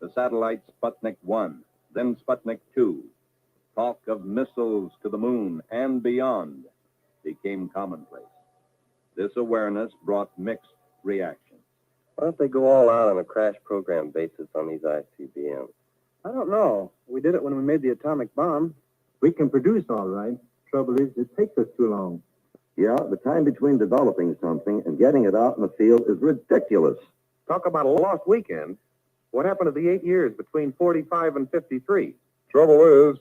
The satellite Sputnik 1, then Sputnik 2, talk of missiles to the moon and beyond became commonplace. This awareness brought mixed reactions. Why don't they go all out on a crash program basis on these ICBMs? I don't know. We did it when we made the atomic bomb. We can produce all right. Trouble is, it takes us too long. Yeah, the time between developing something and getting it out in the field is ridiculous. Talk about a lost weekend. What happened to the 8 years between 45 and 53? Trouble is,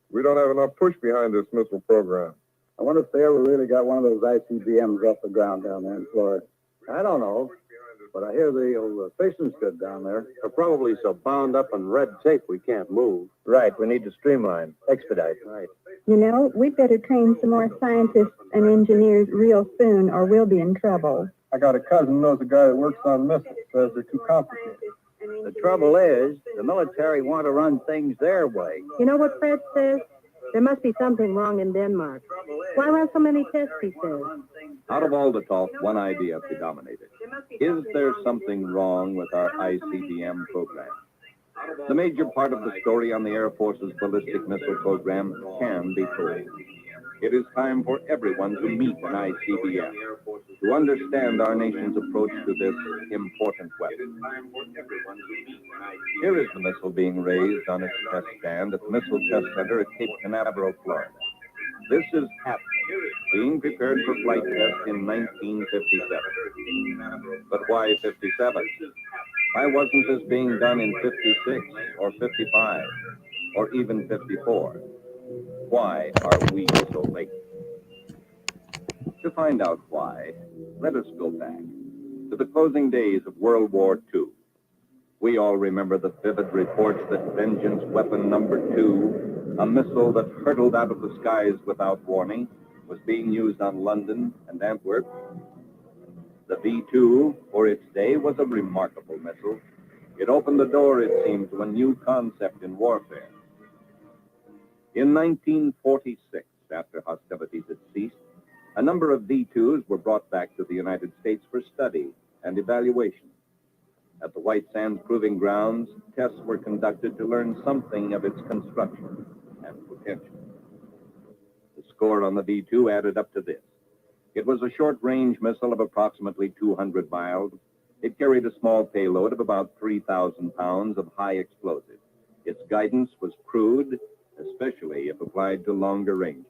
we don't have enough push behind this missile program. I wonder if they ever really got one of those ICBMs off the ground down there in Florida. I don't know, but I hear the old station's good down there. They're probably so bound up in red tape we can't move. Right, we need to streamline, expedite. Right. You know, we'd better train some more scientists and engineers real soon, or we'll be in trouble. I got a cousin knows a guy that works on missiles, says they're too complicated. The trouble is, the military want to run things their way. You know what Fred says? There must be something wrong in Denmark. Why run so many tests, he says? Out of all the talk, one idea predominated. Is there something wrong with our ICBM program? The major part of the story on the Air Force's ballistic missile program can be told. It is time for everyone to meet an ICBM, to understand our nation's approach to this important weapon. Here is the missile being raised on its test stand at the Missile Test Center at Cape Canaveral, Florida. This is happening, being prepared for flight test in 1957. But why 57? Why wasn't this being done in 56 or 55 or even 54? Why are we so late? To find out why, let us go back to the closing days of World War II. We all remember the vivid reports that Vengeance Weapon Number 2, a missile that hurtled out of the skies without warning, was being used on London and Antwerp. The V-2, for its day, was a remarkable missile. It opened the door, it seemed, to a new concept in warfare. In 1946, after hostilities had ceased, a number of V-2s were brought back to the United States for study and evaluation. At the White Sands Proving Grounds, tests were conducted to learn something of its construction and potential. The score on the V-2 added up to this. It was a short-range missile of approximately 200 miles. It carried a small payload of about 3,000 pounds of high explosive. Its guidance was crude, especially if applied to longer ranges.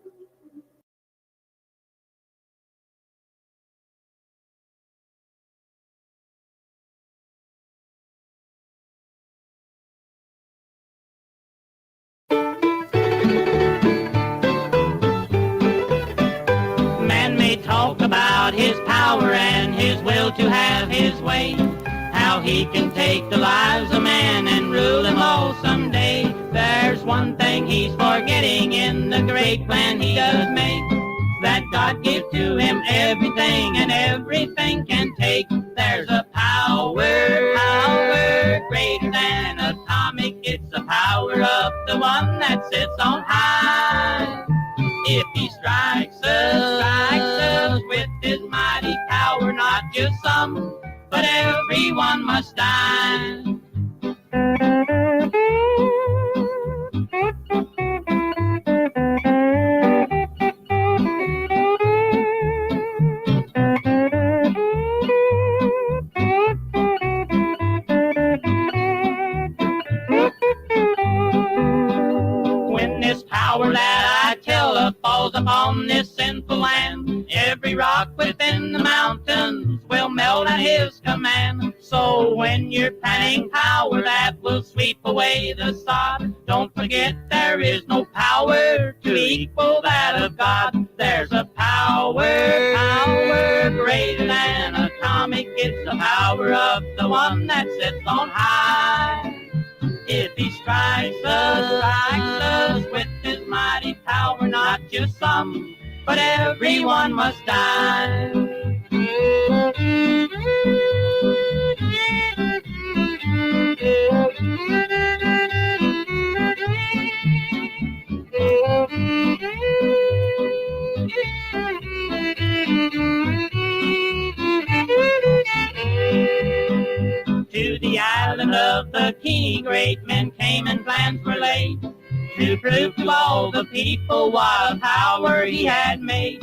Man may talk about his power and his will to have his way, how he can take the lives of man and rule them all someday. There's one thing he's forgetting in the great plan he does make, that God gave to him everything and everything can take. There's a power greater than atomic. It's the power of the one that sits on high. If he strikes us with his mighty power, not just some, but everyone must die. When this power that I tell of falls upon this sinful land, every rock within the mountains will melt at his command. So when you're planning power that will sweep away the sod, don't forget there is no power to equal that of God. There's a power greater than atomic. It's the power of the one that sits on high. If he strikes us with his mighty power, not just some, but everyone must die. To the island of the King many great men came and plans were laid to prove to all the people what a power he had made.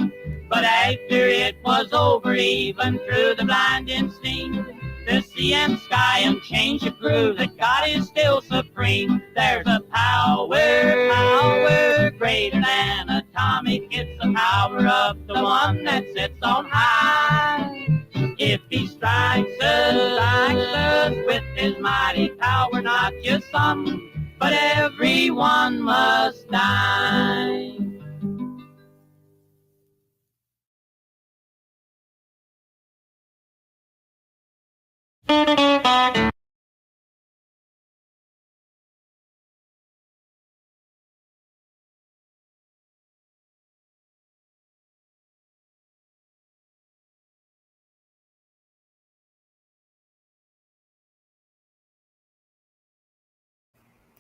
But after it was over, even through the blinding steam, the sea and sky unchanged to prove that God is still supreme. There's a power greater than atomic. It's the power of the one that sits on high. If he strikes us with his mighty power, not just some, but everyone must die.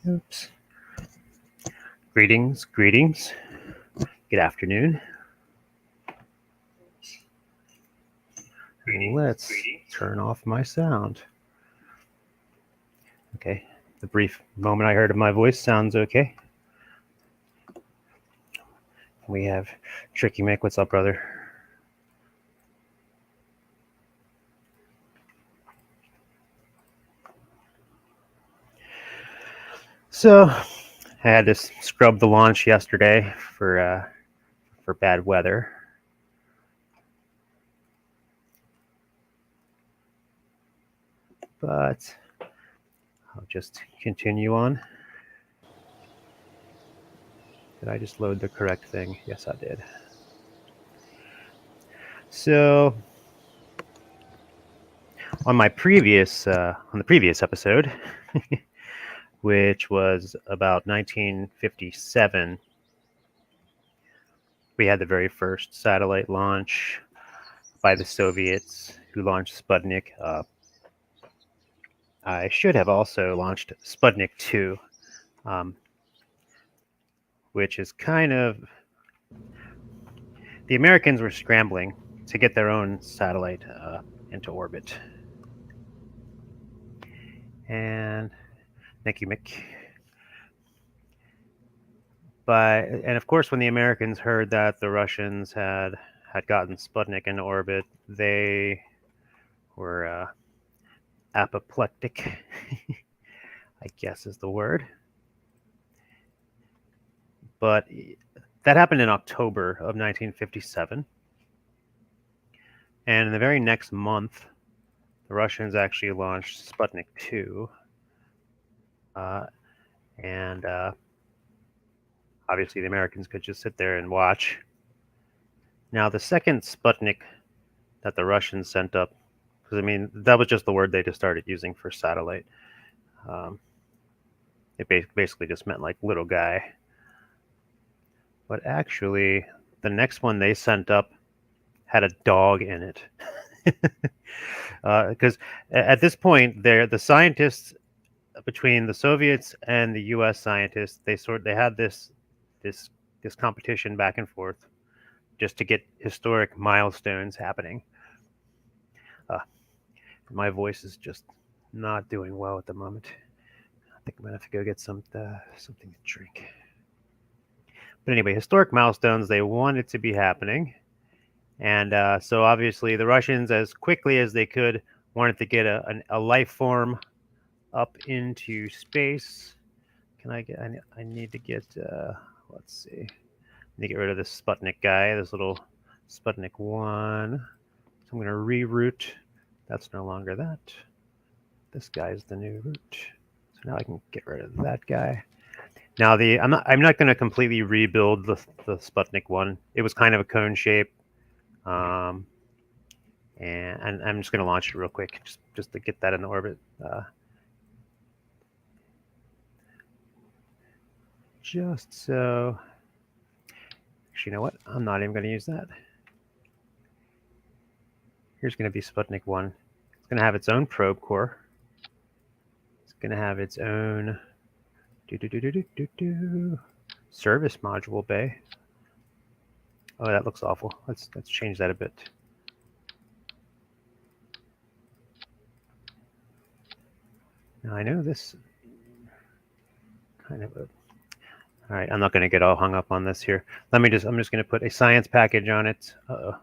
Oops. Greetings. Good afternoon. Let's turn off my sound. Okay. The brief moment I heard of my voice sounds okay. We have Tricky Mick. What's up, brother? So I had to scrub the launch yesterday for bad weather. But I'll just continue on. Did I just load the correct thing? Yes, I did. So on my previous episode, which was about 1957, we had the very first satellite launch by the Soviets, who launched Sputnik. I should have also launched Sputnik 2, which is kind of... The Americans were scrambling to get their own satellite into orbit. And thank you, Mick. And of course, when the Americans heard that the Russians had gotten Sputnik into orbit, they were apoplectic, I guess is the word. But that happened in October of 1957. And in the very next month, the Russians actually launched Sputnik 2. And obviously the Americans could just sit there and watch. Now, the second Sputnik that the Russians sent up, because I mean, that was just the word they just started using for satellite. It basically just meant like little guy. But actually, the next one they sent up had a dog in it. Because at this point, the scientists between the Soviets and the U.S. scientists, they had this competition back and forth just to get historic milestones happening. My voice is just not doing well at the moment. I think I'm gonna have to go get something to drink. But anyway, historic milestones, they wanted to be happening. And so obviously the Russians, as quickly as they could, wanted to get a life form up into space. I need to get, let's see. I need to get rid of this Sputnik guy, this little Sputnik 1. So I'm going to reroute. That's no longer that. This guy's the new route. So now I can get rid of that guy. Now I'm not going to completely rebuild the Sputnik 1. It was kind of a cone shape. And I'm just going to launch it real quick just to get that in orbit. Just so. Actually, you know what? I'm not even going to use that. Here's going to be Sputnik 1. It's going to have its own probe core. It's going to have its own service module bay. Oh, that looks awful. Let's change that a bit. Now I know this kind of a... All right, I'm not going to get all hung up on this here. I'm just going to put a science package on it. Uh-oh.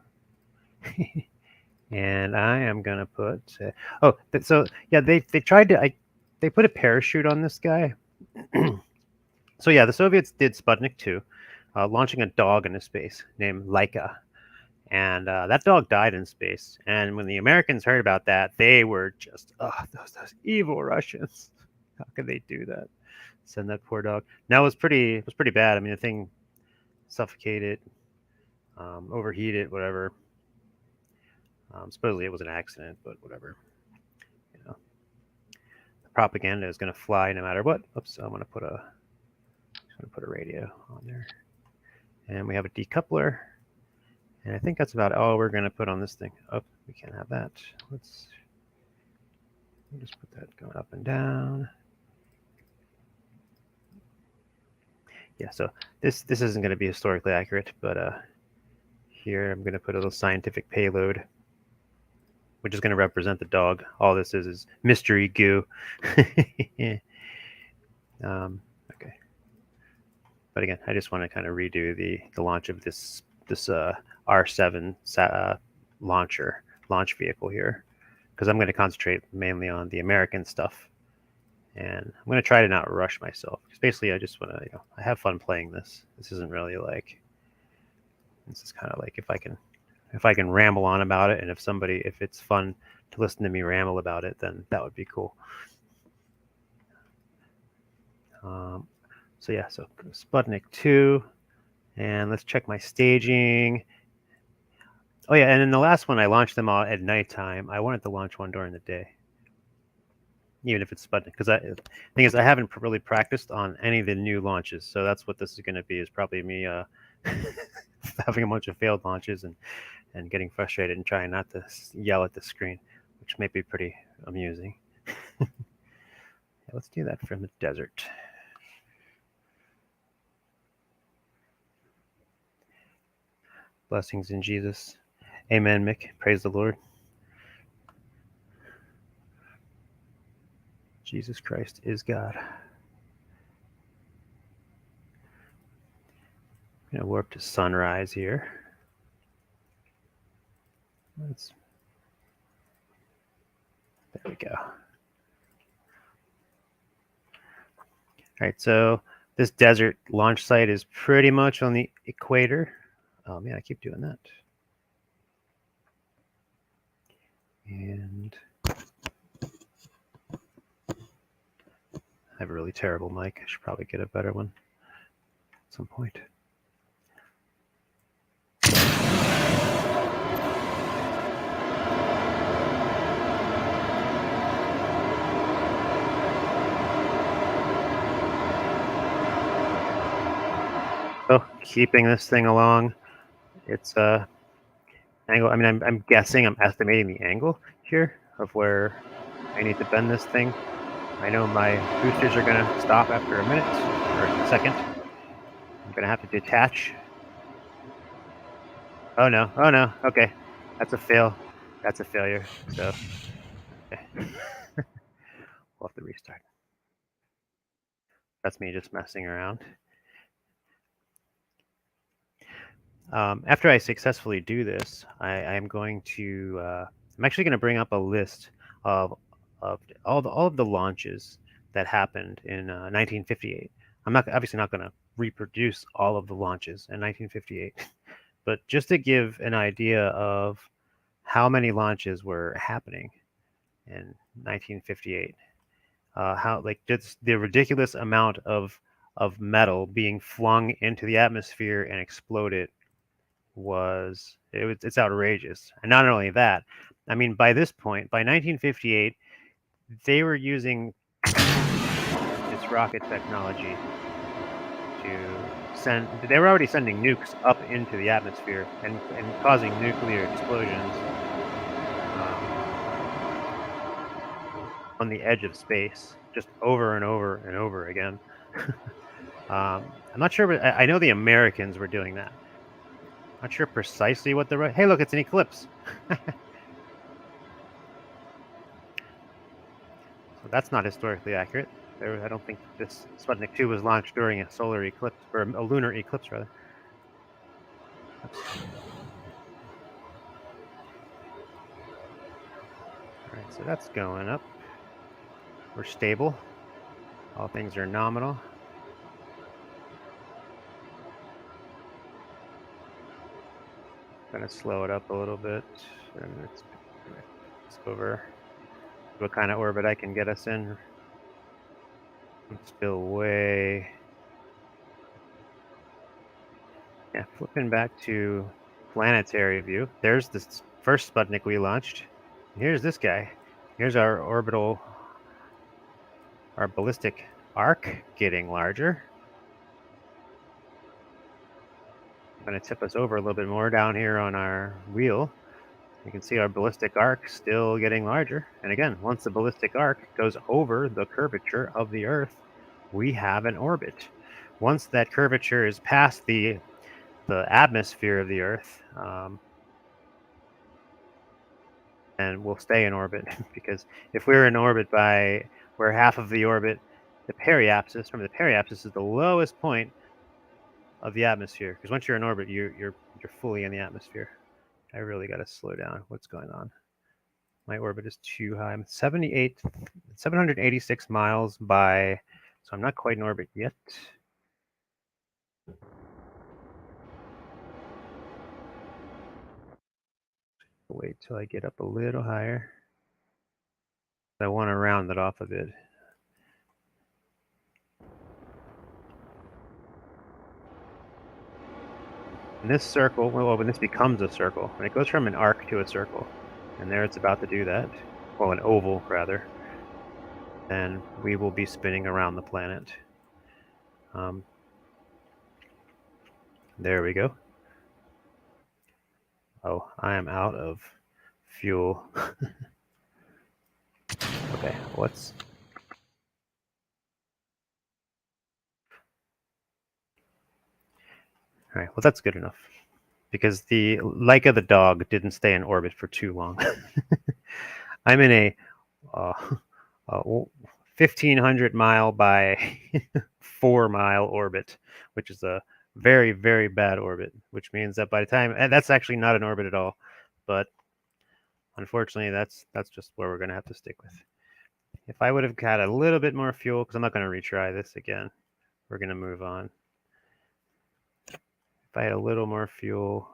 And I am going to put... so, yeah, they tried to... they put a parachute on this guy. So, yeah, the Soviets did Sputnik 2, launching a dog into space named Laika. And that dog died in space. And when the Americans heard about that, they were just, those evil Russians. How could they do that? Send that poor dog. Now it was pretty bad. I mean, the thing suffocated, overheated, whatever. Supposedly it was an accident, but whatever. You know, the propaganda is going to fly no matter what. Oops, I'm going to put a radio on there, and we have a decoupler. And I think that's about all we're going to put on this thing. Oh, we can't have that. Let's just put that going up and down. Yeah, so this isn't going to be historically accurate, but here I'm going to put a little scientific payload, which is going to represent the dog. All this is mystery goo. Okay. But again, I just want to kind of redo the launch of this R7 launch vehicle here, because I'm going to concentrate mainly on the American stuff. And I'm going to try to not rush myself. Because basically, I just want to, I have fun playing this. This isn't really like, this is kind of like if I can ramble on about it, and if it's fun to listen to me ramble about it, then that would be cool. So yeah, so Sputnik 2, and let's check my staging. Oh yeah, and in the last one, I launched them all at nighttime. I wanted to launch one during the day, even if it's Sputnik, because the thing is, I haven't really practiced on any of the new launches, so that's what this is going to be, is probably me having a bunch of failed launches and getting frustrated and trying not to yell at the screen, which may be pretty amusing. Yeah, let's do that from the desert. Blessings in Jesus. Amen, Mick. Praise the Lord. Jesus Christ is God. I'm going to warp to sunrise here. There we go. All right, so this desert launch site is pretty much on the equator. Oh man, I keep doing that. And I have a really terrible mic. I should probably get a better one at some point. So keeping this thing along, it's angle. I mean, I'm guessing, I'm estimating the angle here of where I need to bend this thing. I know my boosters are going to stop after a minute or a second. I'm going to have to detach. Oh no, okay. That's a fail. That's a failure. So, okay. We'll have to restart. That's me just messing around. After I successfully do this, I'm going to, I'm actually going to bring up a list of all of the launches that happened in 1958. I'm obviously not going to reproduce all of the launches in 1958, but just to give an idea of how many launches were happening in 1958, how like just the ridiculous amount of metal being flung into the atmosphere and exploded it's outrageous. And not only that, I mean, by this point, by 1958, they were using this rocket technology they were already sending nukes up into the atmosphere and causing nuclear explosions on the edge of space, just over and over and over again. I'm not sure, but I know the Americans were doing that. Not sure precisely what the hey, look, it's an eclipse. So that's not historically accurate. I don't think this Sputnik 2 was launched during a solar eclipse, or a lunar eclipse, rather. Oops. All right, so that's going up. We're stable. All things are nominal. Going to slow it up a little bit, and it's over what kind of orbit I can get us in. Still way. Yeah, flipping back to planetary view. There's this first Sputnik we launched. Here's this guy. Here's our ballistic arc getting larger. Going to tip us over a little bit more down here on our wheel. You can see our ballistic arc still getting larger. And again, once the ballistic arc goes over the curvature of the Earth, we have an orbit. Once that curvature is past the atmosphere of the Earth, and we'll stay in orbit, because if we're in orbit by where half of the orbit, the periapsis, remember the periapsis is the lowest point of the atmosphere, because once you're in orbit, you're fully in the atmosphere. I really got to slow down. What's going on? My orbit is too high. I'm 786 miles by, so I'm not quite in orbit yet. Wait till I get up a little higher. I want to round it off a bit. And this circle, well, when this becomes a circle, when it goes from an arc to a circle, and there it's about to do that, well, an oval rather, then we will be spinning around the planet. There we go. Oh, I am out of fuel. Okay, what's... All right, well, that's good enough, because the Leica the dog didn't stay in orbit for too long. I'm in a 1,500 mile by 4 mile orbit, which is a very, very bad orbit, which means that by the time, and that's actually not an orbit at all, but unfortunately, that's just where we're going to have to stick with. If I would have had a little bit more fuel, because I'm not going to retry this again, we're going to move on. If I had a little more fuel,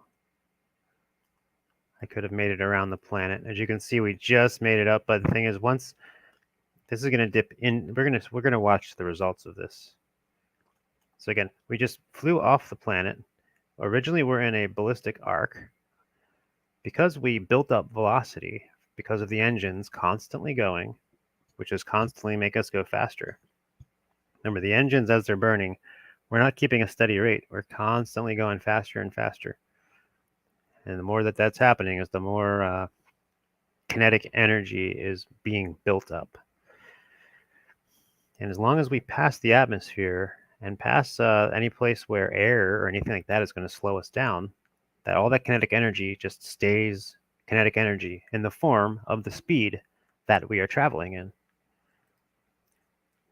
I could have made it around the planet. As you can see, we just made it up, but the thing is, once this is going to dip in, we're going to watch the results of this. So again, we just flew off the planet. Originally, we're in a ballistic arc. Because we built up velocity, because of the engines constantly going, which is constantly make us go faster. Remember, the engines, as they're burning, we're not keeping a steady rate. We're constantly going faster and faster. And the more that that's happening is the more kinetic energy is being built up. And as long as we pass the atmosphere and pass any place where air or anything like that is going to slow us down, that all that kinetic energy just stays kinetic energy in the form of the speed that we are traveling in.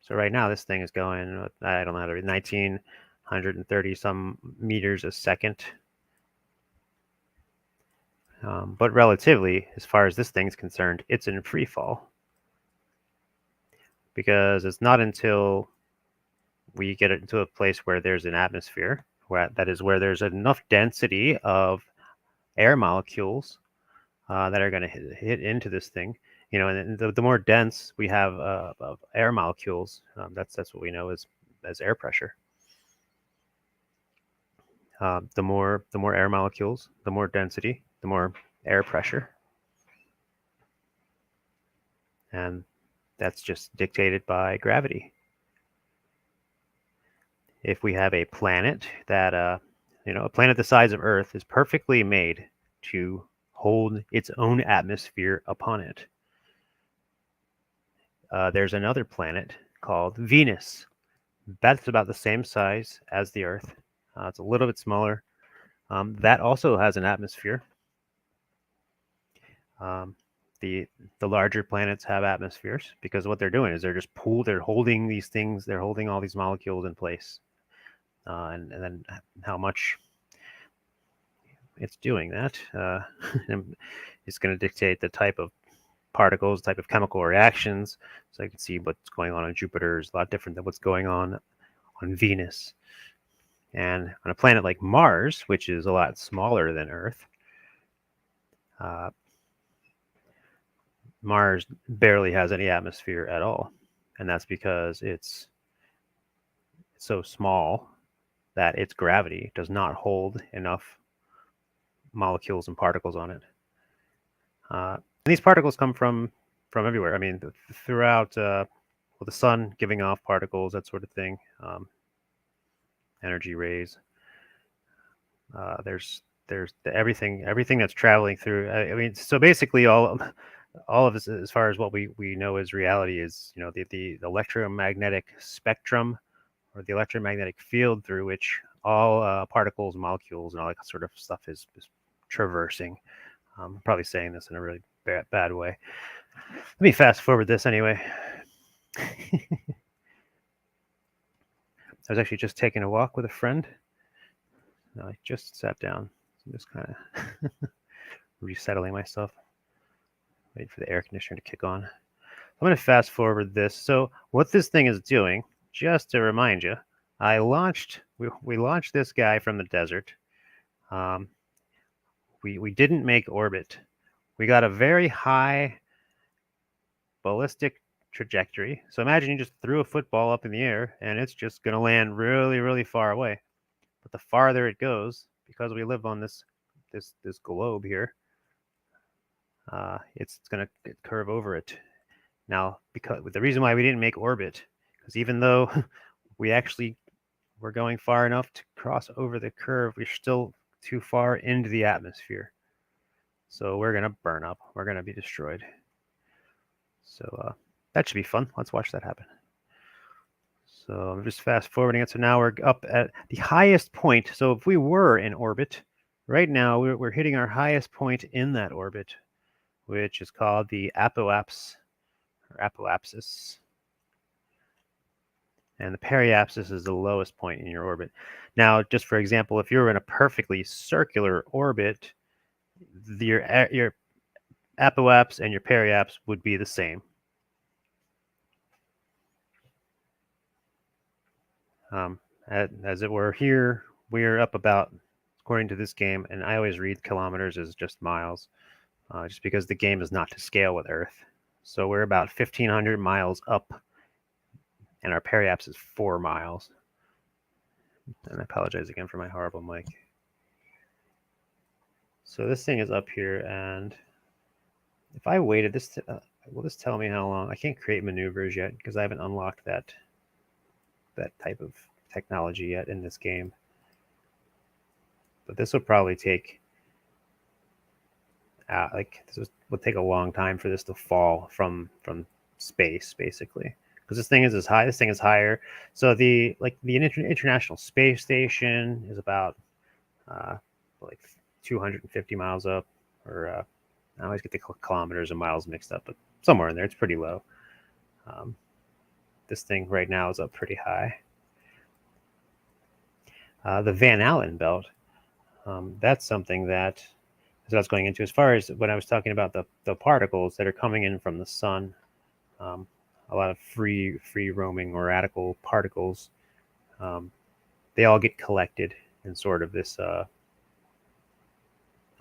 So right now this thing is going, I don't know how to read, 1,930 some meters a second. But relatively, as far as this thing's concerned, it's in free fall. Because it's not until we get it into a place where there's an atmosphere, that is where there's enough density of air molecules that are going to hit into this thing. You know, and the more dense we have of air molecules, that's what we know as air pressure. The more air molecules, the more density, the more air pressure, and that's just dictated by gravity. If we have a planet that, a planet the size of Earth is perfectly made to hold its own atmosphere upon it. There's another planet called Venus. That's about the same size as the Earth. It's a little bit smaller. That also has an atmosphere. the larger planets have atmospheres, because what they're doing is they're holding these things, they're holding all these molecules in place, and then how much it's doing that it's going to dictate the type of particles, type of chemical reactions. So I can see what's going on Jupiter is a lot different than what's going on Venus. And on a planet like Mars, which is a lot smaller than Earth, Mars barely has any atmosphere at all. And that's because it's so small that its gravity does not hold enough molecules and particles on it. And these particles come from everywhere. I mean, throughout the sun giving off particles, that sort of thing, energy rays. There's everything that's traveling through. I mean, so basically all of this, as far as what we know as reality, is the electromagnetic spectrum, or the electromagnetic field through which all particles, molecules, and all that sort of stuff is traversing. I'm probably saying this in a really bad way. Let me fast forward this anyway. I was actually just taking a walk with a friend. No, I just sat down. I'm just kind of resettling myself. Wait for the air conditioner to kick on. I'm going to fast forward this. So what this thing is doing, just to remind you, we launched this guy from the desert. We didn't make orbit. We got a very high ballistic trajectory. So imagine you just threw a football up in the air and it's just going to land really, really far away. But the farther it goes, because we live on this globe here, it's going to curve over it. Now, because the reason why we didn't make orbit, because even though we're going far enough to cross over the curve, we're still too far into the atmosphere. So we're going to burn up. We're going to be destroyed. So that should be fun. Let's watch that happen. So I'm just fast forwarding it. So now we're up at the highest point. So if we were in orbit, right now we're hitting our highest point in that orbit, which is called the apoapsis, or apoapsis. And the periapsis is the lowest point in your orbit. Now, just for example, if you're in a perfectly circular orbit, your apoapsis and your periapsis would be the same. As it were, here we're up about, according to this game, and I always read kilometers as just miles, just because the game is not to scale with Earth. So we're about 1,500 miles up, and our periapsis is 4 miles. And I apologize again for my horrible mic. So this thing is up here, and if I waited, will this tell me how long? I can't create maneuvers yet because I haven't unlocked that type of technology yet in this game. But this will probably take this would take a long time for this to fall from space, basically, because this thing is as high. This thing is higher. So the International Space Station is about 250 miles up, or I always get the kilometers and miles mixed up, but somewhere in there. It's pretty low. This thing right now is up pretty high. The Van Allen belt, that's something that I was going into as far as when I was talking about the particles that are coming in from the sun. A lot of free roaming or radical particles. They all get collected in sort of this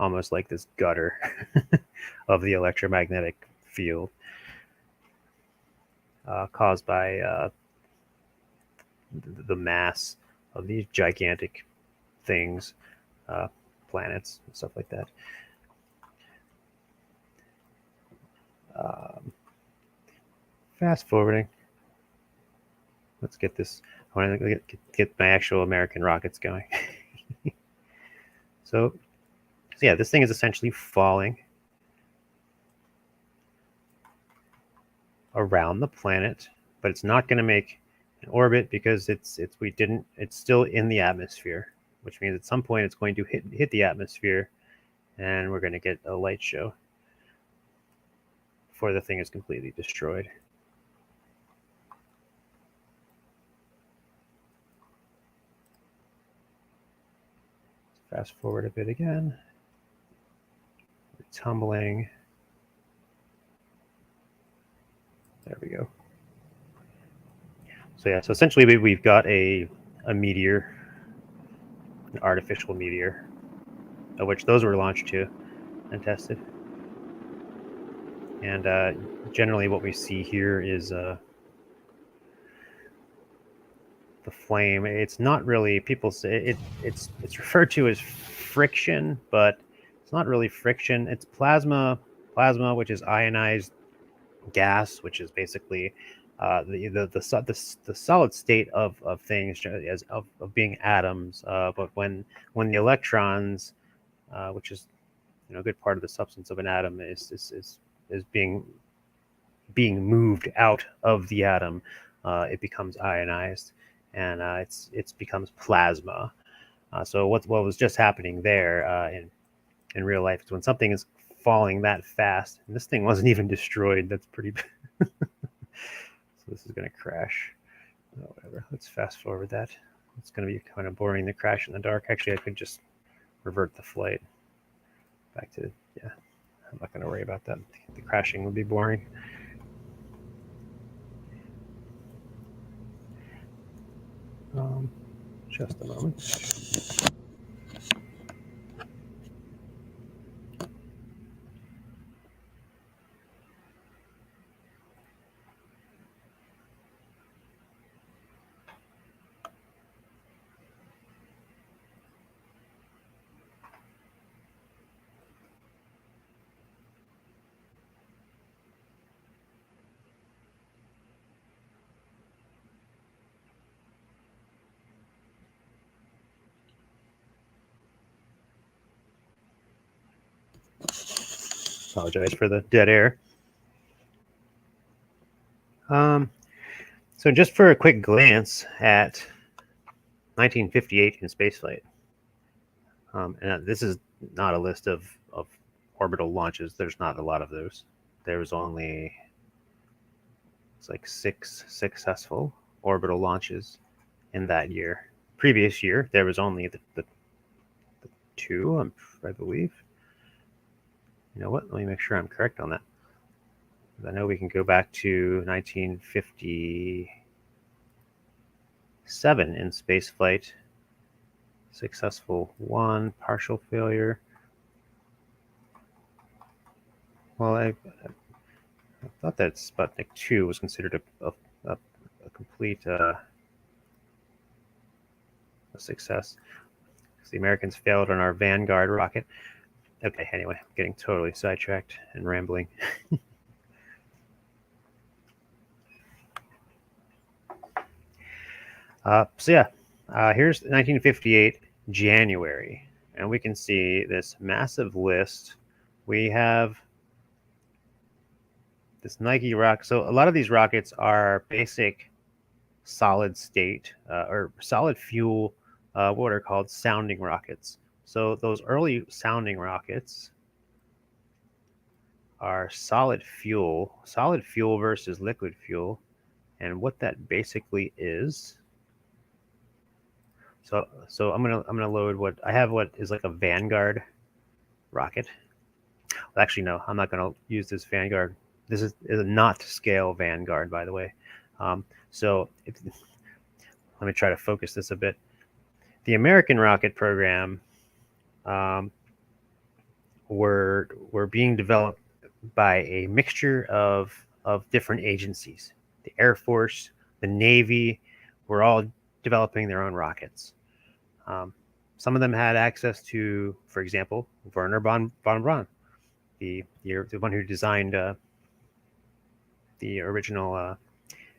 almost like this gutter of the electromagnetic field, caused by the mass of these gigantic things, planets and stuff like that. Fast forwarding. Let's get this. I want to get my actual American rockets going. So yeah, this thing is essentially falling around the planet, but it's not going to make an orbit because it's still in the atmosphere, which means at some point it's going to hit the atmosphere, and we're going to get a light show. before the thing is completely destroyed. Fast forward a bit again. It's tumbling. There we go. So yeah, so essentially we've got a meteor, an artificial meteor, of which those were launched to and tested. And generally what we see here is the flame. It's not really, people say it's referred to as friction, but it's not really friction. It's plasma, which is ionized gas, which is basically the solid state of things as of being atoms. But when the electrons, which is a good part of the substance of an atom, is being moved out of the atom, it becomes ionized, and it becomes plasma. So what was just happening there in real life is when something is falling that fast, and this thing wasn't even destroyed. That's pretty. So this is going to crash. Oh, whatever. Let's fast forward that. It's going to be kind of boring to crash in the dark. Actually, I could just revert the flight back to, yeah. I'm not going to worry about that. The crashing would be boring. Just a moment. Apologize for the dead air. So just for a quick glance at 1958 in spaceflight, and this is not a list of orbital launches. There's not a lot of those. There was only, it's like 6 successful orbital launches in that year. Previous year, there was only the 2, I believe. You know what? Let me make sure I'm correct on that. I know we can go back to 1957 in spaceflight. Successful 1, partial failure. Well, I thought that Sputnik 2 was considered a complete a success. The Americans failed on our Vanguard rocket. Okay, anyway, I'm getting totally sidetracked and rambling. So yeah, here's 1958 January, and we can see this massive list. We have this Nike rocket. So a lot of these rockets are basic solid state or solid fuel, what are called sounding rockets. So those early sounding rockets are solid fuel versus liquid fuel. And what that basically is, so I'm gonna load what I have, what is like a Vanguard rocket. Well, actually, no, I'm not gonna use this Vanguard. This is a not scale Vanguard, by the way. So let me try to focus this a bit. The American rocket program were being developed by a mixture of different agencies. The Air Force, the Navy, were all developing their own rockets. Some of them had access to, for example, Wernher von Braun, the one who designed the original.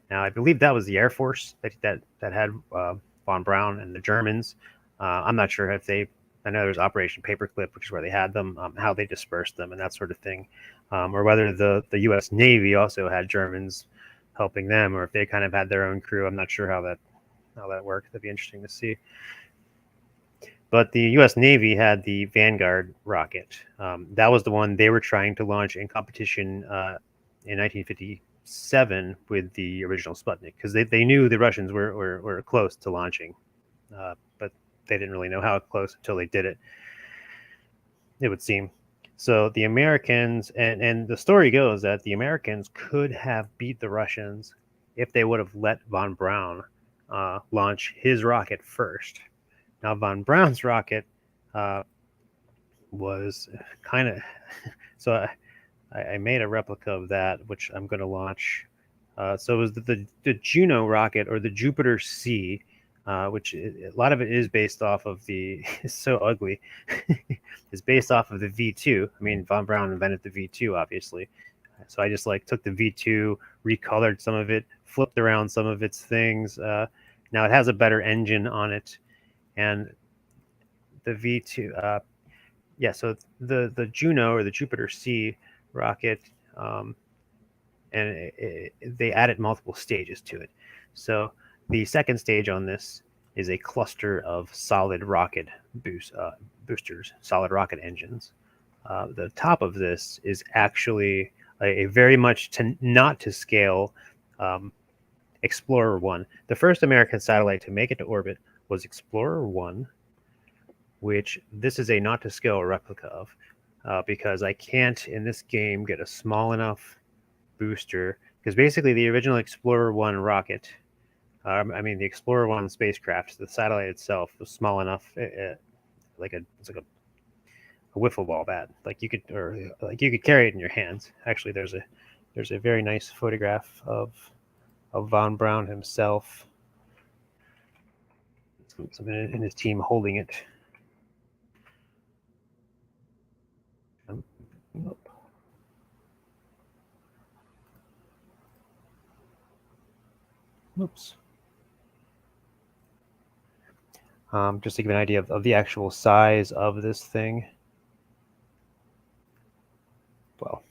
Now, I believe that was the Air Force that had von Braun, and the Germans. I'm not sure if they. I know there's Operation Paperclip, which is where they had them, how they dispersed them, and that sort of thing, or whether the U.S. Navy also had Germans helping them, or if they kind of had their own crew. I'm not sure how that worked. That'd be interesting to see. But the U.S. Navy had the Vanguard rocket. That was the one they were trying to launch in competition in 1957 with the original Sputnik, because they knew the Russians were close to launching, but they didn't really know how close until they did it, it would seem. So the Americans, and the story goes that the Americans could have beat the Russians if they would have let von Braun launch his rocket first. Now, von Braun's rocket was kind of... So I made a replica of that, which I'm going to launch. So it was the Juno rocket, or the Jupiter C, which a lot of it is based off of the... It's so ugly. It's based off of the V2. I mean, von Braun invented the V2, obviously. So I just like took the V2, recolored some of it, flipped around some of its things. Now it has a better engine on it, and the V2, yeah. So the Juno, or the Jupiter C rocket, and they added multiple stages to it. So the second stage on this is a cluster of solid rocket boosters, solid rocket engines. The top of this is actually a very much not to scale Explorer 1. The first American satellite to make it to orbit was Explorer 1, which this is a not to scale replica of, because I can't in this game get a small enough booster, because basically the original Explorer 1 rocket, I mean the Explorer 1 spacecraft, the satellite itself was small enough, it's like a wiffle ball bat, like you could carry it in your hands. Actually, there's a very nice photograph of von Braun himself, someone in his team holding it. Oops. Just to give an idea of the actual size of this thing. Well,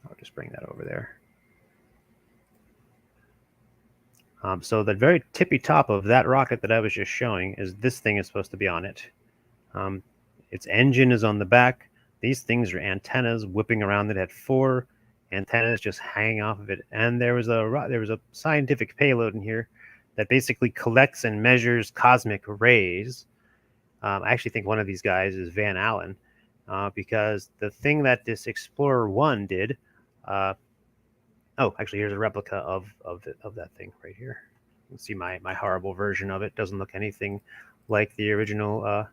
I'll just bring that over there. So the very tippy top of that rocket that I was just showing is this thing is supposed to be on it. Its engine is on the back. These things are antennas whipping around. It had 4 antennas just hanging off of it, and there was a scientific payload in here that basically collects and measures cosmic rays. I actually think one of these guys is Van Allen, because the thing that this Explorer 1 did. Oh, actually, here's a replica of that thing right here. You can see my horrible version of it. Doesn't look anything like the original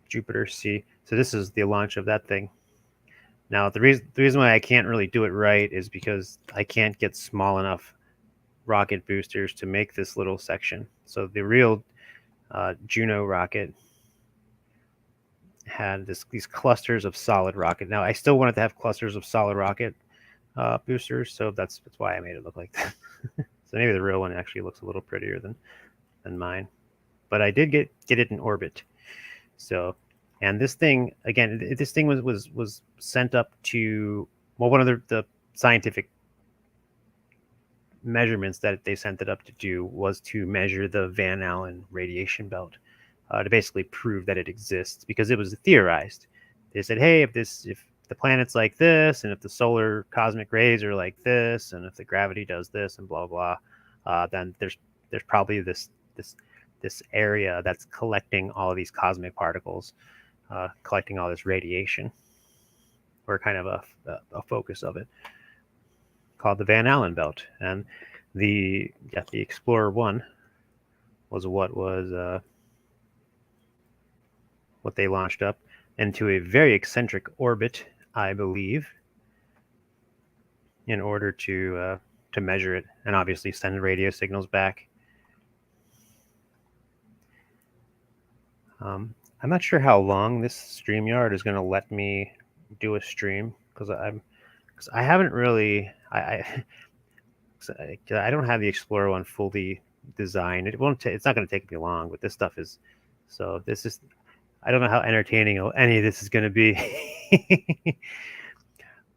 Jupiter C. So this is the launch of that thing. Now, the reason why I can't really do it right is because I can't get small enough rocket boosters to make this little section. So the real Juno rocket had these clusters of solid rocket. Now, I still wanted to have clusters of solid rocket boosters, so that's why I made it look like that. So maybe the real one actually looks a little prettier than mine. But I did get it in orbit. So, and this thing, again, this thing was sent up to, well, one of the scientific measurements that they sent it up to do was to measure the Van Allen radiation belt, to basically prove that it exists, because it was theorized. They said, hey, if the planet's like this, and if the solar cosmic rays are like this, and if the gravity does this, and blah blah, then there's probably this area that's collecting all of these cosmic particles, collecting all this radiation, or kind of a focus of it, called the Van Allen belt. And the Explorer 1 was what they launched up into a very eccentric orbit, I believe, in order to measure it and obviously send radio signals back. I'm not sure how long this StreamYard is going to let me do a stream, because I haven't really I don't have the Explorer 1 fully designed. It's not going to take me long, but this stuff is, so this is, I don't know how entertaining any of this is going to be.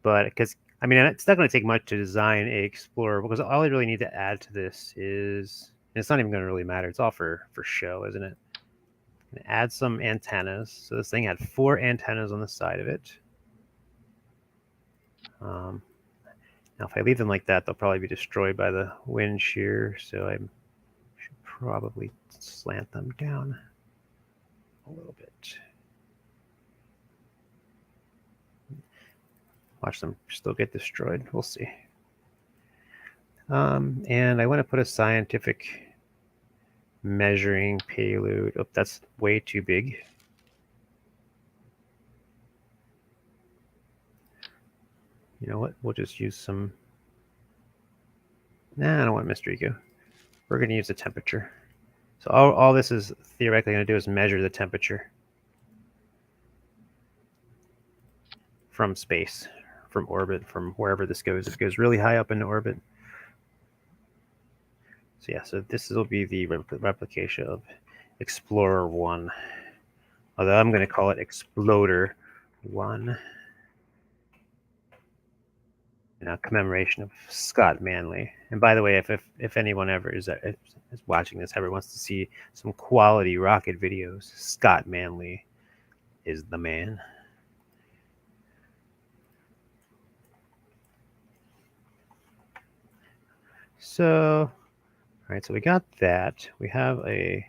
But because, I mean, it's not going to take much to design a Explorer, because all I really need to add to this is, and it's not even going to really matter, it's all for show, isn't it? Add some antennas. So this thing had 4 antennas on the side of it. Now, if I leave them like that, they'll probably be destroyed by the wind shear, so I should probably slant them down a little bit. Watch them still get destroyed. We'll see. And I want to put a scientific measuring payload. Oh, that's way too big. You know what? We'll just use some. Nah, I don't want Mr. Eco. We're going to use the temperature. So all this is theoretically going to do is measure the temperature from space, from orbit, from wherever this goes. If it goes really high up into orbit. So yeah, so this will be the replication of Explorer 1. Although I'm going to call it Exploder 1. In a commemoration of Scott Manley. And by the way, if anyone ever is watching this, ever wants to see some quality rocket videos, Scott Manley is the man. So, all right, so we got that. We have a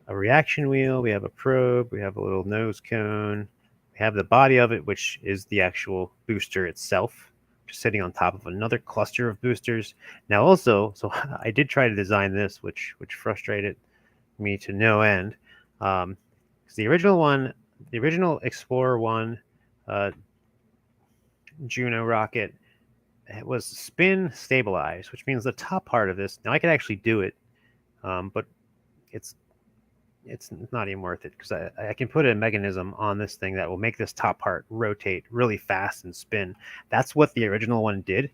reaction wheel, we have a probe, we have a little nose cone, we have the body of it, which is the actual booster itself, just sitting on top of another cluster of boosters. Now also, so I did try to design this, which frustrated me to no end. Because the original Explorer 1 Juno rocket, it was spin stabilized, which means the top part of this, now I could actually do it, but it's not even worth it, because I can put a mechanism on this thing that will make this top part rotate really fast and spin. That's what the original one did.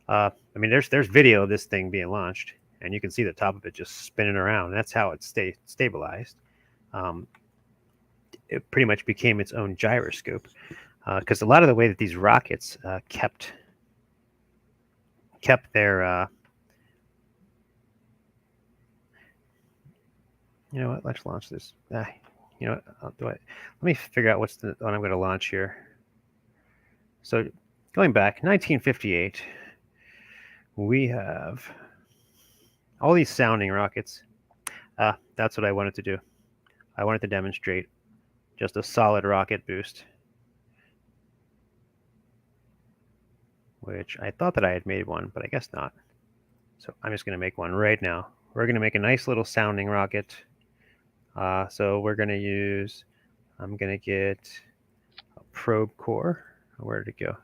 I mean, there's video of this thing being launched, and you can see the top of it just spinning around. That's how it stabilized. It pretty much became its own gyroscope, because a lot of the way that these rockets kept their you know what? Let's launch this. You know what? Let me figure out what I'm going to launch here. So, going back, 1958, we have all these sounding rockets. That's what I wanted to do. I wanted to demonstrate just a solid rocket boost, which I thought that I had made one, but I guess not. So I'm just going to make one right now. We're going to make a nice little sounding rocket. So we're going to use, I'm going to get a probe core. Where did it go?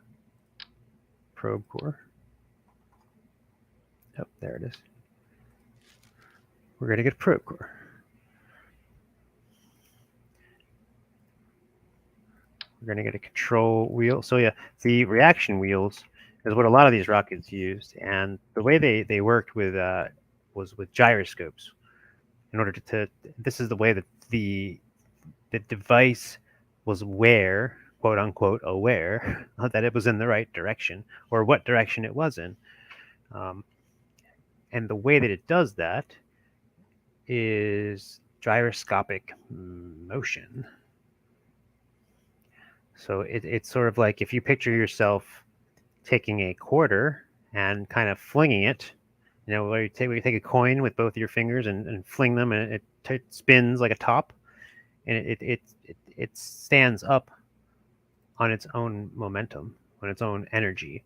Probe core. Oh, there it is. We're going to get a probe core. We're going to get a control wheel. So yeah, the reaction wheels is what a lot of these rockets used. And the way they worked with was with gyroscopes. In order to this is the way that the device was aware, quote unquote, aware that it was in the right direction, or what direction it was in. And the way that it does that is gyroscopic motion. So it's sort of like if you picture yourself taking a quarter and kind of flinging it, you know, where you take a coin with both your fingers and fling them, and it spins like a top, and it stands up on its own momentum, on its own energy.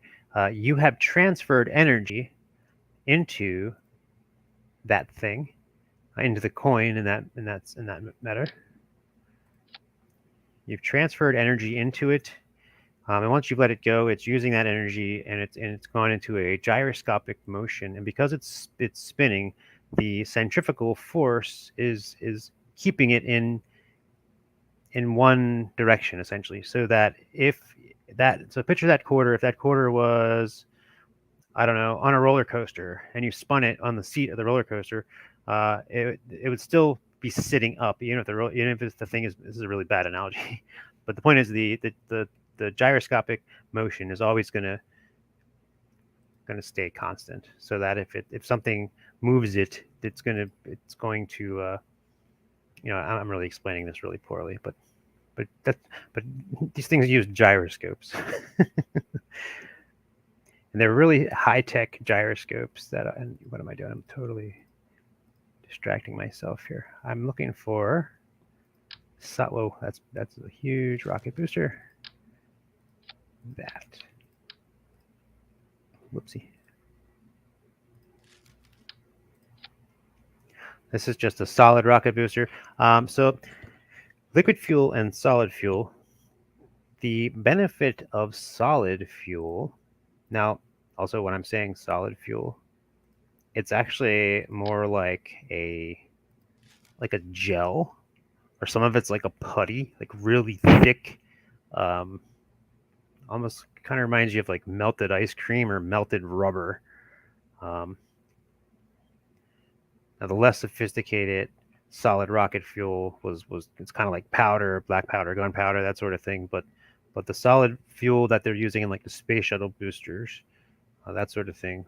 You have transferred energy into that thing, into the coin in that matter. You've transferred energy into it, and once you've let it go, it's using that energy, and it's gone into a gyroscopic motion. And because it's spinning, the centrifugal force is keeping it in one direction, essentially. So that so picture that quarter. If that quarter was, I don't know, on a roller coaster, and you spun it on the seat of the roller coaster, it would still be sitting up, even if the thing is, this is a really bad analogy, but the point is the gyroscopic motion is always going to stay constant, so that if something moves it, it's going to you know, I'm really explaining this really poorly, but these things use gyroscopes. And they're really high-tech gyroscopes that, and what am I doing? I'm totally distracting myself here. I'm looking for, whoa, that's a huge rocket booster. That. Whoopsie. This is just a solid rocket booster. So liquid fuel and solid fuel. The benefit of solid fuel, now also when I'm saying solid fuel, it's actually more like a gel, or some of it's like a putty, like really thick, almost kind of reminds you of like melted ice cream or melted rubber. Now the less sophisticated solid rocket fuel was it's kind of like powder, black powder, gunpowder, that sort of thing. But the solid fuel that they're using in like the space shuttle boosters, that sort of thing.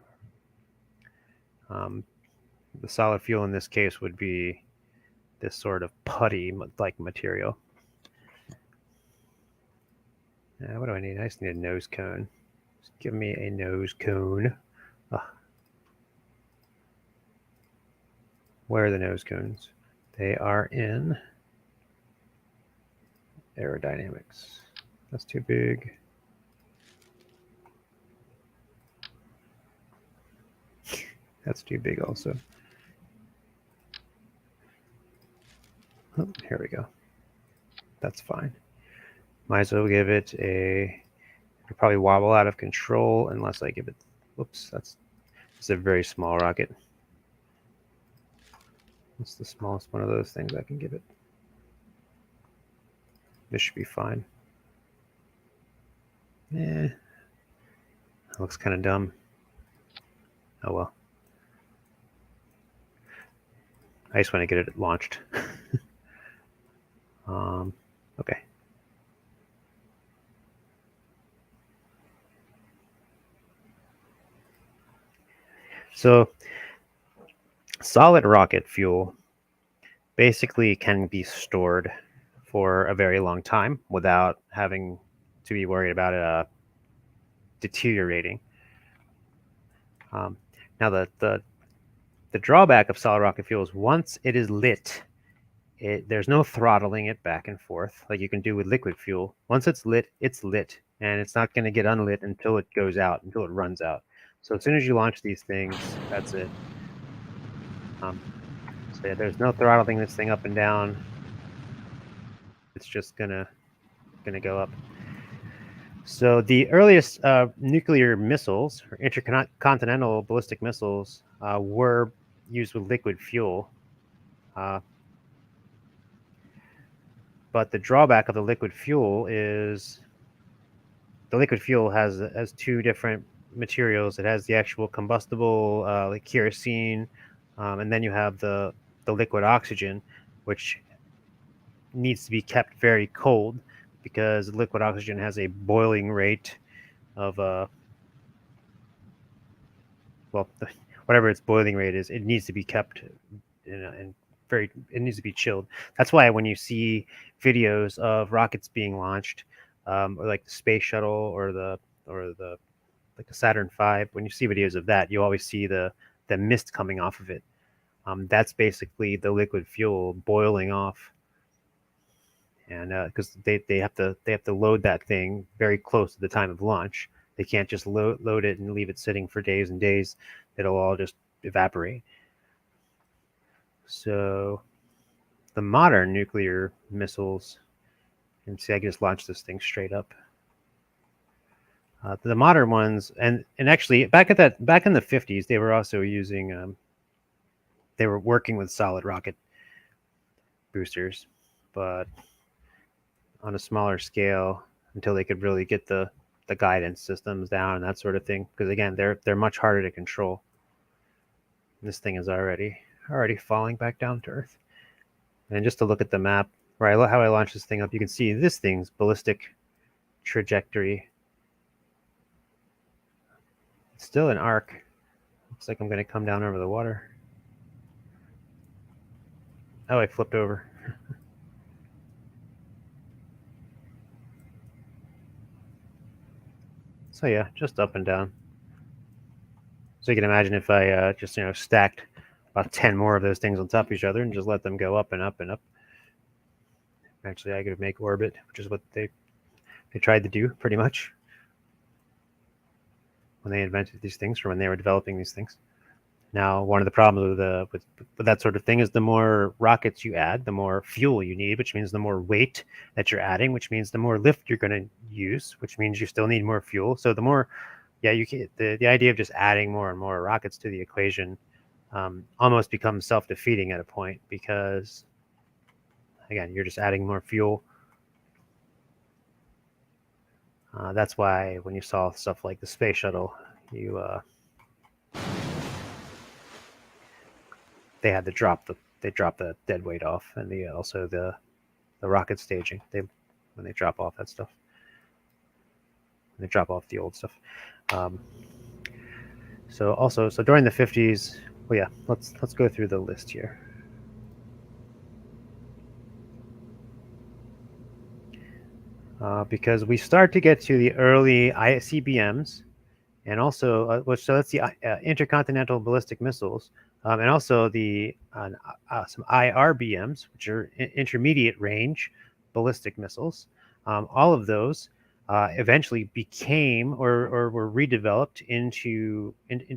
The solid fuel in this case would be this sort of putty-like material. What do I need? I just need a nose cone. Just give me a nose cone. Where are the nose cones? They are in aerodynamics. That's too big. That's too big also. Oh, here we go. That's fine. Might as well give it it'll probably wobble out of control unless I give it, whoops, it's a very small rocket. It's the smallest one of those things I can give it. This should be fine. That looks kind of dumb. Oh well. I just want to get it launched. Okay. So solid rocket fuel basically can be stored for a very long time without having to be worried about it deteriorating. Now the drawback of solid rocket fuel is once it is lit, there's no throttling it back and forth like you can do with liquid fuel. Once it's lit, and it's not going to get unlit until it goes out, until it runs out. So as soon as you launch these things, that's it. So yeah, there's no throttling this thing up and down. It's just gonna go up. So the earliest nuclear missiles, or intercontinental ballistic missiles, were used with liquid fuel. But the drawback of the liquid fuel is the liquid fuel has two different materials. It has the actual combustible, like kerosene, and then you have the liquid oxygen, which needs to be kept very cold because liquid oxygen has a boiling rate of whatever its boiling rate is. It needs to be kept it needs to be chilled. That's why when you see videos of rockets being launched, or like the space shuttle or the Saturn V, when you see videos of that, you always see the mist coming off of it. That's basically the liquid fuel boiling off, and because they have to load that thing very close to the time of launch. They can't just load it and leave it sitting for days and days. It'll all just evaporate. So the modern nuclear missiles, and see, I can just launch this thing straight up. The modern ones, and actually back in the 50s, they were also using, they were working with solid rocket boosters, but on a smaller scale until they could really get the guidance systems down and that sort of thing. Because again, they're much harder to control. This thing is already falling back down to Earth. And just to look at the map, how I launch this thing up, you can see this thing's ballistic trajectory. It's still an arc. Looks like I'm going to come down over the water. Oh, I flipped over. So yeah, just up and down. So you can imagine if I just stacked about 10 more of those things on top of each other and just let them go up and up and up. Actually, I could make orbit, which is what they tried to do pretty much when they invented these things or when they were developing these things. Now, one of the problems with that sort of thing is the more rockets you add, the more fuel you need, which means the more weight that you're adding, which means the more lift you're going to use, which means you still need more fuel. So the more, you can, the idea of just adding more and more rockets to the equation almost becomes self-defeating at a point because, again, you're just adding more fuel. That's why when you saw stuff like the space shuttle, they had to drop the dead weight off, and also the rocket staging. When they drop off that stuff, when they drop off the old stuff. So during the 50s, well, yeah, let's go through the list here. Because we start to get to the early ICBMs, and also so that's the intercontinental ballistic missiles, and also the some IRBMs, which are intermediate range ballistic missiles. All of those eventually became or were redeveloped into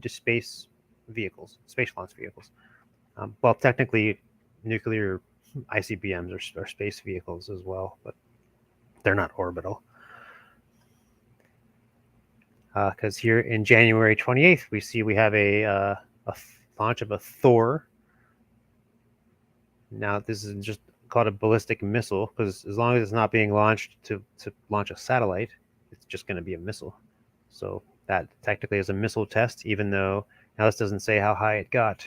space vehicles, space launch vehicles. Well, technically, nuclear ICBMs are space vehicles as well, but they're not orbital. Because here in January 28th, we have a launch of a Thor. Now, this is just called a ballistic missile because as long as it's not being launched to launch a satellite, it's just going to be a missile. So that technically is a missile test, even though now this doesn't say how high it got.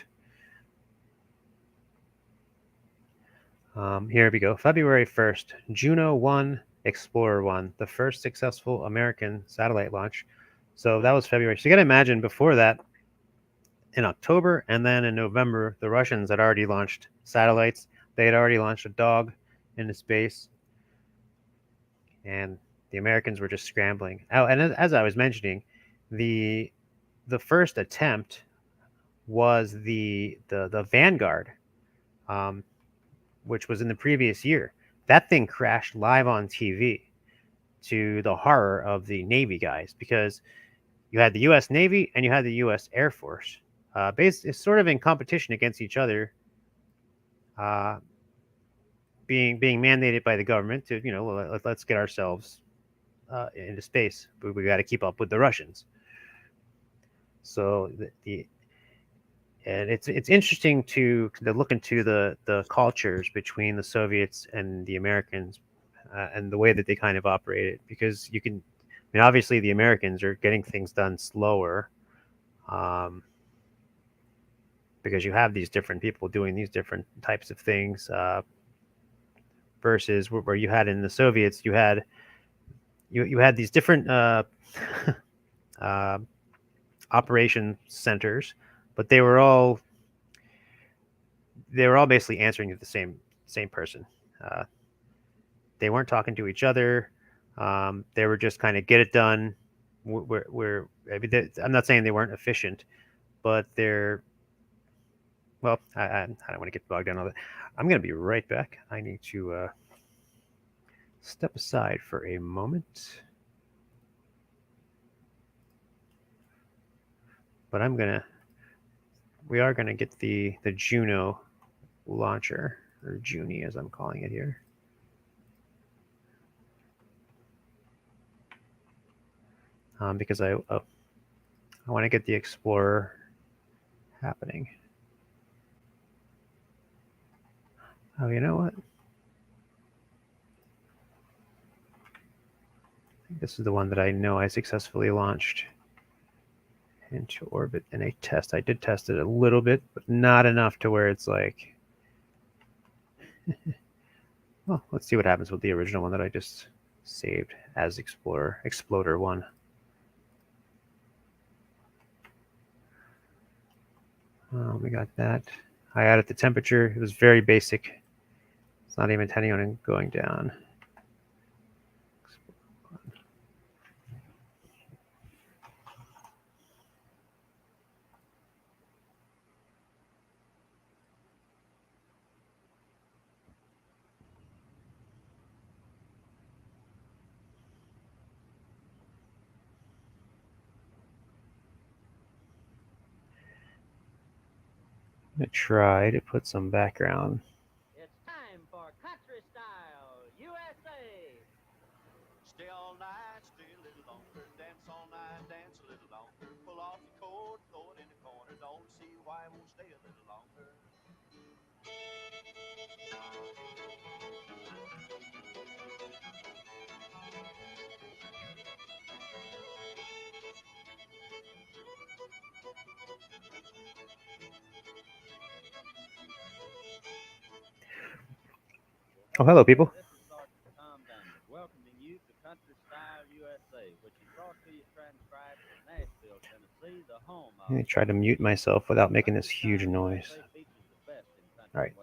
Here we go. February 1st, Juno 1, Explorer 1, the first successful American satellite launch. So that was February. So you got to imagine before that, in October and then in November, the Russians had already launched satellites. They had already launched a dog into space. And the Americans were just scrambling. Oh, and as I was mentioning, the first attempt was the Vanguard, which was in the previous year. That thing crashed live on TV to the horror of the Navy guys because you had the U.S. Navy and you had the U.S. Air Force, it's sort of in competition against each other, being mandated by the government to let's get ourselves into space, but we got to keep up with the Russians. So and it's interesting to look into the cultures between the Soviets and the Americans and the way that they kind of operated, because you can. I mean, obviously, the Americans are getting things done slower because you have these different people doing these different types of things versus where you had in the Soviets, you had these different operation centers, but they were all basically answering to the same person. They weren't talking to each other. They were just kind of get it done. I'm not saying they weren't efficient, but they're, well, I don't want to get bogged down on that. I'm going to be right back. I need to step aside for a moment. But we are going to get the Juno launcher, or Junie as I'm calling it here. Because I want to get the Explorer happening. Oh, you know what? I think this is the one that I know I successfully launched into orbit in a test. I did test it a little bit, but not enough to where it's like... Well, let's see what happens with the original one that I just saved as Exploder 1. We got that. I added the temperature. It was very basic. It's not even intending on going down. gonna try to put some background. It's time for Country Style USA. Stay all night, stay a little longer. Dance all night, dance a little longer. Pull off your coat, throw it in the corner. Don't see why it won't stay a little longer. Oh, hello, people. This is Sergeant Tom Daniels welcoming you to Country Style USA, which is brought to you transcribed from Nashville, Tennessee, the home of. I'm gonna try to mute myself without making this huge noise. All right,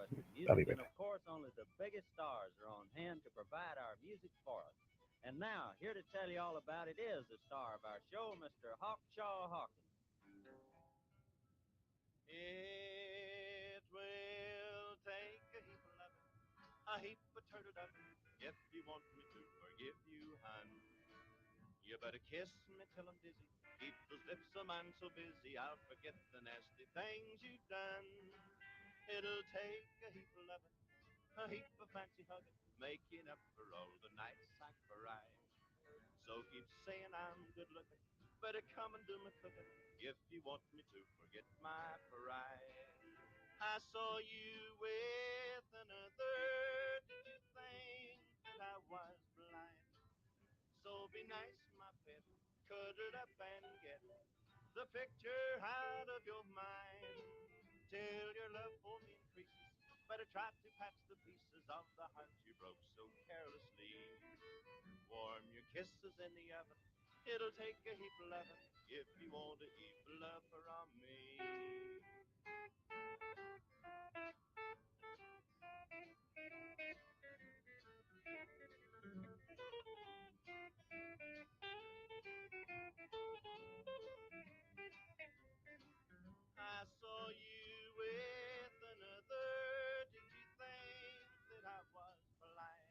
I'll be right And back. of course, only the biggest stars are on hand to provide our music for us. And now, here to tell you all about it is the star of our show, Mr. Hawkshaw Hawkins. It will take a heap of loving, a heap of turtle doving, if you want me to forgive you, hon. You better kiss me till I'm dizzy, keep those lips of mine so busy, I'll forget the nasty things you've done. It'll take a heap of loving, a heap of fancy hugging, making up for all the nights I cried. So keep saying I'm good looking, better come and do my cooking, if you want me to forget my pride. I saw you with another, did you think that I was blind? So be nice, my pet, cuddle up and get the picture out of your mind. Till your love for me increases, better try to patch the pieces of the heart you broke so carelessly. Warm your kisses in the oven, it'll take a heap of loving, if you want a heap of love from me. I saw you with another, did you think that I was blind?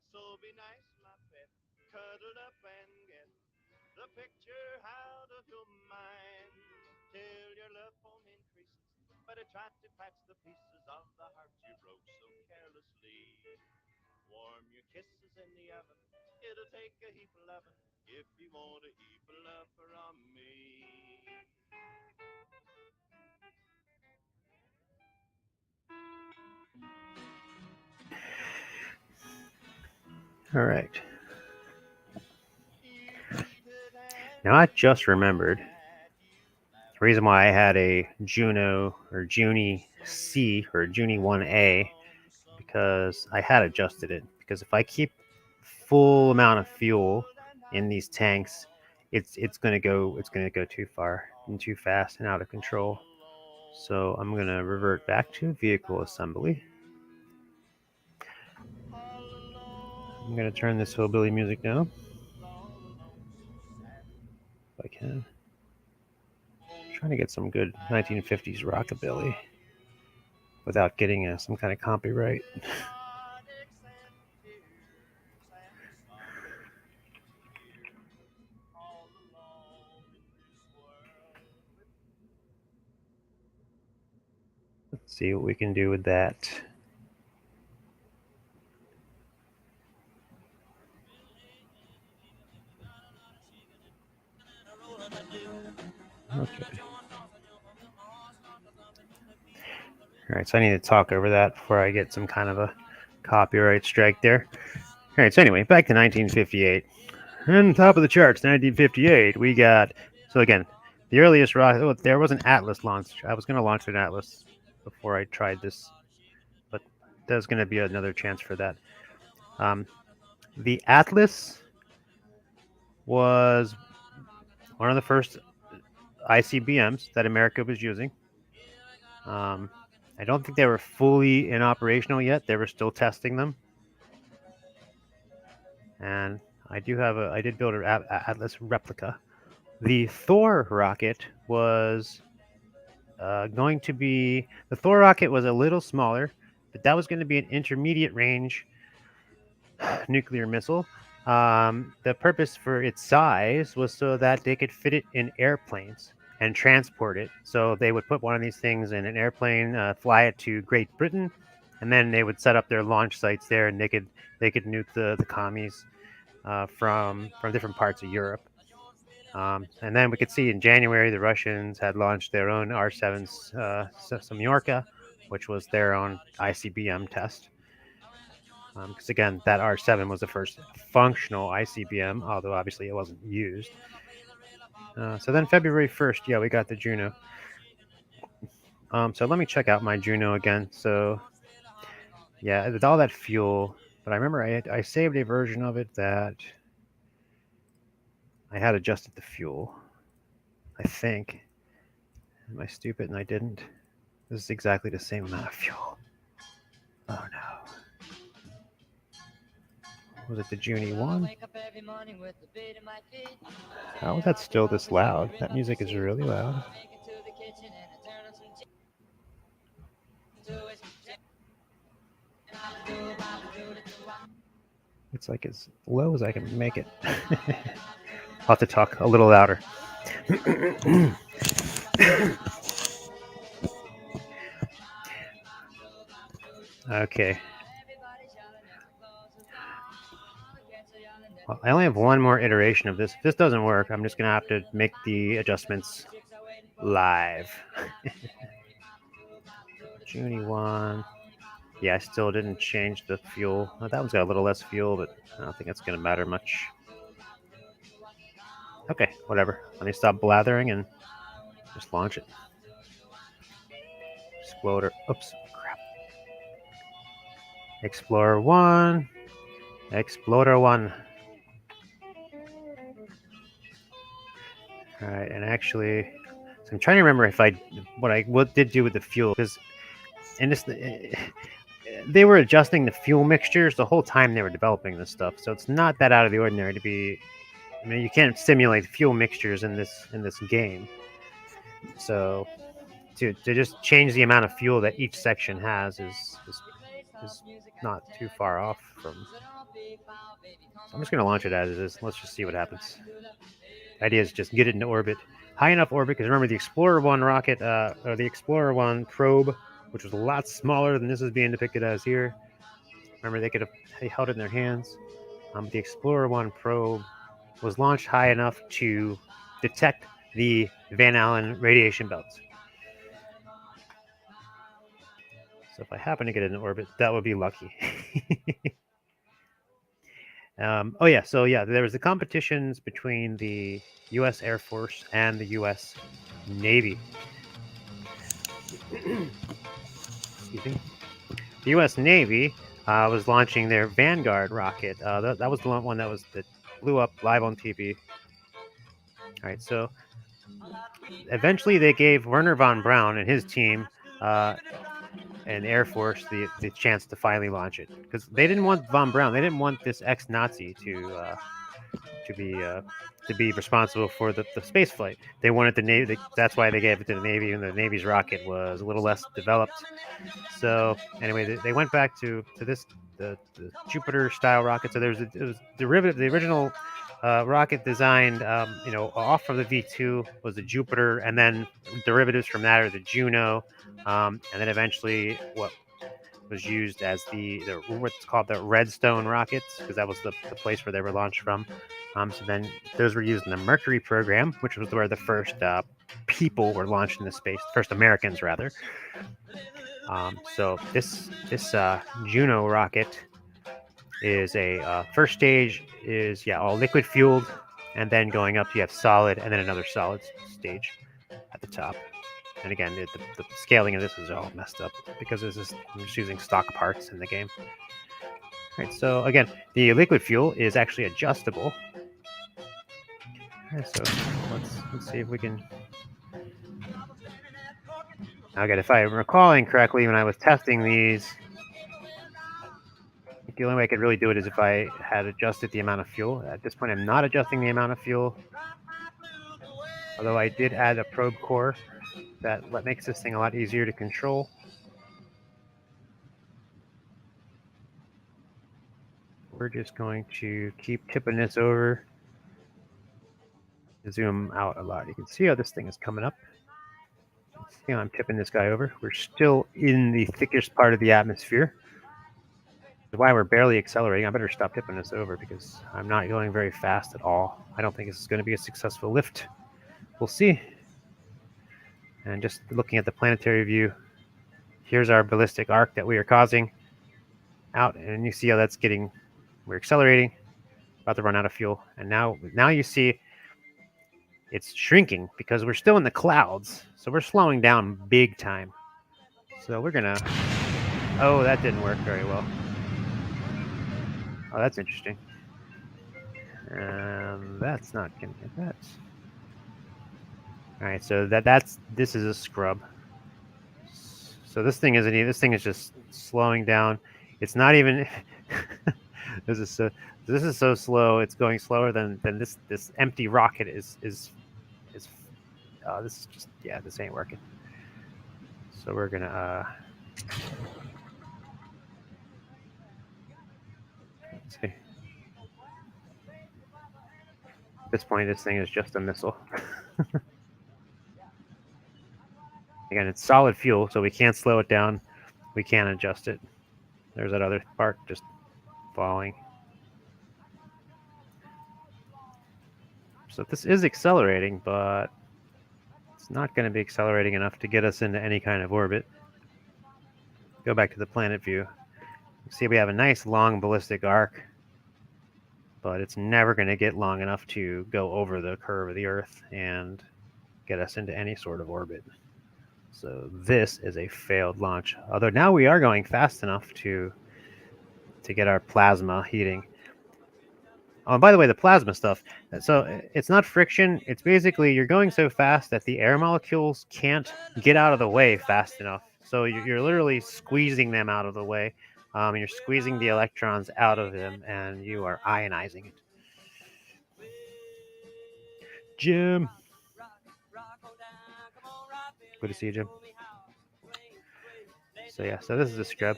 So be nice, my pet, cuddle up and get the picture out of your mind. Till your love for me increases, better try to patch the pieces of the heart you broke so carelessly. Warm your kisses in the oven, it'll take a heap of loving, if you want a heap of love from me. All right. Now I just remembered the reason why I had a Juno or Junie C or Junie 1A, because I had adjusted it. Because if I keep full amount of fuel in these tanks, it's gonna go too far and too fast and out of control. So I'm gonna revert back to vehicle assembly. I'm gonna turn this hillbilly music down if I can. I'm trying to get some good 1950s rockabilly without getting some kind of copyright. Let's see what we can do with that. Okay. All right, so I need to talk over that before I get some kind of a copyright strike there. All right, so anyway, back to 1958. And top of the charts, 1958, we got, so again, the earliest rocket, oh, there was an Atlas launch. I was going to launch an Atlas before I tried this, but there's going to be another chance for that. The Atlas was one of the first ICBMs that America was using. I don't think they were fully in operational yet. They were still testing them. And I did build an Atlas replica. The Thor rocket was going to be, the Thor rocket was a little smaller, but that was going to be an intermediate range nuclear missile. The purpose for its size was so that they could fit it in airplanes. and transport it. So they would put one of these things in an airplane, fly it to Great Britain, and then they would set up their launch sites there, and they could nuke the commies from different parts of Europe. And then we could see in January the Russians had launched their own R-7s Semyorka, which was their own ICBM test. Because again, that R-7 was the first functional ICBM, although obviously it wasn't used. So then February 1st, yeah, we got the Juno. So let me check out my Juno again. So yeah, with all that fuel, but I remember I saved a version of it that I had adjusted the fuel, I think. Am I stupid and I didn't? This is exactly the same amount of fuel. Oh no. Was it the Junie 1? How is that still this loud? That music is really loud. It's like as low as I can make it. I'll have to talk a little louder. Okay. Well, I only have one more iteration of this. If this doesn't work, I'm just going to have to make the adjustments live. Junie 1. Yeah, I still didn't change the fuel. That one's got a little less fuel, but I don't think it's going to matter much. Okay, whatever. Let me stop blathering and just launch it. Exploder. Oops, crap. Explorer 1. Explorer 1. All right, and actually, so I'm trying to remember if what did do with the fuel, because in this, they were adjusting the fuel mixtures the whole time they were developing this stuff, so it's not that out of the ordinary to be. I mean, you can't simulate fuel mixtures in this game, so to just change the amount of fuel that each section has is not too far off from. So I'm just going to launch it as it is. Let's just see what happens. The idea is just get it into orbit, high enough orbit, because remember the Explorer 1 rocket, or the Explorer 1 probe, which was a lot smaller than this is being depicted as here. Remember, they held it in their hands. The Explorer 1 probe was launched high enough to detect the Van Allen radiation belts. So if I happen to get it in orbit, that would be lucky. Oh yeah, so yeah, there was the competitions between the U.S. Air Force and the U.S. Navy. Excuse me. The U.S. Navy was launching their Vanguard rocket. That was the one that blew up live on TV. All right, so eventually they gave Werner von Braun and his team and Air Force the chance to finally launch it, because they didn't want von Braun. They didn't want this ex-Nazi to be responsible for the space flight. They wanted the Navy. That's why they gave it to the Navy, and the Navy's rocket was a little less developed. So anyway, they went back to the Jupiter style rocket. So it was derivative. The original rocket designed, off from the V2 was the Jupiter, and then derivatives from that are the Juno, and then eventually what was used as the what's called the Redstone rockets, because that was the place where they were launched from. So then those were used in the Mercury program, which was where the first people were launched into space, first Americans rather. So this Juno rocket is a first stage is all liquid fueled, and then going up you have solid, and then another solid stage at the top. And again, the scaling of this is all messed up because I'm just using stock parts in the game. All right, so again, the liquid fuel is actually adjustable. All right, so let's see if we can. Again, if I'm recalling correctly, when I was testing these, the only way I could really do it is if I had adjusted the amount of fuel. At this point, I'm not adjusting the amount of fuel, although I did add a probe core that makes this thing a lot easier to control. We're just going to keep tipping this over. zoom out a lot. You can see how this thing is coming up. See how I'm tipping this guy over. We're still in the thickest part of the atmosphere. That's why we're barely accelerating. I better stop tipping this over because I'm not going very fast at all. I don't think this is going to be a successful lift. We'll see. And just looking at the planetary view, here's our ballistic arc that we are causing out, and you see how that's getting, we're accelerating, about to run out of fuel, and now you see it's shrinking because we're still in the clouds, so we're slowing down big time. So we're gonna, oh, that didn't work very well. Oh, that's interesting. That's not gonna get that. All right, so this is a scrub. So this thing isn't even, this thing is just slowing down. It's not even this is so slow. It's going slower than this empty rocket is this is just, yeah, this ain't working. So we're gonna let's see. At this point, this thing is just a missile. Again, it's solid fuel, so we can't slow it down. We can't adjust it. There's that other part just falling. So this is accelerating, but it's not going to be accelerating enough to get us into any kind of orbit. Go back to the planet view. See, we have a nice long ballistic arc, but it's never going to get long enough to go over the curve of the Earth and get us into any sort of orbit. So this is a failed launch. Although now we are going fast enough to get our plasma heating. Oh, and by the way, the plasma stuff, so it's not friction. It's basically you're going so fast that the air molecules can't get out of the way fast enough. So you're literally squeezing them out of the way. You're squeezing the electrons out of them, and you are ionizing it. Jim. Good to see you, Jim. So yeah, so this is a scrub.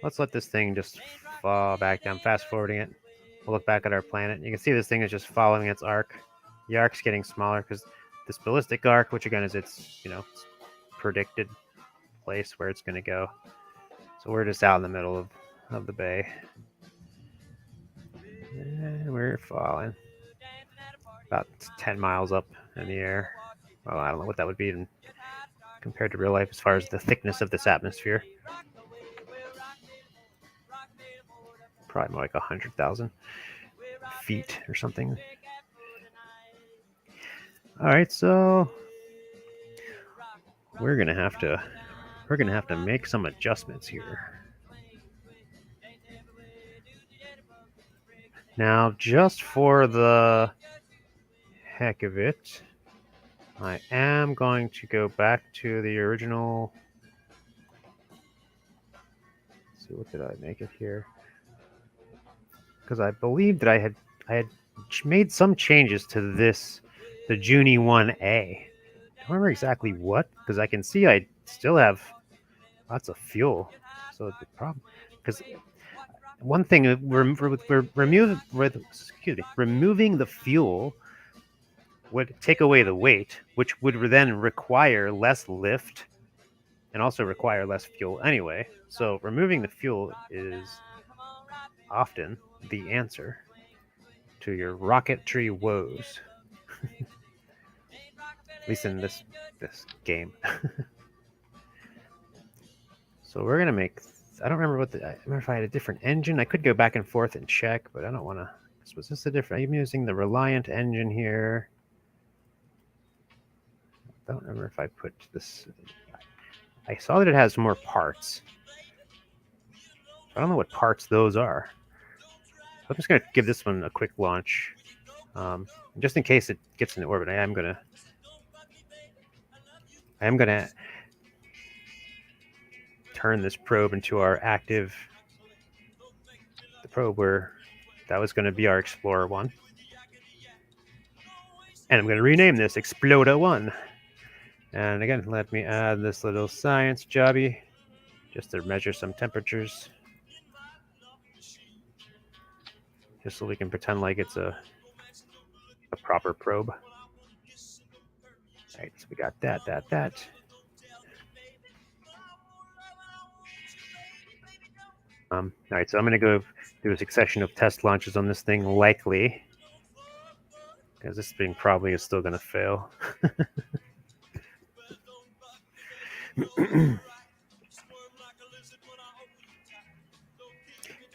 Let's let this thing just fall back down. Fast forwarding it. We'll look back at our planet. You can see this thing is just following its arc. The arc's getting smaller because this ballistic arc, which again is its, its predicted place where it's going to go. So we're just out in the middle of the bay. And we're falling. About 10 miles up in the air. Well, I don't know what that would be compared to real life as far as the thickness of this atmosphere. Probably more like 100,000 feet or something. All right, so we're gonna have to make some adjustments here. Now, just for the heck of it, I am going to go back to the original. Let's see, what did I make it here? Because I believe that I had made some changes to this, the Juno 1A. I don't remember exactly what, because I can see I still have lots of fuel. So the problem, because one thing we're removing the fuel would take away the weight, which would then require less lift and also require less fuel anyway. So removing the fuel is often the answer to your rocketry woes. At least in this game. So we're gonna make, I don't remember I remember if I had a different engine. I could go back and forth and check, but I don't want to. Was this a different? I'm using the Reliant engine here. I don't remember if I put this. I saw that it has more parts. I don't know what parts those are. I'm just going to give this one a quick launch. Just in case it gets into orbit, I am going to turn this probe into our active, the probe where that was going to be our Explorer 1. And I'm going to rename this Exploda 1. And again, let me add this little science jobby just to measure some temperatures. Just so we can pretend like it's a a proper probe. All right, so we got that. All right, so I'm going to go do a succession of test launches on this thing, likely, because this thing probably is still going to fail.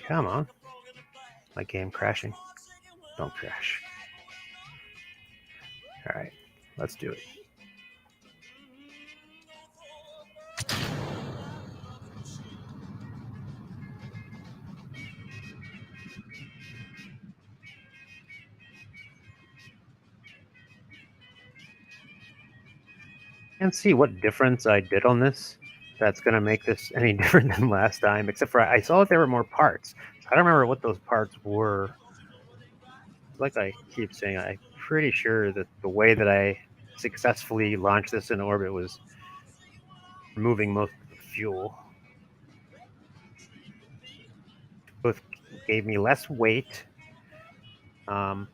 Come on. My game crashing. Don't crash. All right, let's do it. Can't see what difference I did on this that's going to make this any different than last time, except for I saw that there were more parts. So I don't remember what those parts were. Like I keep saying, I'm pretty sure that the way that I successfully launched this in orbit was removing most of the fuel. Both gave me less weight. And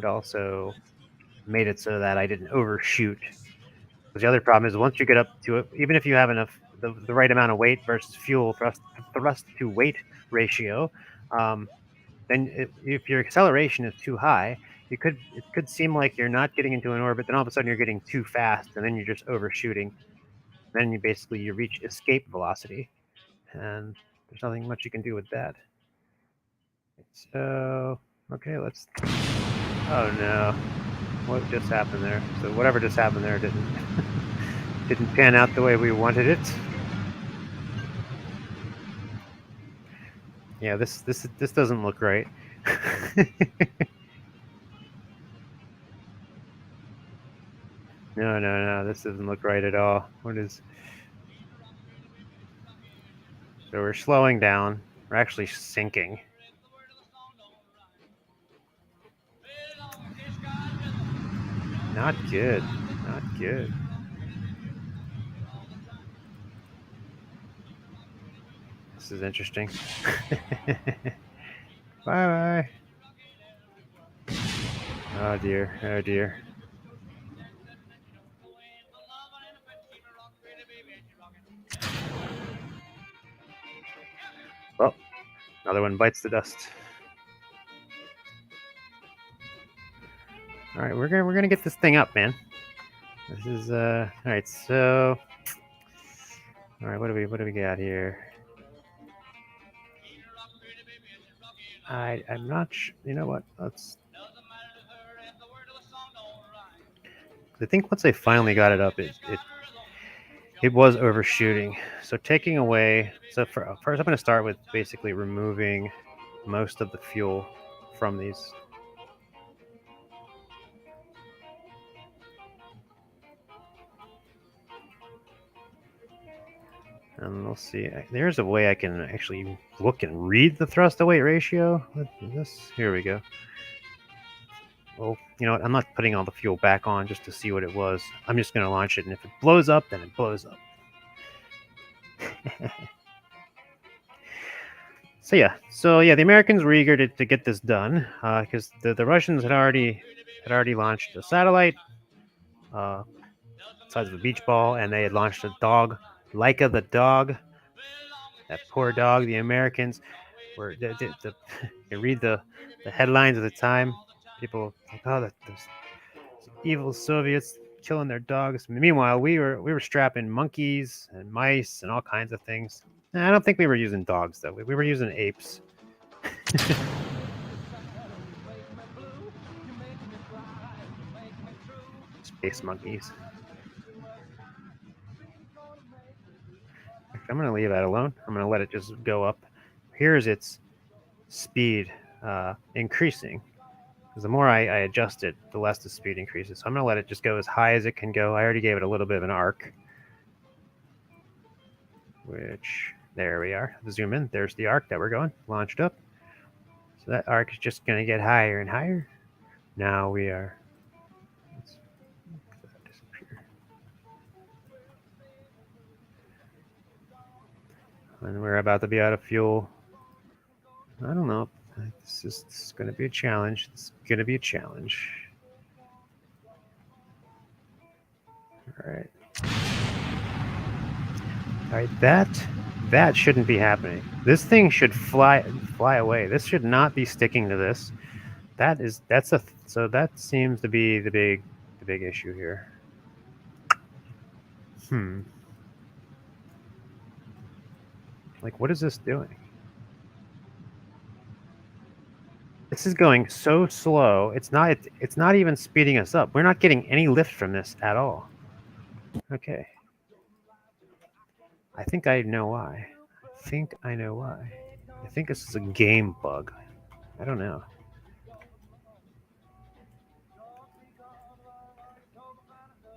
also made it so that I didn't overshoot. Because the other problem is once you get up to it, even if you have enough, the right amount of weight versus fuel thrust to weight ratio, then if your acceleration is too high, it could seem like you're not getting into an orbit. Then all of a sudden you're getting too fast, and then you're just overshooting. Then you reach escape velocity, and there's nothing much you can do with that. So okay, let's. Oh no. What just happened there? So whatever just happened there didn't pan out the way we wanted it. Yeah, this doesn't look right. No, this doesn't look right at all. What is? So we're slowing down. We're actually sinking. Not good. Not good. This is interesting. Bye-bye. Oh dear. Oh dear. Well, another one bites the dust. All right, we're gonna get this thing up, man. This is all right. So, all right, what do we got here? I'm not sure. You know what? Let's. I think once I finally got it up, it was overshooting. So taking away. So first, I'm going to start with basically removing most of the fuel from these. And we'll see. There's a way I can actually look and read the thrust to weight ratio. What is this? Here we go. Well, you know what? I'm not putting all the fuel back on just to see what it was. I'm just going to launch it, and if it blows up, then it blows up. So yeah, the Americans were eager to get this done because the Russians had already launched a satellite the size of a beach ball, and they had launched a dog, Laika the dog. That poor dog. The Americans were you read the headlines at the time. People like, oh, those evil Soviets killing their dogs. Meanwhile, we were strapping monkeys and mice and all kinds of things. I don't think we were using dogs though. We were using apes. Space monkeys. I'm going to leave that alone. I'm going to let it just go up. Here's its speed increasing. Because the more I adjust it, the less the speed increases. So I'm going to let it just go as high as it can go. I already gave it a little bit of an arc. Which, there we are. Zoom in. There's the arc that we're going. Launched up. So that arc is just going to get higher and higher. Now we are... Let's disappear. And we're about to be out of fuel. I don't know. This is going to be a challenge. It's going to be a challenge. All right. All right, that shouldn't be happening. This thing should fly away. This should not be sticking to this. So that seems to be the big issue here. Like, what is this doing? This is going so slow. It's not even speeding us up. We're not getting any lift from this at all. Okay. I think I know why. I think this is a game bug. I don't know.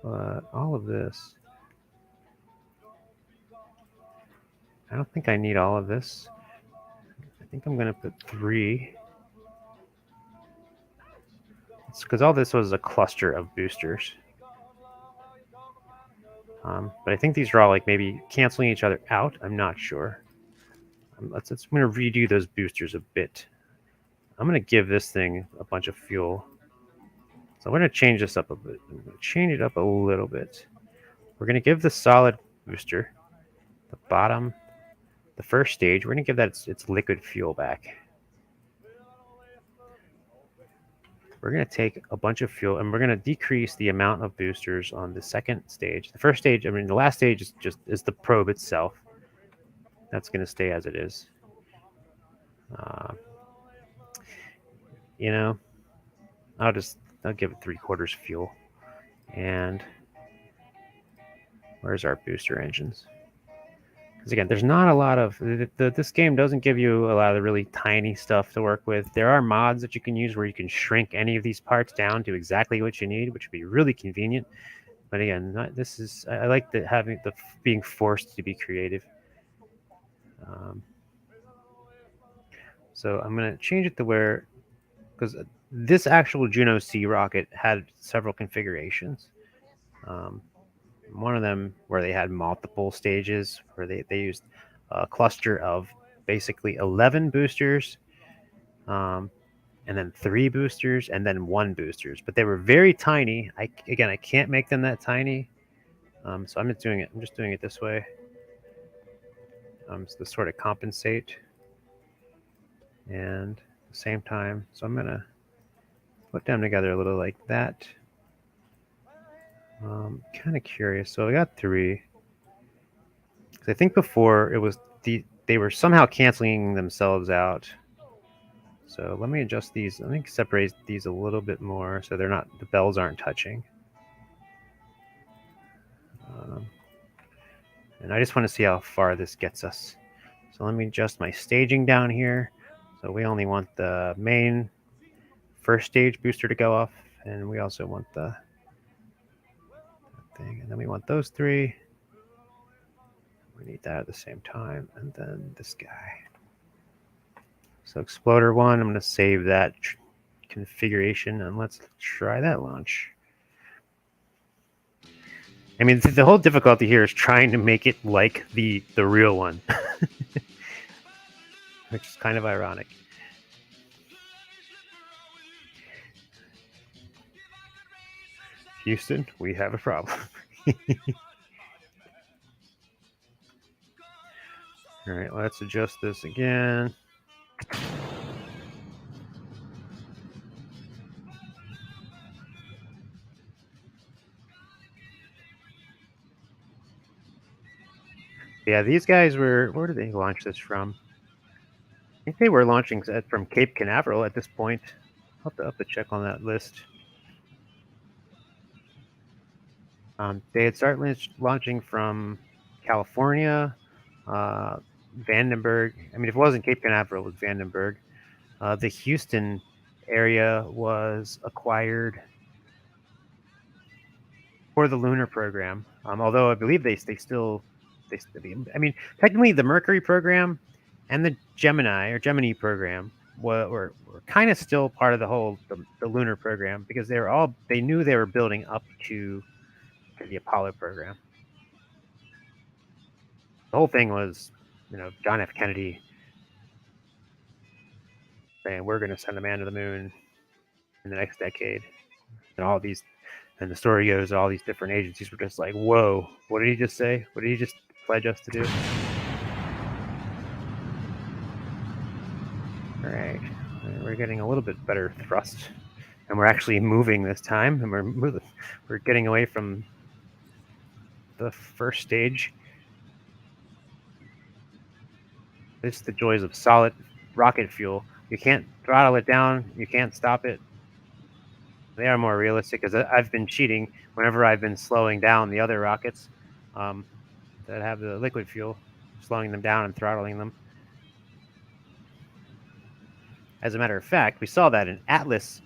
But all of this, I don't think I need all of this. I think I'm going to put 3. It's because all this was a cluster of boosters. But I think these are all like maybe canceling each other out. I'm not sure. I'm going to redo those boosters a bit. I'm going to give this thing a bunch of fuel. So I'm going to change this up a bit. I'm going to change it up a little bit. We're going to give the solid booster, the bottom, the first stage, we're going to give that its liquid fuel back. We're going to take a bunch of fuel and we're going to decrease the amount of boosters on the second stage. The first stage, I mean, the last stage is the probe itself. That's going to stay as it is. You know, I'll give it 3/4 fuel. And where's our booster engines? Because again, there's not a lot of this game doesn't give you a lot of really tiny stuff to work with. There are mods that you can use where you can shrink any of these parts down to exactly what you need, which would be really convenient. But again, I like being forced to be creative. So I'm going to change it to where, because this actual Juno C rocket had several configurations. One of them where they had multiple stages, where they used a cluster of basically 11 boosters, and then 3 boosters, and then 1 boosters. But they were very tiny. I can't make them that tiny. So I'm just doing it this way. So to sort of compensate. And at the same time, so I'm gonna put them together a little like that. Kind of curious. So I got 3. Because I think before it was they were somehow canceling themselves out. So let me adjust these. Let me separate these a little bit more so the bells aren't touching. And I just want to see how far this gets us. So let me adjust my staging down here. So we only want the main first stage booster to go off, and we also want the thing, and then we want those 3. We need that at the same time, and then this guy. So Exploder 1, I'm going to save that configuration, and let's try that launch. I mean, the whole difficulty here is trying to make it like the real one, which is kind of ironic. Houston, we have a problem. All right, let's adjust this again. Yeah, these guys were... Where did they launch this from? I think they were launching from Cape Canaveral at this point. I'll have to check on that list. They had started launching from California, Vandenberg. I mean, if it wasn't Cape Canaveral, it was Vandenberg. The Houston area was acquired for the lunar program. Although I believe they still, I mean, technically the Mercury program and the Gemini program were kind of still part of the lunar program, because they knew they were building up to the Apollo program. The whole thing was, John F. Kennedy saying we're going to send a man to the moon in the next decade. And all these, and the story goes, all these different agencies were just like, whoa, what did he just say? What did he just pledge us to do? All right, we're getting a little bit better thrust, and we're actually moving this time, and we're getting away from the first stage. This is the joys of solid rocket fuel. You can't throttle it down. You can't stop it. They are more realistic, because I've been cheating whenever I've been slowing down the other rockets that have the liquid fuel, slowing them down and throttling them. As a matter of fact, we saw that an Atlas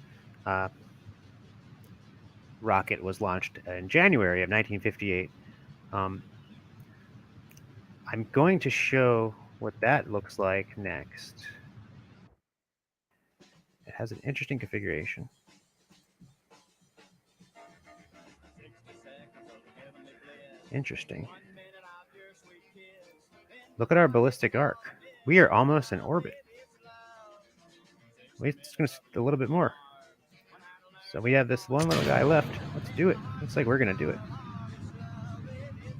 rocket was launched in January of 1958. I'm going to show what that looks like next. It has an interesting configuration. Interesting. Look at our ballistic arc. We are almost in orbit. We're just going to a little bit more. So we have this one little guy left. Let's do it. Looks like we're going to do it.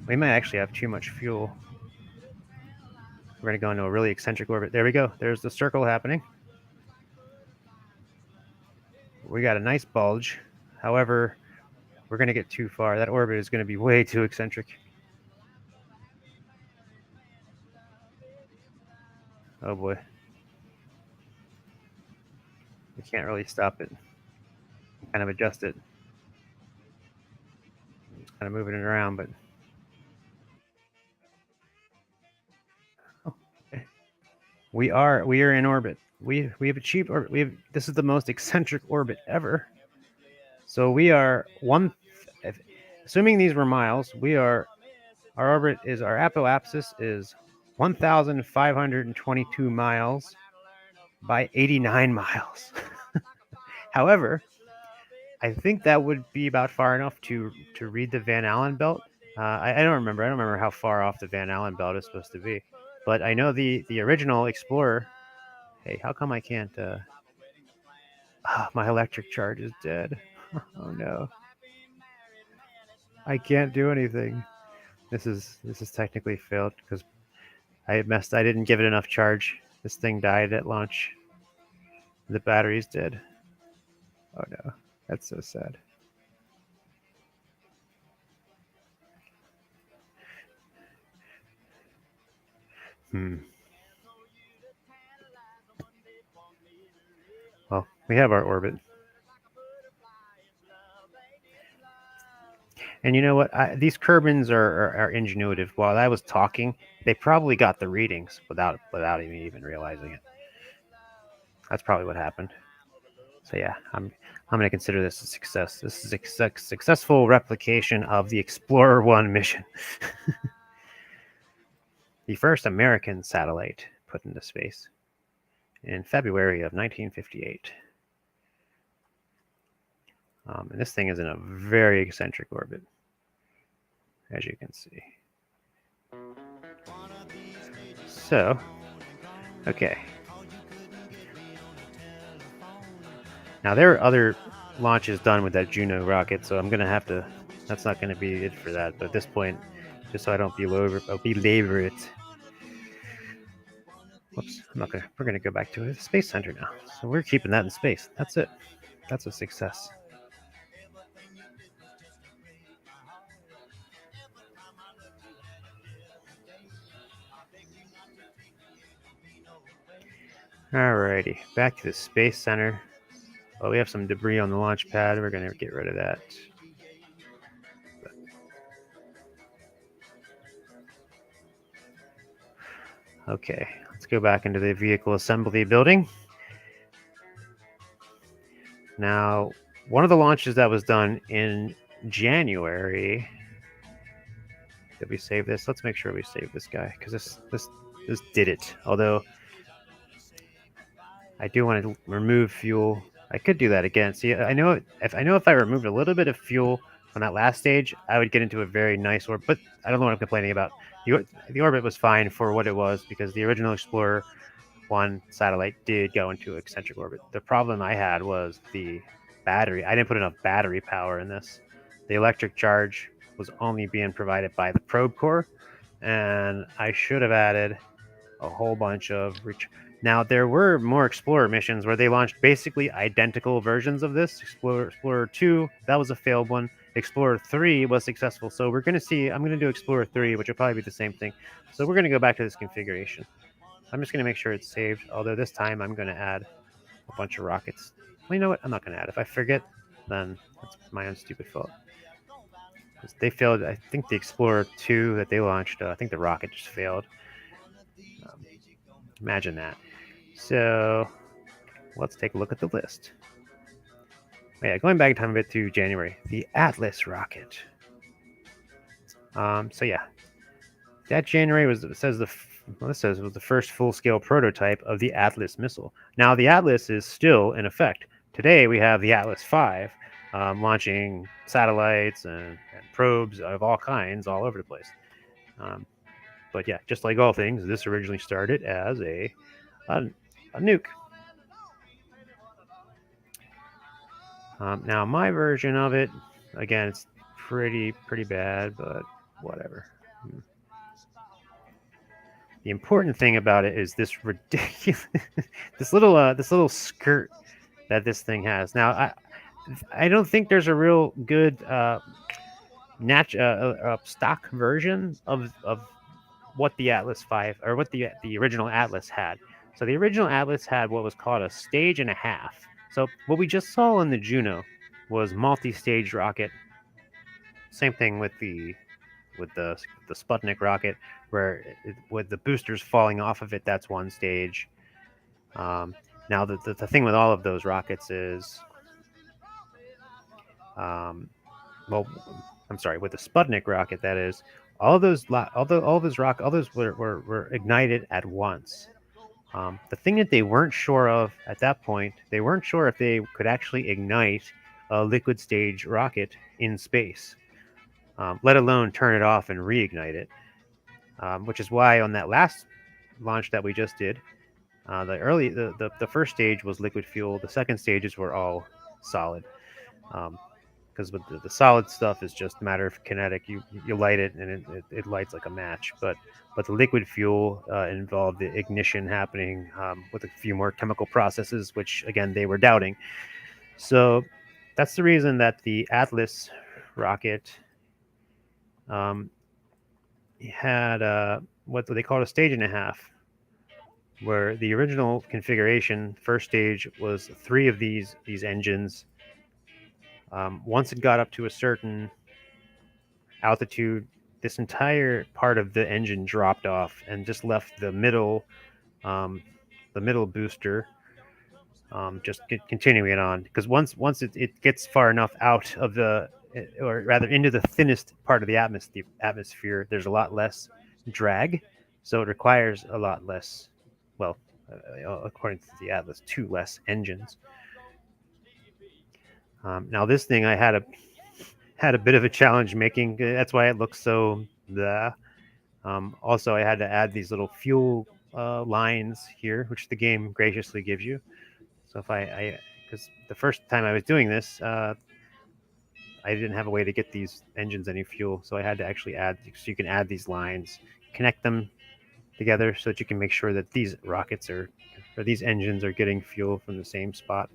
We might actually have too much fuel. We're going to go into a really eccentric orbit. There we go. There's the circle happening. We got a nice bulge. However, we're going to get too far. That orbit is going to be way too eccentric. Oh boy. We can't really stop it. Kind of adjust it. Just kind of moving it around, but we are in orbit. We have achieved orbit. This is the most eccentric orbit ever. So we are assuming these were miles, our orbit is, our apoapsis is 1,522 miles by 89 miles. However, I think that would be about far enough to read the Van Allen belt. I don't remember. I don't remember how far off the Van Allen belt is supposed to be. But I know the original Explorer. Hey, how come I can't? My electric charge is dead. Oh no. I can't do anything. This is technically failed because I didn't give it enough charge. This thing died at launch. The battery's dead. Oh no. That's so sad. Well, we have our orbit. And you know what? These Kerbals are ingenuitive. While I was talking, they probably got the readings without me even realizing it. That's probably what happened. So yeah, I'm going to consider this a success. This is a successful replication of the Explorer 1 mission. The first American satellite put into space in February of 1958. And this thing is in a very eccentric orbit, as you can see. So, okay. Now, there are other launches done with that Juno rocket, so I'm going to have to... That's not going to be it for that. But at this point, just so I don't belabor it. Whoops, we're going to go back to the Space Center now. So we're keeping that in space. That's it. That's a success. Alrighty, back to the Space Center. Well, we have some debris on the launch pad. We're going to get rid of that. Okay, let's go back into the vehicle assembly building. Now, one of the launches that was done in January. Did we save this? Let's make sure we save this guy, because this did it. Although I do want to remove fuel. I could do that again. See, I know if I removed a little bit of fuel on that last stage, I would get into a very nice orbit. But I don't know what I'm complaining about. The orbit was fine for what it was, because the original Explorer one satellite did go into eccentric orbit. The problem I had was the battery. I didn't put enough battery power in this. The electric charge was only being provided by the probe core, and I should have added a whole bunch of now there were more Explorer missions where they launched basically identical versions of this. Explorer 2, that was a failed one. Explorer 3 was successful. So we're going to see, I'm going to do Explorer 3, which will probably be the same thing. So we're going to go back to this configuration. I'm just going to make sure it's saved, although this time I'm going to add a bunch of rockets. Well, you know what? I'm not going to add. If I forget, then that's my own stupid fault. They failed, I think the Explorer 2 that they launched, I think the rocket just failed. Imagine that. So let's take a look at the list. Yeah, going back in time a bit to January, the Atlas rocket. So yeah, that January was was the first full-scale prototype of the Atlas missile. Now the Atlas is still in effect. Today we have the Atlas V launching satellites and probes of all kinds all over the place. But yeah, just like all things, this originally started as a nuke. Now my version of it, again, it's pretty bad, but whatever. The important thing about it is this ridiculous, this little skirt that this thing has. Now I don't think there's a real good stock version of what the Atlas V or what the original Atlas had. So the original Atlas had what was called a stage and a half. So what we just saw in the Juno was multi-stage rocket. Same thing with the Sputnik rocket, where with the boosters falling off of it, that's one stage. Now the thing with all of those rockets is, well, I'm sorry, with the Sputnik rocket, that is, all those were ignited at once. The thing that they weren't sure of at that point, they weren't sure if they could actually ignite a liquid stage rocket in space, let alone turn it off and reignite it. Which is why on that last launch that we just did, the first stage was liquid fuel. The second stages were all solid. Because with the solid stuff is just a matter of kinetic. You light it and it lights like a match. But the liquid fuel involved the ignition happening with a few more chemical processes, which again they were doubting. So that's the reason that the Atlas rocket had what they called a stage and a half, where the original configuration first stage was 3 of these engines. Once it got up to a certain altitude, this entire part of the engine dropped off and just left the middle booster just continuing on. Because once it gets far enough out of the, or rather into the thinnest part of the atmosphere, there's a lot less drag, so it requires a lot less, well, according to the Atlas, 2 less engines. Now this thing I had a bit of a challenge making. That's why it looks so also I had to add these little fuel lines here, which the game graciously gives you. So if because the first time I was doing this, I didn't have a way to get these engines any fuel, so I had to actually add. So you can add these lines, connect them together, so that you can make sure that these rockets these engines are getting fuel from the same spot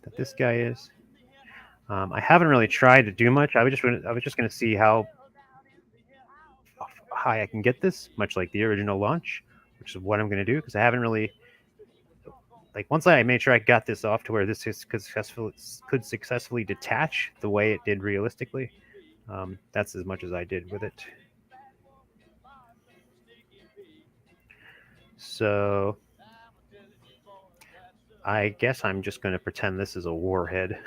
that this guy is. I haven't really tried to do much. I was just going to see how high I can get this, much like the original launch, which is what I'm going to do, because I haven't really, like, once I made sure I got this off to where this could successfully detach the way it did realistically. That's as much as I did with it. So I guess I'm just going to pretend this is a warhead,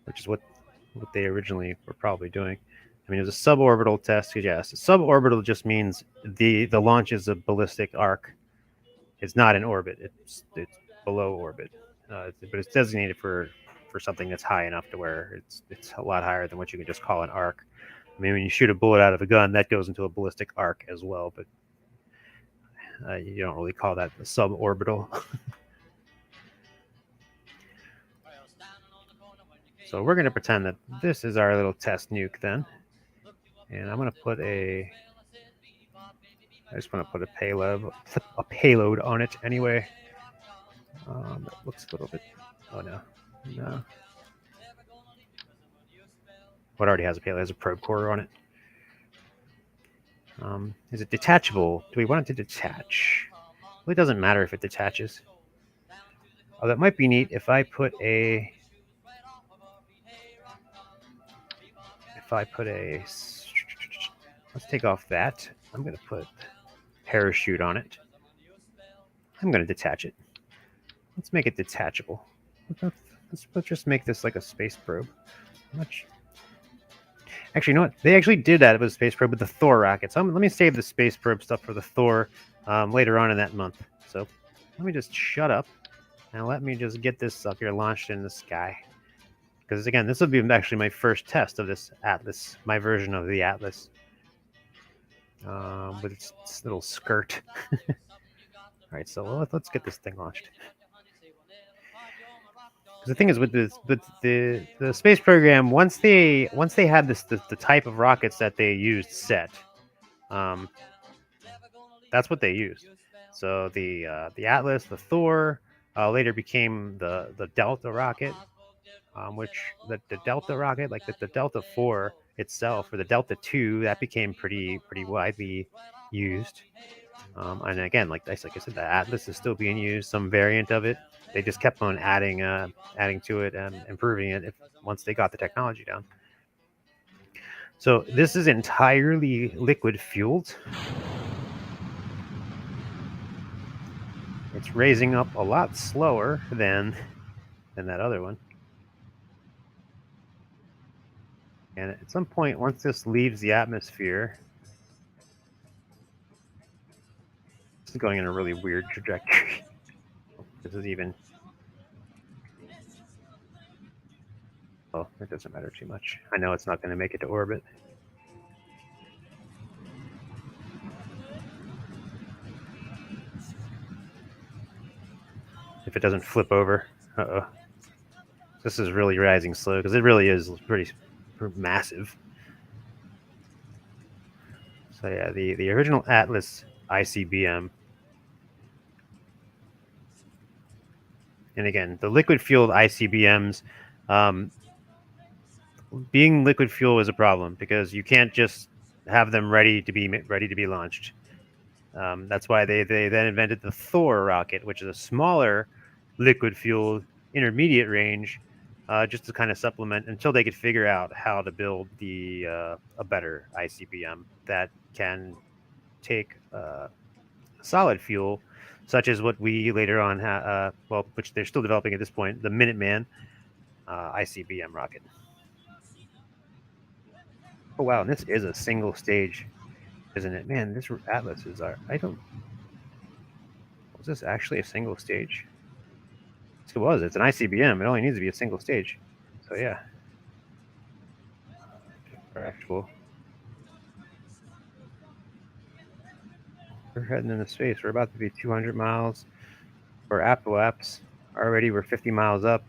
which is what they originally were probably doing. I mean, it was a suborbital test. Yes, suborbital just means the launch is a ballistic arc. It's not in orbit. It's below orbit, but it's designated for something that's high enough to where it's a lot higher than what you can just call an arc. I mean, when you shoot a bullet out of a gun, that goes into a ballistic arc as well. But You don't really call that suborbital. So we're going to pretend that this is our little test nuke then. And I'm going to put I just want to put a payload on it anyway. It looks a little bit, oh no. What already has a payload? It has a probe core on it. Is it detachable? Do we want it to detach? Well, it doesn't matter if it detaches. Oh, that might be neat if I put a... Let's take off that. I'm going to put parachute on it. I'm going to detach it. Let's make it detachable. Let's just make this like a space probe. Actually, you know what? They actually did that with a space probe with the Thor rocket. So let me save the space probe stuff for the Thor later on in that month. So let me just shut up and let me just get this up here launched in the sky. Because again, this will be actually my first test of this Atlas, my version of the Atlas. With its little skirt. All right, so let's get this thing launched. Because the thing is with the space program, once they had the type of rockets that they used set, that's what they used. So the Atlas, the Thor, later became the Delta rocket. Which the Delta rocket, like the Delta 4 itself, or the Delta 2, that became pretty widely used. And again, like I said, the Atlas is still being used, some variant of it. They just kept on adding to it and improving it once they got the technology down. So this is entirely liquid fueled. It's raising up a lot slower than that other one. And at some point, once this leaves the atmosphere, this is going in a really weird trajectory. This is even... Oh, it doesn't matter too much. I know it's not going to make it to orbit. If it doesn't flip over. Uh-oh. This is really rising slow, because it really is pretty massive. So yeah, the original Atlas ICBM. And again, the liquid-fueled ICBMs, being liquid fuel is a problem, because you can't just have them ready to be launched. That's why they then invented the Thor rocket, which is a smaller liquid-fueled intermediate range, just to kind of supplement until they could figure out how to build a better ICBM that can take solid fuel, such as what we later on which they're still developing at this point, the Minuteman ICBM rocket. Oh wow, and this is a single stage, isn't it? Man, this Atlas is was this actually a single stage? It was. It's an ICBM. It only needs to be a single stage. So yeah. Our actual. We're heading into space. We're about to be 200 miles. For apoapse, already we're 50 miles up.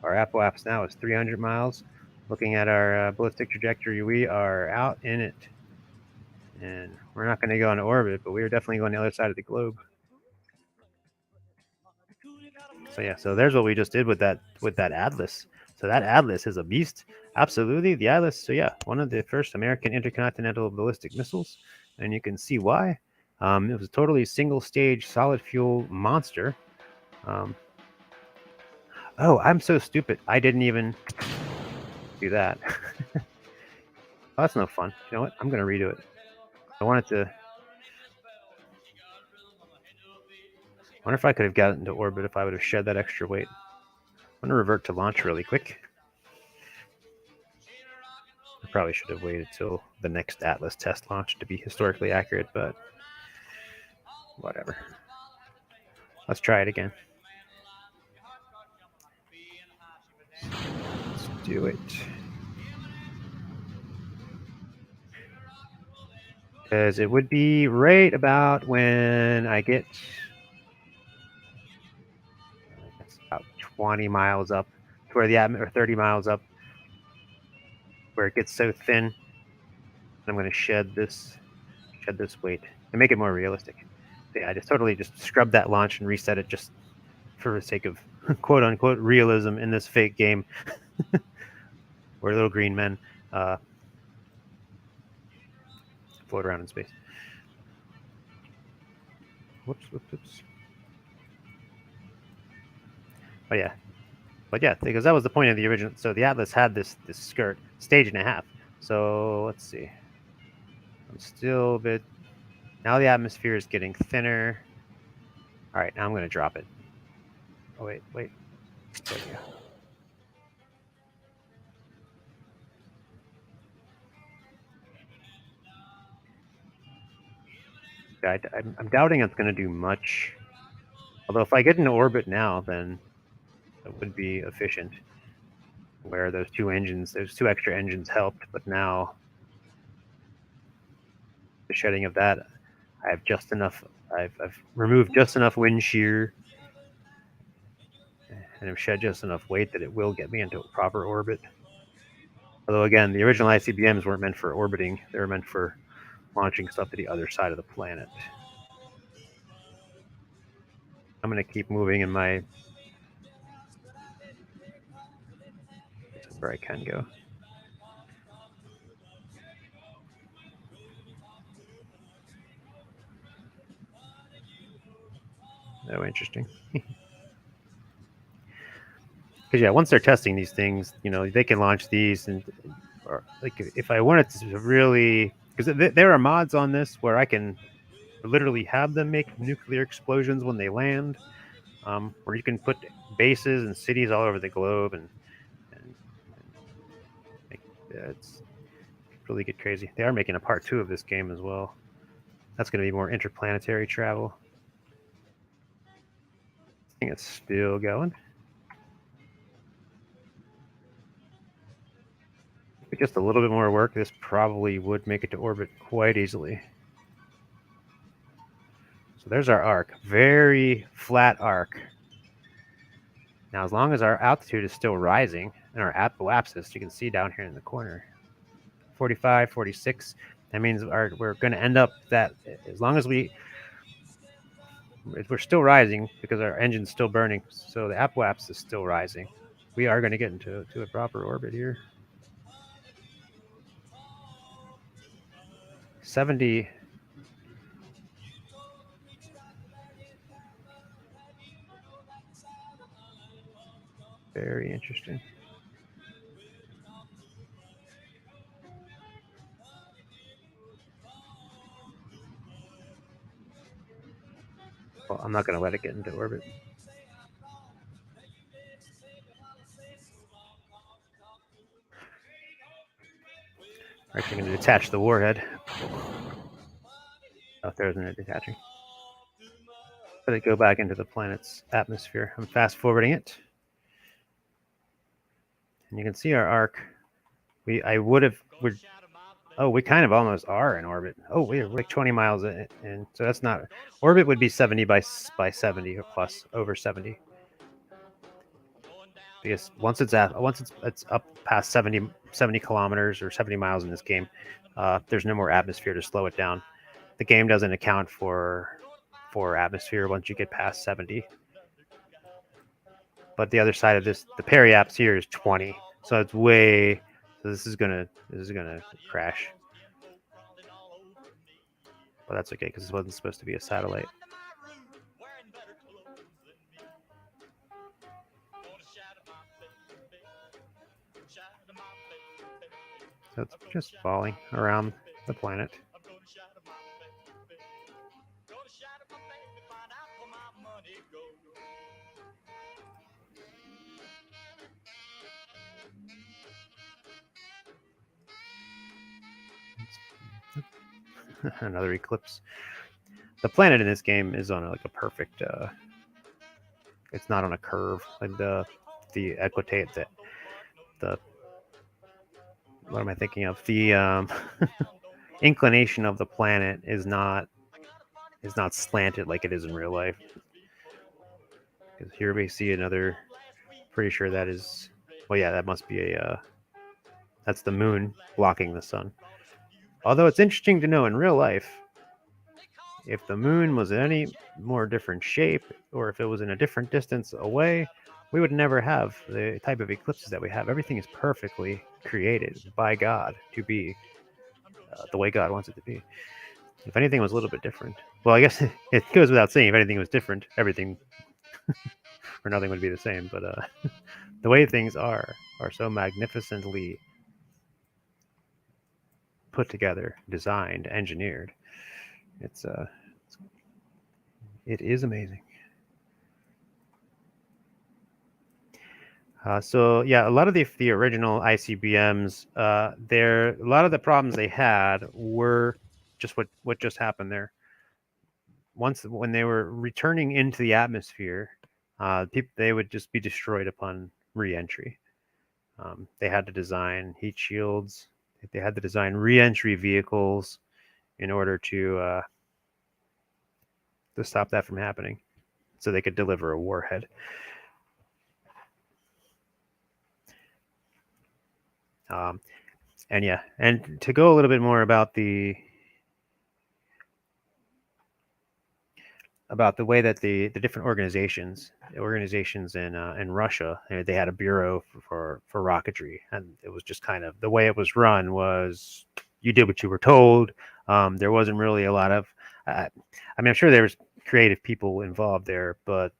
Our apoapse now is 300 miles. Looking at our ballistic trajectory, we are out in it. And we're not going to go into orbit, but we are definitely going to the other side of the globe. So yeah, so there's what we just did with that Atlas. So that Atlas is a beast. Absolutely, the Atlas. So yeah, one of the first American intercontinental ballistic missiles, and you can see why. It was a totally single-stage, solid fuel monster. Oh, I'm so stupid. I didn't even do that. Oh, that's no fun. You know what? I'm going to redo it. I wanted to... I wonder if I could have gotten into orbit if I would have shed that extra weight. I'm going to revert to launch really quick. I probably should have waited till the next Atlas test launch to be historically accurate, but whatever. Let's try it again. Let's do it. Because it would be right about when I get it's about 20 miles up to where the or 30 miles up where it gets so thin. I'm going to shed this weight and make it more realistic. So yeah, I just scrubbed that launch and reset it just for the sake of quote unquote realism in this fake game. Where little green men float around in space. Whoops. But yeah, because that was the point of the original. So the Atlas had this skirt, stage and a half. So let's see. I'm still a bit. Now the atmosphere is getting thinner. All right, now I'm going to drop it. Oh wait. There we go. I'm doubting it's going to do much. Although if I get into orbit now, then it would be efficient. Where those two extra engines helped, but now the shedding of that, I have just enough. I've removed just enough wind shear, and have shed just enough weight that it will get me into a proper orbit. Although again, the original ICBMs weren't meant for orbiting; they were meant for launching stuff to the other side of the planet. I'm going to keep moving in my where I can go. Oh, interesting. Because yeah, once they're testing these things, they can launch these, and or like if I wanted to really, because there are mods on this where I can literally have them make nuclear explosions when they land, where you can put bases and cities all over the globe, and make, it's really get crazy. They are making a part 2 of this game as well. That's going to be more interplanetary travel. I think it's still going. With just a little bit more work, this probably would make it to orbit quite easily. So there's our arc. Very flat arc. Now, as long as our altitude is still rising, and our apoapsis, you can see down here in the corner, 45, 46, that means we're going to end up that, as long as we're still rising, because our engine's still burning, so the apoapsis is still rising, we are going to get into a proper orbit here. 70. Very interesting. Well, I'm not going to let it get into orbit. Actually, going to detach the warhead. Oh, there isn't it detaching. Let it go back into the planet's atmosphere. I'm fast forwarding it. And you can see our arc. We kind of almost are in orbit. Oh, we're like 20 miles in. So that's not, orbit would be 70 by 70 or plus, over 70. Because once it's up past 70 kilometers or 70 miles in this game, there's no more atmosphere to slow it down. The game doesn't account for atmosphere once you get past 70. But the other side of this, the periaps here is 20, so it's way. So this is gonna crash. But that's okay because this wasn't supposed to be a satellite. So it's just falling around the planet. Another eclipse. The planet in this game is on a perfect. It's not on a curve like the equitate the. What am I thinking of? The inclination of the planet is not slanted like it is in real life. Because here we see another. Pretty sure that is. Well, yeah, that must be a. That's the moon blocking the sun. Although it's interesting to know in real life, if the moon was any more different shape, or if it was in a different distance away, we would never have the type of eclipses that we have. Everything is perfectly created by God to be the way God wants it to be. If anything was a little bit different, well, I guess it goes without saying, if anything was different, everything or nothing would be the same. But the way things are so magnificently put together, designed, engineered. It is amazing. So yeah, a lot of the original ICBMs, a lot of the problems they had were just what just happened there. When they were returning into the atmosphere, they would just be destroyed upon re-entry. They had to design heat shields. They had to design re-entry vehicles in order to stop that from happening, so they could deliver a warhead. And yeah, and to go a little bit more about the way that the different organizations in Russia, they had a bureau for rocketry, and it was just kind of the way it was run was you did what you were told. There wasn't really a lot of I mean, I'm sure there was creative people involved there, but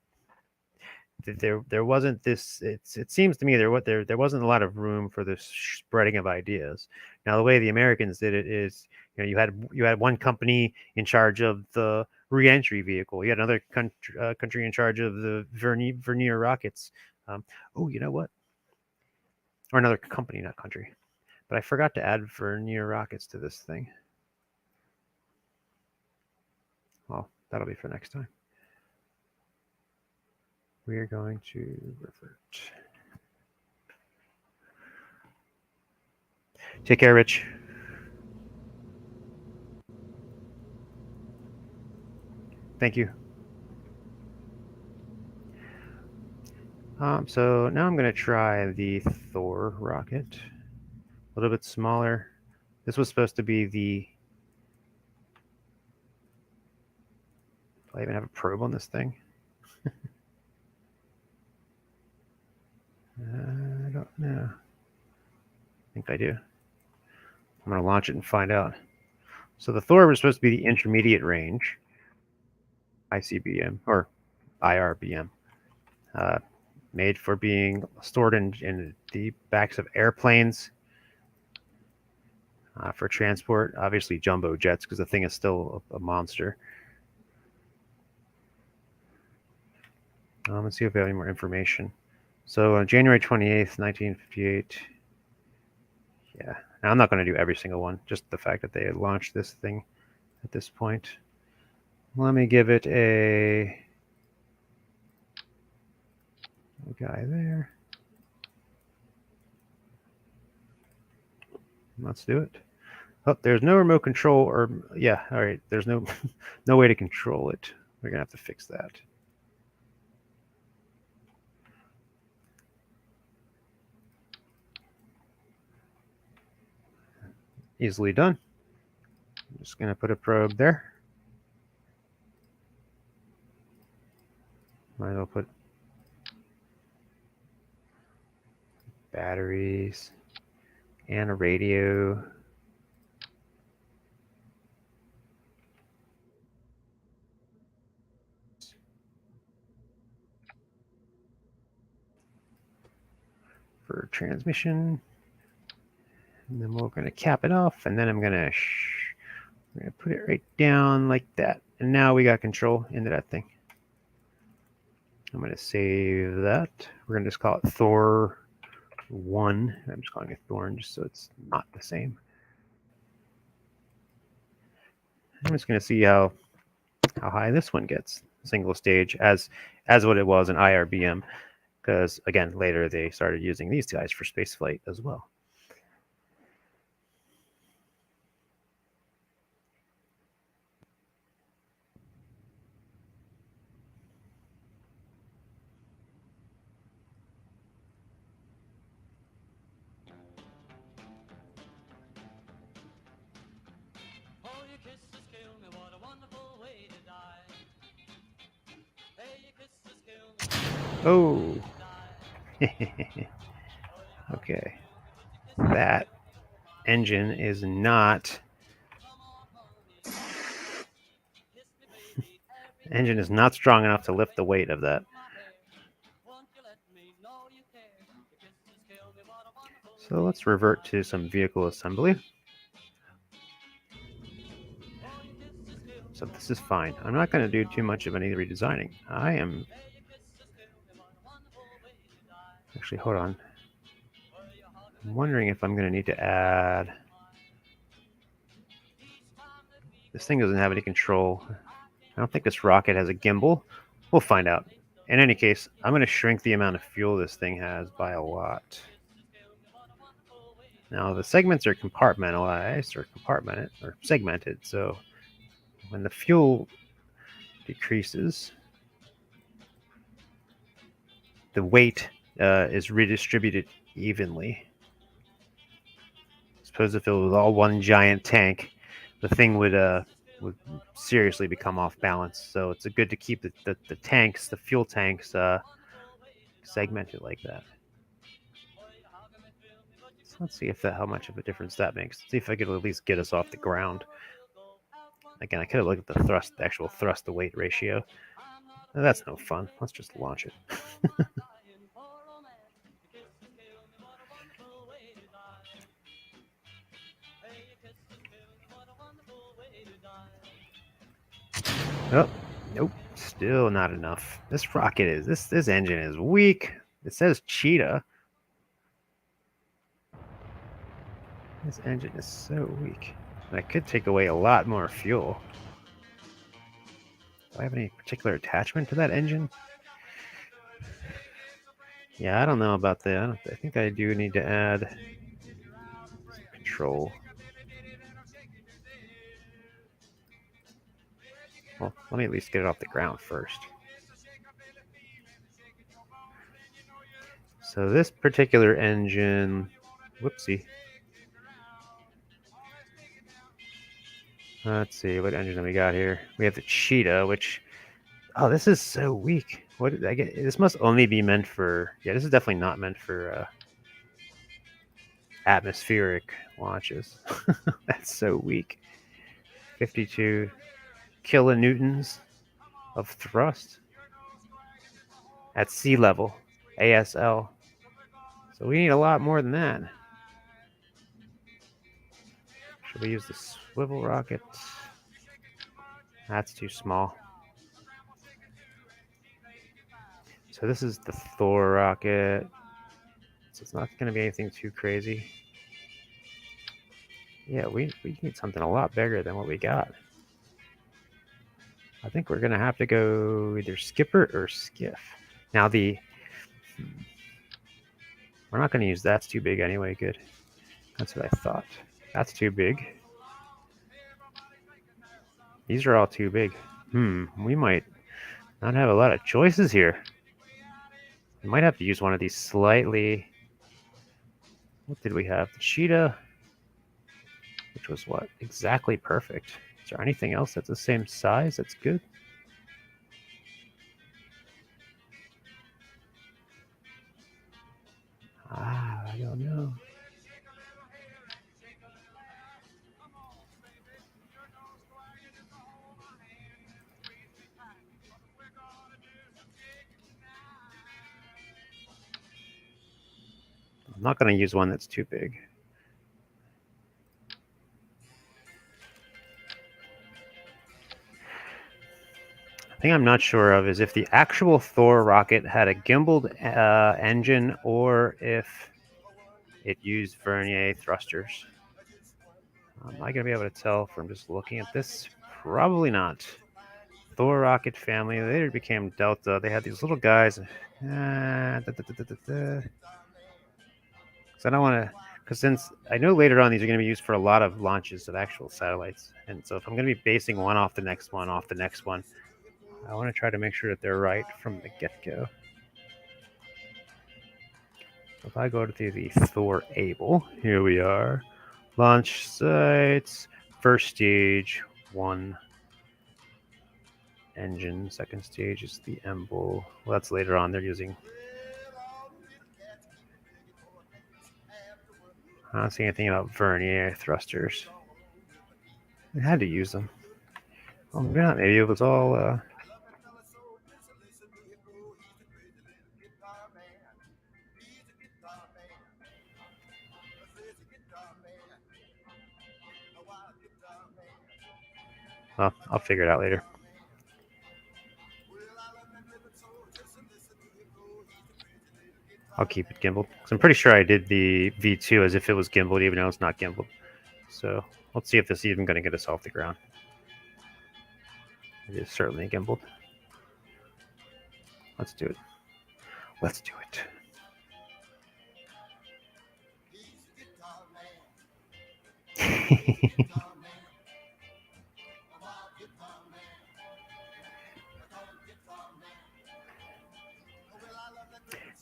there wasn't this. It seems to me there wasn't a lot of room for this spreading of ideas. Now the way the Americans did it is, you had one company in charge of the re-entry vehicle. You had another country in charge of the vernier rockets. You know what? Or another company, not country. But I forgot to add vernier rockets to this thing. Well, that'll be for next time. We are going to revert. Take care, Rich. Thank you. So now I'm going to try the Thor rocket. A little bit smaller. This was supposed to be the... Do I even have a probe on this thing? I don't know. I think I do. I'm going to launch it and find out. So the Thor was supposed to be the intermediate range ICBM or IRBM, made for being stored in the backs of airplanes for transport. Obviously jumbo jets, because the thing is still a monster. Let's see if we have any more information. So on January 28th, 1958. Yeah, now I'm not going to do every single one, just the fact that they had launched this thing at this point. Let me give it a guy there. Let's do it. Oh, there's no remote control, or yeah, all right. There's no way to control it. We're gonna have to fix that. Easily done. I'm just going to put a probe there. Might as well put batteries and a radio. For transmission. And then we're going to cap it off, and then I'm going to put it right down like that. And now we got control into that thing. I'm going to save that. We're going to just call it Thor 1. I'm just calling it Thorn just so it's not the same. I'm just going to see how high this one gets. Single stage as what it was in IRBM. Because, again, later they started using these guys for spaceflight as well. Oh. Okay. That engine is not... engine is not strong enough to lift the weight of that. So let's revert to some vehicle assembly. So this is fine. I'm not going to do too much of any redesigning. I am... Actually, hold on. I'm wondering if I'm going to need to add... This thing doesn't have any control. I don't think this rocket has a gimbal. We'll find out. In any case, I'm going to shrink the amount of fuel this thing has by a lot. Now, the segments are compartmentalized or segmented, so when the fuel decreases, the weight is redistributed evenly. Suppose if it was all one giant tank, the thing would seriously become off balance. So it's good to keep the tanks, the fuel tanks, segmented like that. So let's see if how much of a difference that makes. See if I could at least get us off the ground. Again, I could have looked at the actual thrust to weight ratio. That's no fun. Let's just launch it. Oh, nope. Still not enough. This rocket is this engine is weak. It says cheetah. This engine is so weak. I could take away a lot more fuel. Do I have any particular attachment to that engine? Yeah, I don't know about that. I think I do need to add some control. Well, let me at least get it off the ground first. So this particular engine, whoopsie. Let's see, what engine do we got here? We have the Cheetah, which, oh, this is so weak. What did I get? This must only be meant for, yeah, this is definitely not meant for atmospheric launches. That's so weak. 52 kilonewtons of thrust at sea level, ASL. So we need a lot more than that. Should we use the swivel rocket? That's too small. So this is the Thor rocket. So it's not going to be anything too crazy. Yeah, we need something a lot bigger than what we got. I think we're going to have to go either skipper or skiff. Now we're not going to use that's too big anyway. Good. That's what I thought. That's too big. These are all too big. We might not have a lot of choices here. We might have to use one of these slightly... What did we have? The Cheetah, which was what? Exactly perfect. Is there anything else that's the same size that's good? I don't know. I'm not going to use one that's too big. The thing I'm not sure of is if the actual Thor rocket had a gimbaled engine or if it used Vernier thrusters. Am I going to be able to tell from just looking at this? Probably not. Thor rocket family, they later became Delta. They had these little guys. So I don't want to, because since I know later on these are going to be used for a lot of launches of actual satellites. And so if I'm going to be basing one off the next one, I want to try to make sure that they're right from the get-go. If I go to the Thor Able, here we are. Launch sites, first stage, one engine. Second stage is the Embol. Well, that's later on. They're using. I don't see anything about vernier thrusters. They had to use them. Well, maybe not. Maybe it was all. Well, I'll figure it out later. I'll keep it gimbaled. So I'm pretty sure I did the V2 as if it was gimbaled, even though it's not gimbaled. So let's see if this is even going to get us off the ground. It is certainly gimbaled. Let's do it. Let's do it.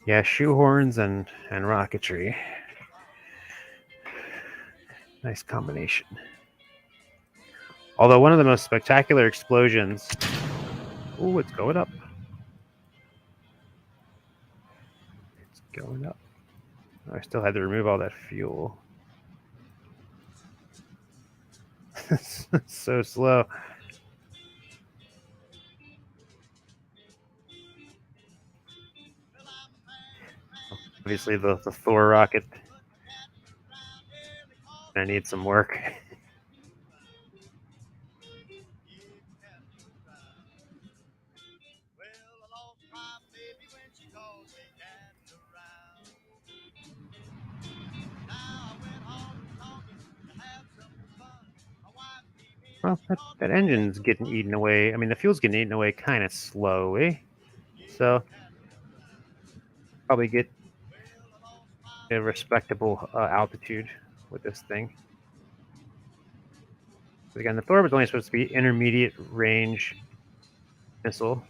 Yeah, shoehorns and rocketry. Nice combination. Although one of the most spectacular explosions... Ooh, it's going up. It's going up. I still had to remove all that fuel. It's so slow. Obviously, the Thor rocket gonna need some work. Well, that engine's getting eaten away. I mean, the fuel's getting eaten away kind of slowly. So, probably get a respectable altitude with this thing. But again, the Thor was only supposed to be intermediate range missile.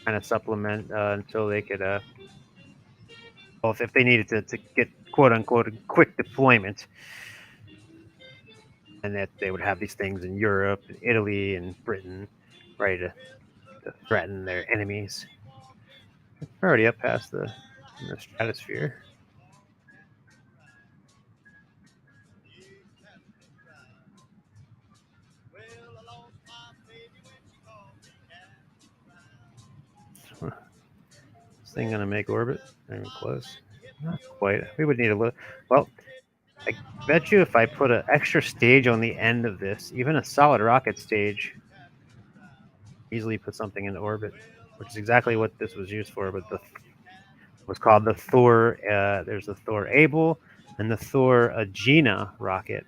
Kind of supplement until they could, well, if they needed to get quote unquote a quick deployment. And that they would have these things in Europe, and Italy, and Britain, ready to threaten their enemies. We're already up past the stratosphere. This thing gonna make orbit? Not even close. Not quite. We would need a little. Well, I bet you if I put an extra stage on the end of this, even a solid rocket stage, easily put something into orbit, which is exactly what this was used for. But was called the Thor. There's the Thor Able and the Thor Agena rocket.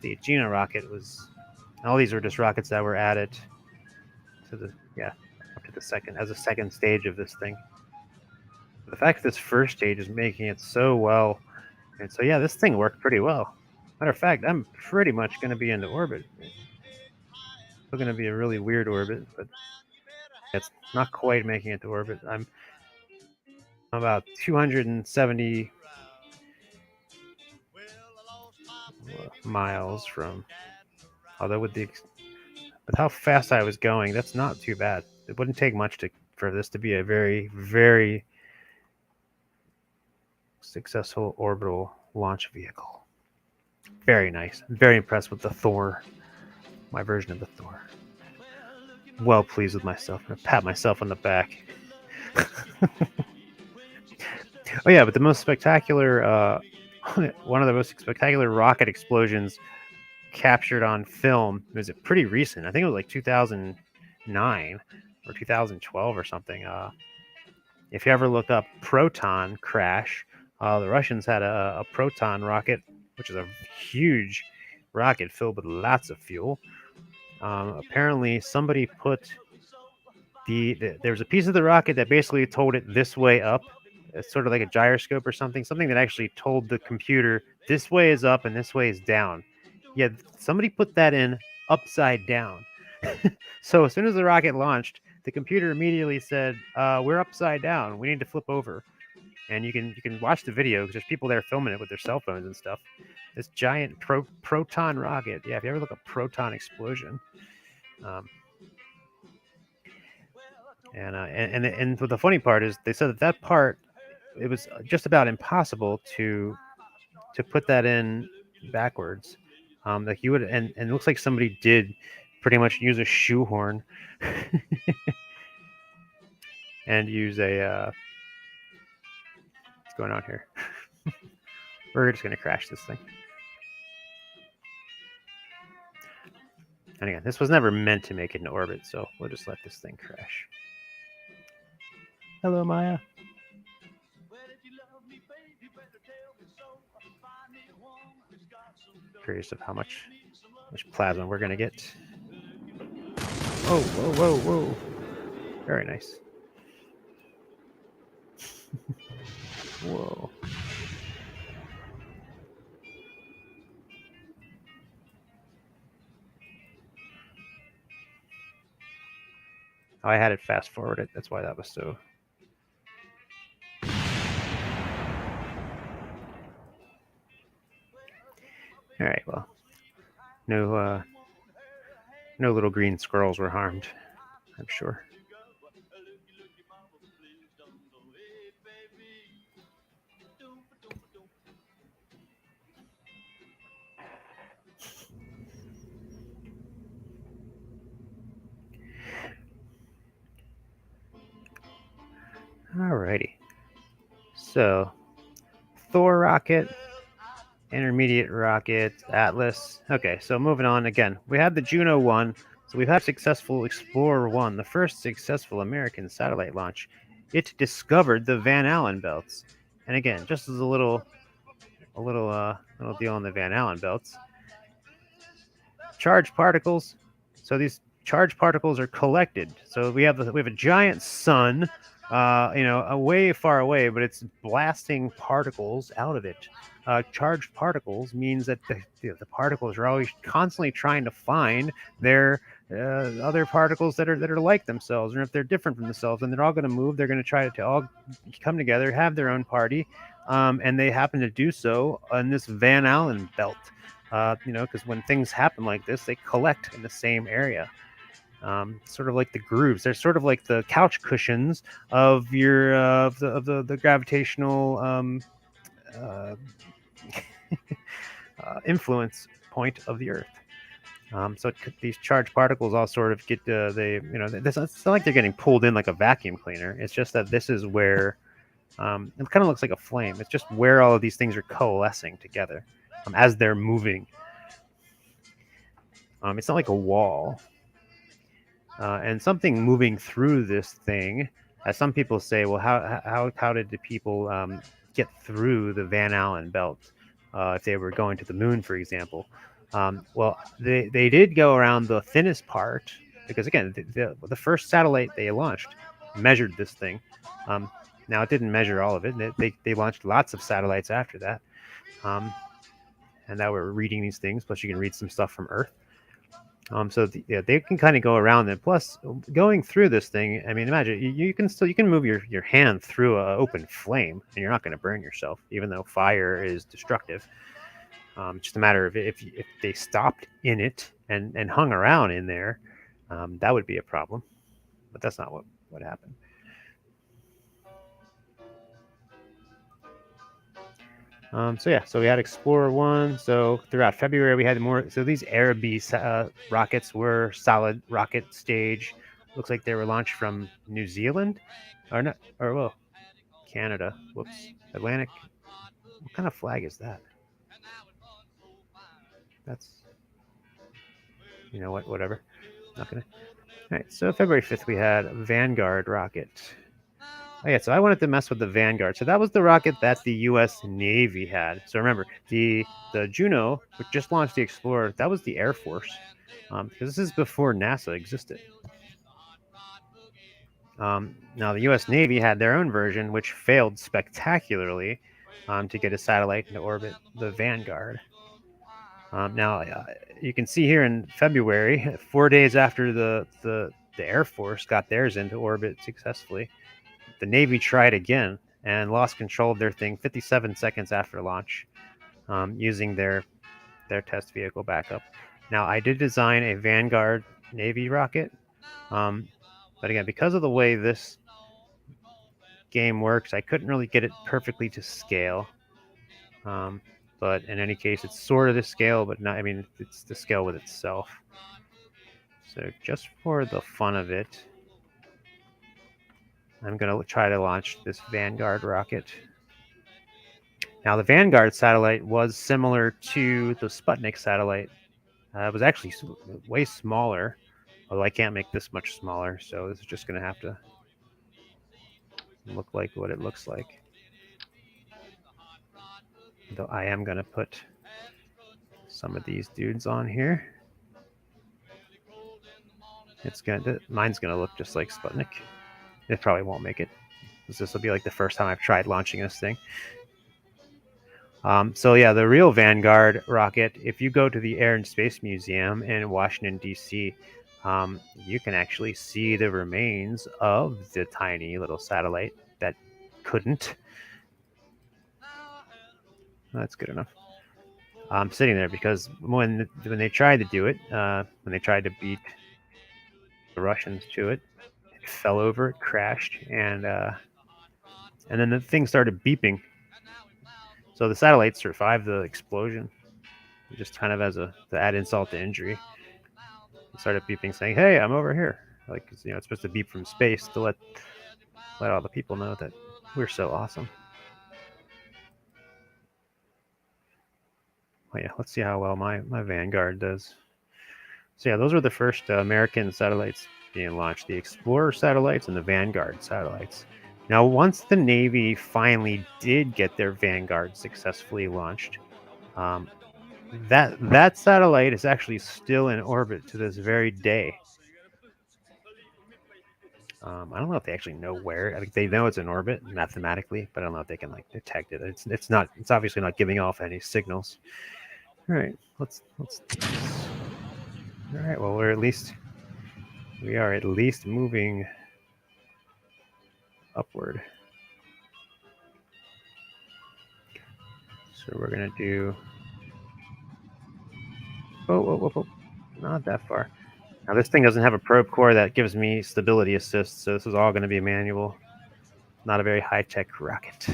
The Agena rocket was. All these were just rockets that were added to the up to the second as a second stage of this thing. The fact that this first stage is making it so well. And so, yeah, this thing worked pretty well. Matter of fact, I'm pretty much going to be into orbit. It's still going to be a really weird orbit, but it's not quite making it to orbit. I'm about 270 miles from, although with how fast I was going, that's not too bad. It wouldn't take much for this to be a very, very successful orbital launch vehicle. Very nice. I'm very impressed with the Thor, my version of the Thor. Well pleased with myself. I'm gonna pat myself on the back. Oh yeah, but the most spectacular, one of the most spectacular rocket explosions captured on film was pretty recent. I think it was like 2009 or 2012 or something. If you ever look up proton crash, the Russians had a proton rocket, which is a huge rocket filled with lots of fuel. Apparently, somebody put there was a piece of the rocket that basically told it this way up. It's sort of like a gyroscope or something that actually told the computer this way is up and this way is down. Yeah, somebody put that in upside down. So as soon as the rocket launched, the computer immediately said, we're upside down. We need to flip over. and you can watch the video because there's people there filming it with their cell phones and stuff. This giant proton rocket. Yeah, if you ever look at proton explosion. And what the funny part is, they said that part, it was just about impossible to put that in backwards. Like you would, and it looks like somebody did pretty much use a shoehorn and use a. What's going on here? We're just gonna crash this thing. And again, this was never meant to make it in orbit, so we'll just let this thing crash. Hello, Maya. Curious of how much plasma we're gonna get. Oh, whoa, whoa, whoa! Very nice. Whoa. Oh, I had it fast forwarded. That's why that was so. All right. Well, no little green squirrels were harmed, I'm sure. Alrighty. So, Thor rocket, intermediate rocket, Atlas. Okay, so moving on again. We had the Juno 1. So we've had successful Explorer 1, the first successful American satellite launch. It discovered the Van Allen belts. And again, just as a little deal on the Van Allen belts. Charged particles. So these charged particles are collected. So we have a giant sun, way far away, but it's blasting particles out of it. Charged particles means that the particles are always constantly trying to find their other particles that are like themselves, and if they're different from themselves, and they're all going to move. They're going to try to all come together, have their own party, and they happen to do so on this Van Allen belt. Because when things happen like this, they collect in the same area. Sort of like the grooves. They're sort of like the couch cushions of your of the gravitational influence point of the Earth. So these charged particles all sort of get it's not like they're getting pulled in like a vacuum cleaner. It's just that this is where it kind of looks like a flame. It's just where all of these things are coalescing together as they're moving. It's not like a wall. And something moving through this thing, as some people say, well, how did the people get through the Van Allen belt if they were going to the moon, for example? Well, they did go around the thinnest part because, again, the first satellite they launched measured this thing. Now, it didn't measure all of it. They launched lots of satellites after that. And now we're reading these things, plus you can read some stuff from Earth. They can kind of go around it. Plus, going through this thing, I mean, imagine you can move your hand through an open flame, and you're not going to burn yourself, even though fire is destructive. Just a matter of if they stopped in it and hung around in there, that would be a problem. But that's not what happened. So we had Explorer 1. So throughout February, we had more. So these IRBM rockets were solid rocket stage. Looks like they were launched from New Zealand, Canada. Whoops, Atlantic. What kind of flag is that? That's, whatever. Not gonna. All right. So February 5th, we had Vanguard rocket. Oh, yeah, so I wanted to mess with the Vanguard. So that was the rocket that the U.S. Navy had. So remember, the Juno, which just launched the Explorer, that was the Air Force, because this is before NASA existed. Now, the U.S. Navy had their own version, which failed spectacularly to get a satellite into orbit, the Vanguard. Now, you can see here in February, 4 days after the Air Force got theirs into orbit successfully, the Navy tried again, and lost control of their thing 57 seconds after launch, using their test vehicle backup. Now, I did design a Vanguard Navy rocket, but again, because of the way this game works, I couldn't really get it perfectly to scale. But in any case, it's sort of the scale, but not, I mean, it's the scale with itself. So just for the fun of it, I'm going to try to launch this Vanguard rocket. Now, the Vanguard satellite was similar to the Sputnik satellite. It was actually way smaller, although I can't make this much smaller, so this is just going to have to look like what it looks like. Though I am going to put some of these dudes on here. Mine's going to look just like Sputnik. It probably won't make it, because this will be like the first time I've tried launching this thing. So yeah, the real Vanguard rocket, if you go to the Air and Space Museum in Washington, D.C., you can actually see the remains of the tiny little satellite that couldn't. That's good enough. I'm sitting there because when they tried to do it, when they tried to beat the Russians to it, it fell over, it crashed, and then the thing started beeping. So the satellite survived the explosion, just kind of as to add insult to injury. It started beeping, saying, "Hey, I'm over here." Like, it's supposed to beep from space to let all the people know that we're so awesome. Oh yeah, let's see how well my Vanguard does. So yeah, those were the first American satellites being launched: the Explorer satellites and the Vanguard satellites. Now, once the Navy finally did get their Vanguard successfully launched, that satellite is actually still in orbit to this very day. I don't know if they actually know where. I think they know it's in orbit mathematically, but I don't know if they can like detect it. It's obviously not giving off any signals. All right, let's. All right, well, we are at least moving upward. So we're gonna do. Whoa. Not that far. Now this thing doesn't have a probe core that gives me stability assist, so this is all going to be manual. Not a very high-tech rocket.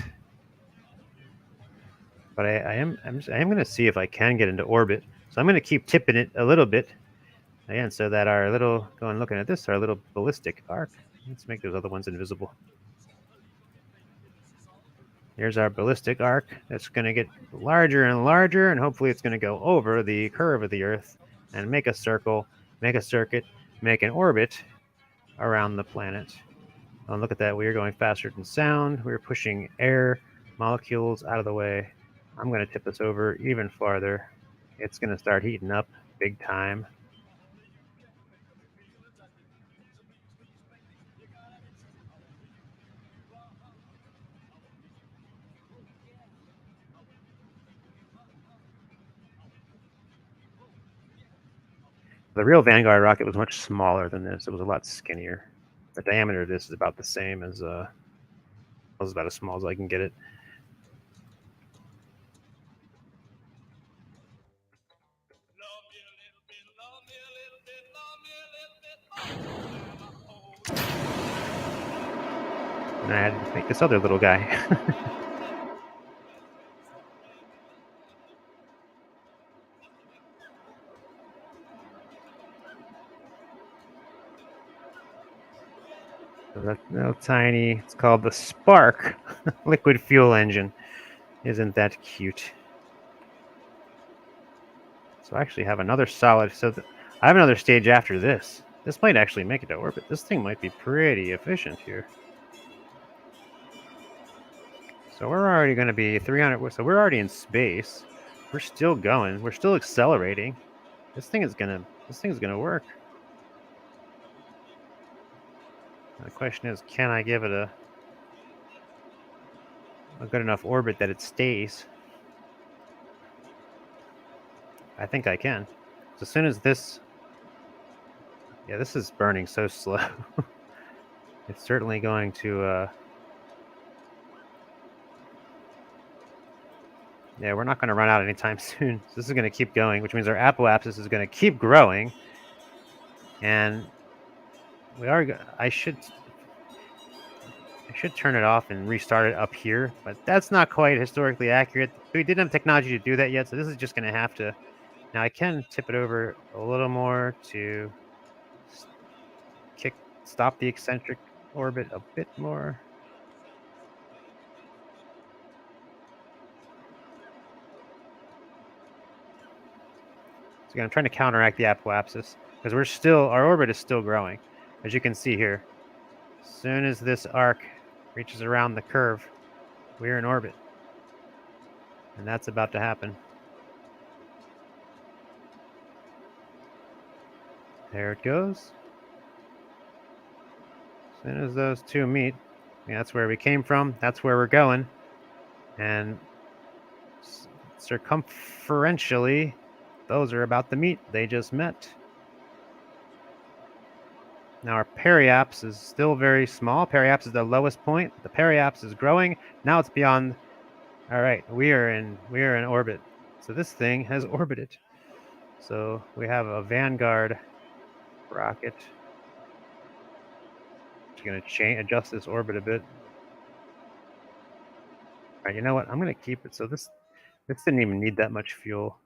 But I am going to see if I can get into orbit. So I'm going to keep tipping it a little bit, again, so that our little looking at this, our little ballistic arc. Let's make those other ones invisible. Here's our ballistic arc. That's going to get larger and larger, and hopefully it's going to go over the curve of the Earth and make a circle, make a circuit, make an orbit around the planet. Oh, look at that. We are going faster than sound. We're pushing air molecules out of the way. I'm going to tip this over even farther. It's going to start heating up big time. The real Vanguard rocket was much smaller than this. It was a lot skinnier. The diameter of this is about the same as was about as small as I can get it. And I had to make this other little guy. So that little tiny, it's called the Spark liquid fuel engine. Isn't that cute? So I actually have another solid. So I have another stage after this. This might actually make it to orbit. This thing might be pretty efficient here. So we're already going to be 300. So we're already in space. We're still going. We're still accelerating. This thing is gonna work. The question is, can I give it a good enough orbit that it stays? I think I can. So as soon as this... Yeah, this is burning so slow. It's certainly going to Yeah, we're not going to run out anytime soon. So this is going to keep going, which means our apoapsis is going to keep growing. And we are. I should turn it off and restart it up here, but that's not quite historically accurate. We didn't have technology to do that yet, so this is just going to have to. Now I can tip it over a little more to stop the eccentric orbit a bit more. So again, I'm trying to counteract the apoapsis because our orbit is still growing, as you can see here. As soon as this arc reaches around the curve, we're in orbit, and that's about to happen. There it goes. As soon as those two meet, that's where we came from, that's where we're going. And circumferentially, those are about to meet. They just met. Now our periaps is still very small. Periaps is the lowest point. The periaps is growing. Now it's beyond. All right, we are in orbit. So this thing has orbited. So we have a Vanguard rocket. Just going to adjust this orbit a bit. All right, you know what? I'm going to keep it. So this didn't even need that much fuel.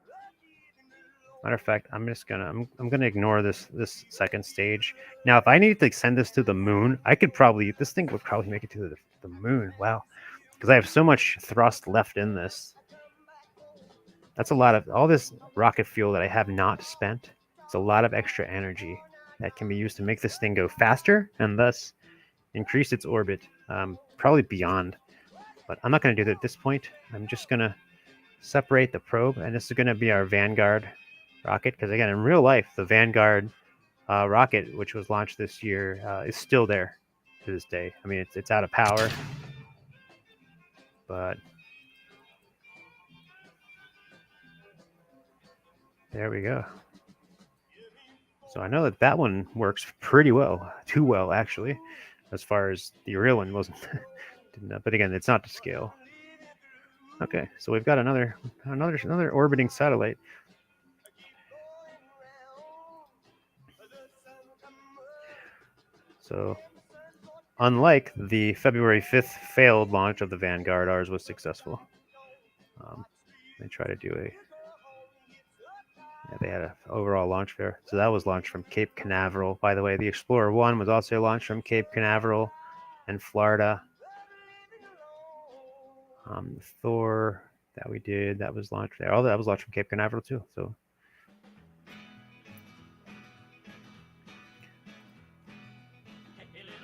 Matter of fact, I'm gonna ignore this second stage. Now, if I needed to send this to the moon, this thing would probably make it to the moon. Wow, because I have so much thrust left in this. That's a lot of all this rocket fuel that I have not spent. It's a lot of extra energy that can be used to make this thing go faster and thus increase its orbit, probably beyond. But I'm not gonna do that at this point. I'm just gonna separate the probe, and this is gonna be our Vanguard rocket, because again, in real life, the Vanguard rocket, which was launched this year, is still there to this day. I mean, it's out of power, but there we go. So I know that one works pretty well, too well actually, as far as the real one wasn't. But again, it's not to scale. Okay, so we've got another orbiting satellite. So, unlike the February 5th failed launch of the Vanguard, ours was successful. They tried to do they had an overall launch there. So that was launched from Cape Canaveral. By the way, the Explorer 1 was also launched from Cape Canaveral and Florida. The Thor that we did, that was launched there. All that was launched from Cape Canaveral too. So.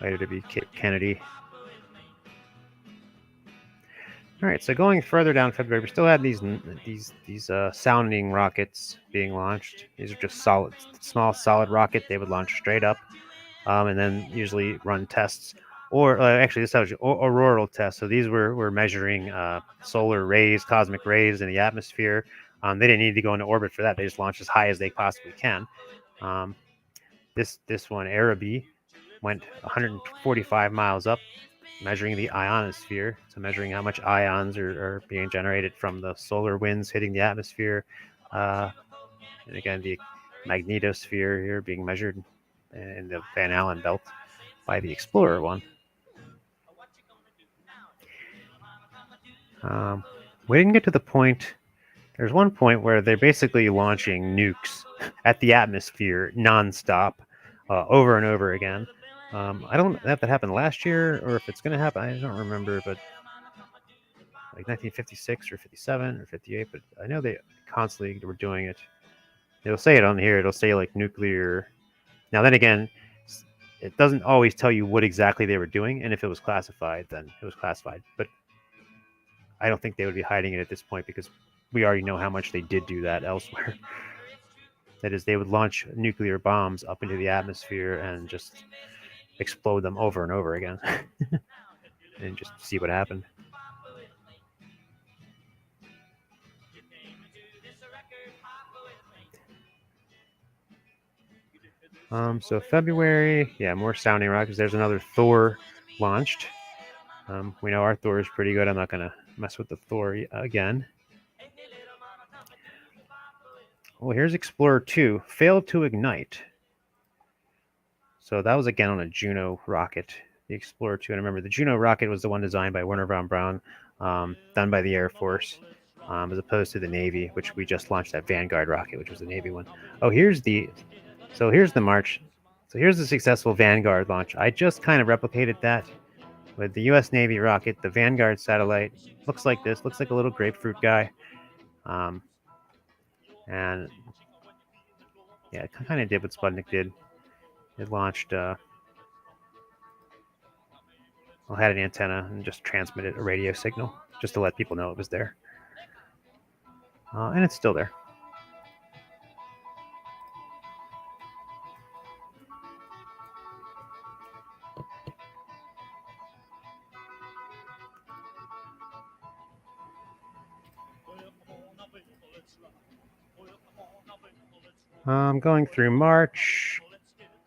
Later to be Cape Kennedy. All right, so going further down February, we still had these sounding rockets being launched. These are just small solid rocket. They would launch straight up, and then usually run tests. Or actually, this was auroral tests. So these were measuring solar rays, cosmic rays in the atmosphere. They didn't need to go into orbit for that. They just launched as high as they possibly can. This one, IRBM, went 145 miles up, measuring the ionosphere, so measuring how much ions are being generated from the solar winds hitting the atmosphere. And again, the magnetosphere here being measured in the Van Allen belt by the Explorer 1. We didn't get to the point. There's one point where they're basically launching nukes at the atmosphere nonstop, over and over again. I don't know if that happened last year or if it's going to happen. I don't remember, but like 1956 or 57 or 58. But I know they constantly were doing it. It'll say it on here. It'll say like nuclear. Now then again, it doesn't always tell you what exactly they were doing, and if it was classified, then it was classified. But I don't think they would be hiding it at this point because we already know how much they did do that elsewhere. That is, they would launch nuclear bombs up into the atmosphere and just explode them over and over again and just see what happened. So February, more sounding rockets. There's another Thor launched. We know our Thor is pretty good. I'm not going to mess with the Thor again. Well, here's Explorer 2. Failed to ignite. So that was again on a Juno rocket. The Explorer 2. And remember, the Juno rocket was the one designed by Werner von Braun, done by the Air Force, as opposed to the Navy, which we just launched that Vanguard rocket, which was the Navy one. Oh, here's the march. So here's the successful Vanguard launch. I just kind of replicated that with the U.S. Navy rocket. The Vanguard satellite looks like this. Looks like a little grapefruit guy. And yeah, it kind of did what Sputnik did. It launched, had an antenna and just transmitted a radio signal just to let people know it was there. And it's still there. I'm going through March.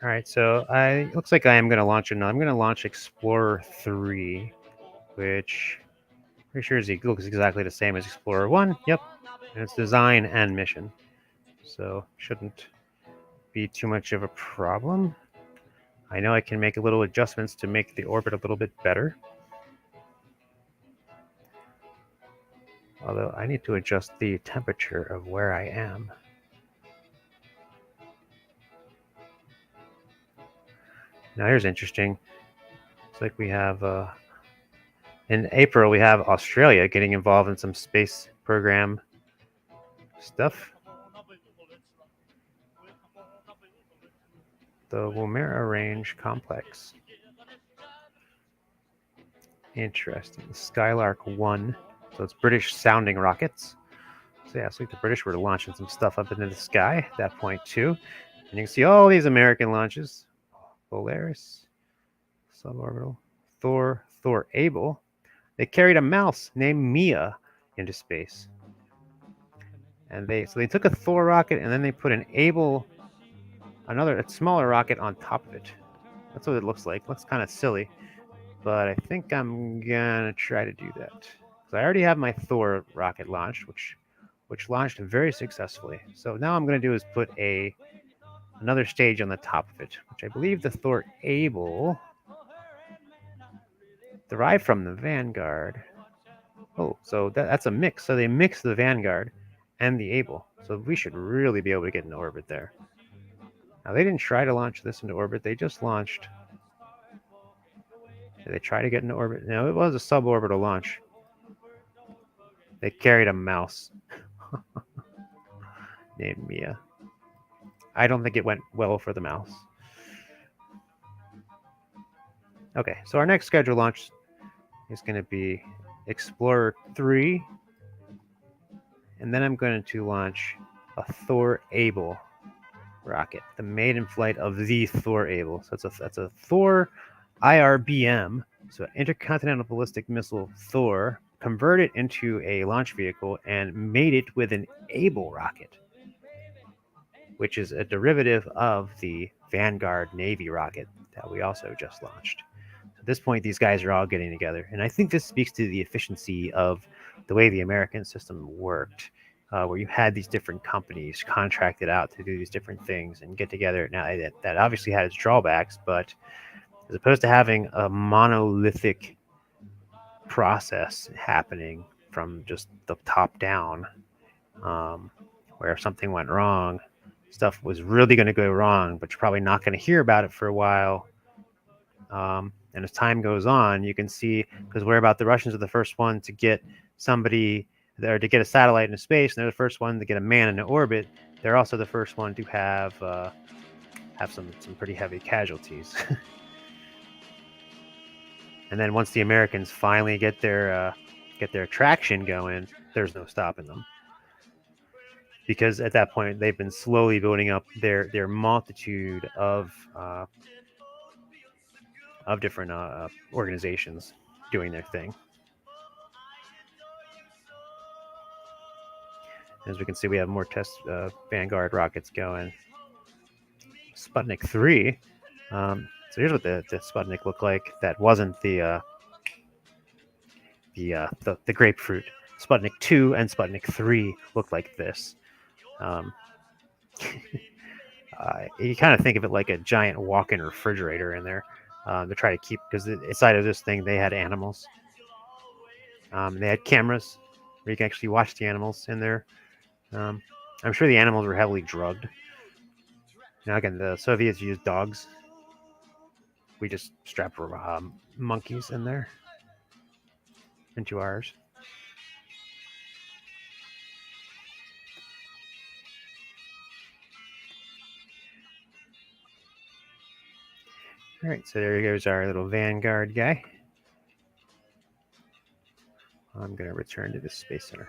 All right, so looks like I am going to launch another. I'm going to launch Explorer 3, which pretty sure looks exactly the same as Explorer 1. Yep, and it's design and mission, so shouldn't be too much of a problem. I know I can make a little adjustments to make the orbit a little bit better. Although I need to adjust the temperature of where I am. Now here's interesting. It's like we have, in April, we have Australia getting involved in some space program stuff. The Woomera Range Complex. Interesting. The Skylark 1. So it's British sounding rockets. So yeah, it's like the British were launching some stuff up into the sky at that point too. And you can see all these American launches. Polaris, suborbital, Thor, Able. They carried a mouse named Mia into space. And they took a Thor rocket and then they put an Able, a smaller rocket on top of it. That's what it looks like. Looks kind of silly, but I think I'm gonna try to do that. So I already have my Thor rocket launched, which launched very successfully. So now I'm gonna do is put another stage on the top of it, which I believe the Thor Able derived from the Vanguard. Oh, so that's a mix. So they mix the Vanguard and the Able. So we should really be able to get into orbit there. Now, they didn't try to launch this into orbit. They just launched. Did they try to get into orbit? No, it was a suborbital launch. They carried a mouse named Mia. I don't think it went well for the mouse. Okay, so our next scheduled launch is going to be Explorer 3. And then I'm going to launch a Thor Able rocket, the maiden flight of the Thor Able. So that's a Thor IRBM, so Intercontinental Ballistic Missile Thor, converted into a launch vehicle and mated with an Able rocket, which is a derivative of the Vanguard Navy rocket that we also just launched. So at this point, these guys are all getting together. And I think this speaks to the efficiency of the way the American system worked, where you had these different companies contracted out to do these different things and get together. Now, that obviously had its drawbacks, but as opposed to having a monolithic process happening from just the top down, where if something went wrong, stuff was really going to go wrong, but you're probably not going to hear about it for a while. And as time goes on, you can see, because the Russians are the first one to get somebody there to get a satellite into space, and they're the first one to get a man into orbit. They're also the first one to have some pretty heavy casualties. And then once the Americans finally get their traction going, there's no stopping them. Because at that point, they've been slowly building up their multitude of different organizations doing their thing. As we can see, we have more test Vanguard rockets going. Sputnik 3. So here's what the Sputnik looked like. That wasn't the grapefruit. Sputnik 2 and Sputnik 3 looked like this. You kind of think of it like a giant walk-in refrigerator in there to try to keep, because inside of this thing they had animals. They had cameras where you can actually watch the animals in there. I'm sure the animals were heavily drugged. Now again, the Soviets used dogs. We just strapped monkeys in there into ours. All right, so there goes our little Vanguard guy. I'm going to return to the Space Center.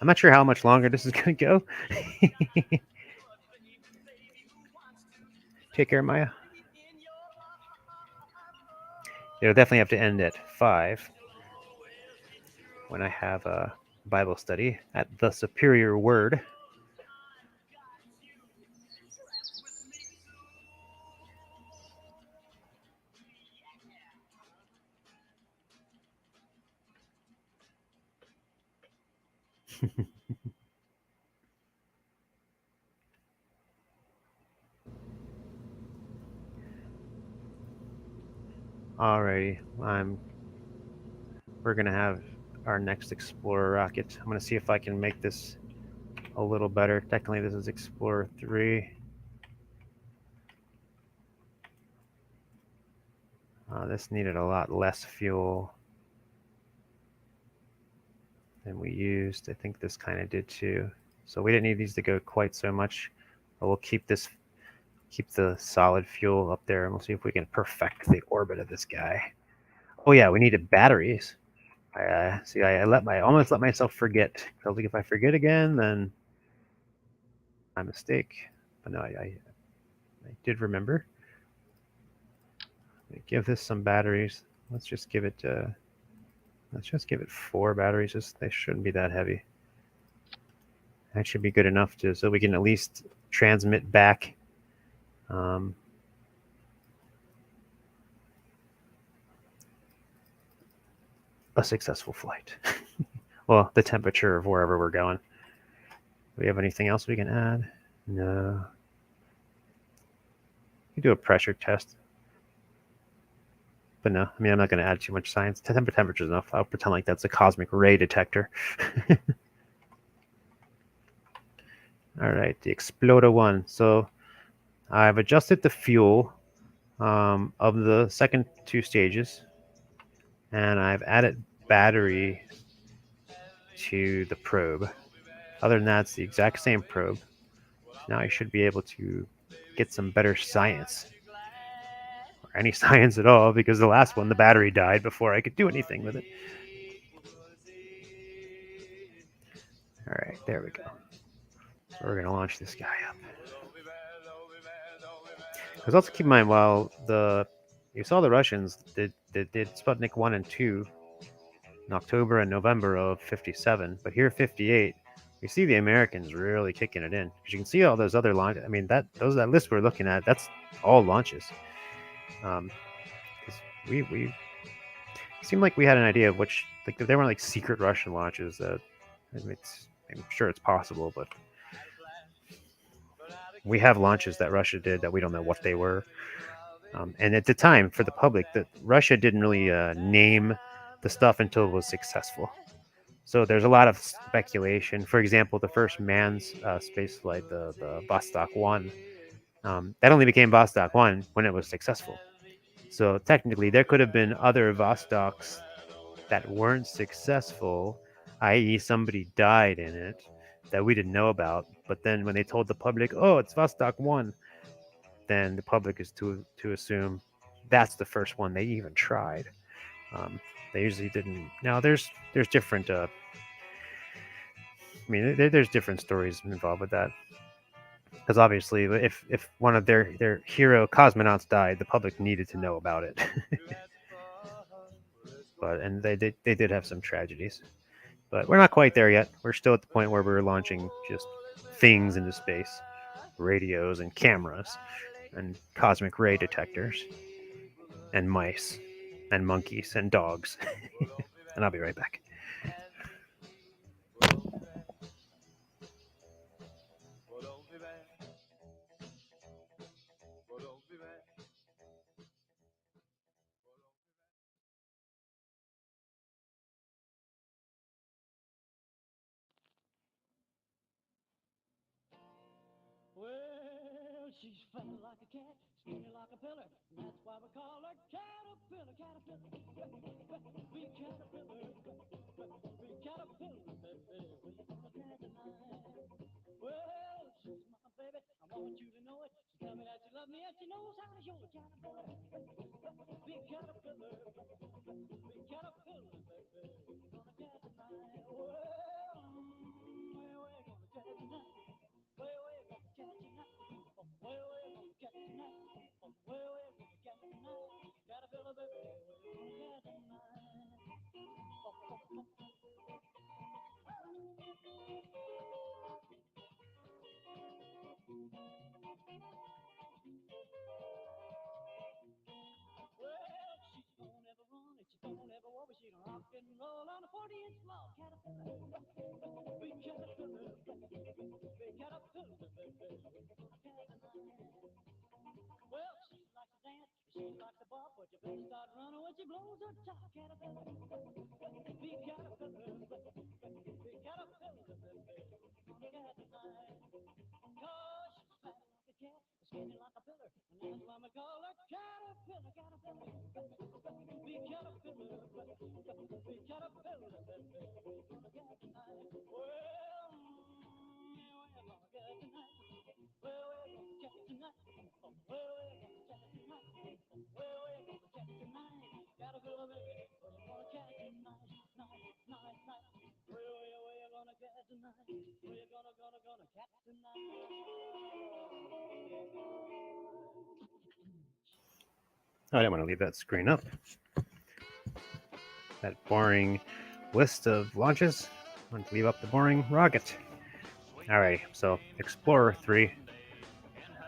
I'm not sure how much longer this is going to go. Take care, Maya. It'll definitely have to end at 5 when I have a Bible study at the Superior Word. Alrighty, we're gonna have our next Explorer rocket. I'm gonna see if I can make this a little better. Technically, this is Explorer 3. This needed a lot less fuel than we used. I think this kind of did too. So we didn't need these to go quite so much. But we'll keep the solid fuel up there, and we'll see if we can perfect the orbit of this guy. Oh yeah, we needed batteries. I almost let myself forget. I was like, if I forget again, then my mistake. But no, I did remember. Give this some batteries. Let's just give it 4 batteries. They shouldn't be that heavy. That should be good enough so we can at least transmit back a successful flight. Well, the temperature of wherever we're going. Do we have anything else we can add? No. We do a pressure test. But no, I mean, I'm not going to add too much science. Temperature is enough. I'll pretend like that's a cosmic ray detector. All right, the Explorer 1. So I've adjusted the fuel of the second 2 stages, and I've added battery to the probe. Other than that, it's the exact same probe. Now I should be able to get some better science. Or any science at all, because the last one, the battery died before I could do anything with it. All right, there we go. So we're going to launch this guy up. Because also keep in mind, while you saw the Russians did Sputnik 1 and 2 in October and November of 57, but here 58, we see the Americans really kicking it in. Because you can see all those other launches. I mean, that list we're looking at, that's all launches. Because we seemed like we had an idea of which, like, there weren't like secret Russian launches. That I'm sure it's possible, but we have launches that Russia did that we don't know what they were. And at the time, for the public, that Russia didn't really name the stuff until it was successful. So there's a lot of speculation. For example, the first manned space flight, the Vostok 1, that only became Vostok 1 when it was successful. So technically, there could have been other Vostoks that weren't successful, i.e. somebody died in it that we didn't know about. But then when they told the public, oh, it's Vostok 1, then the public is to assume that's the first one they even tried. They usually didn't. Now, there's different... there's different stories involved with that. Because obviously, if one of their hero cosmonauts died, the public needed to know about it. And they did have some tragedies. But we're not quite there yet. We're still at the point where we're launching just things into space. Radios and cameras and cosmic ray detectors and mice and monkeys and dogs. And I'll be right back. she's fat like a cat, skinny like a pillar. That's why we call her Caterpillar, Caterpillar. Big Caterpillar, big Caterpillar, baby. Well, she's my baby, I want you to know it. She tell me that she loves me and she knows how to show it. Caterpillar, big Caterpillar, big Caterpillar, baby. Gonna get tonight. Well, where we gonna get tonight? Where we gonna get tonight? Where we gonna get tonight? Where we gonna get tonight? Caterpillar, baby, where we gonna get tonight? Well, she don't ever run and she don't ever walk, but she can rock and roll on a 40-inch log. Caterpillar, big caterpillar, big caterpillar, baby. Well, she likes to dance, she likes to bop, but you better start running when she blows her top. Caterpillar, big caterpillar, big caterpillar, baby. Gonna get tonight. Cause she's fat like a cat, skinny like a pillar, and that's why we call her Caterpillar, Caterpillar. Big caterpillar, big caterpillar, baby. Gonna get tonight. Well, we're gonna get tonight. Well, we're gonna get tonight. Well, we're gonna get tonight. Well, we're gonna get tonight. Caterpillar, baby, we're gonna get tonight, night. We're gonna get tonight. We're gonna get tonight. I didn't want to leave that screen up. That boring list of launches. I want to leave up the boring rocket. Alright, so Explorer 3.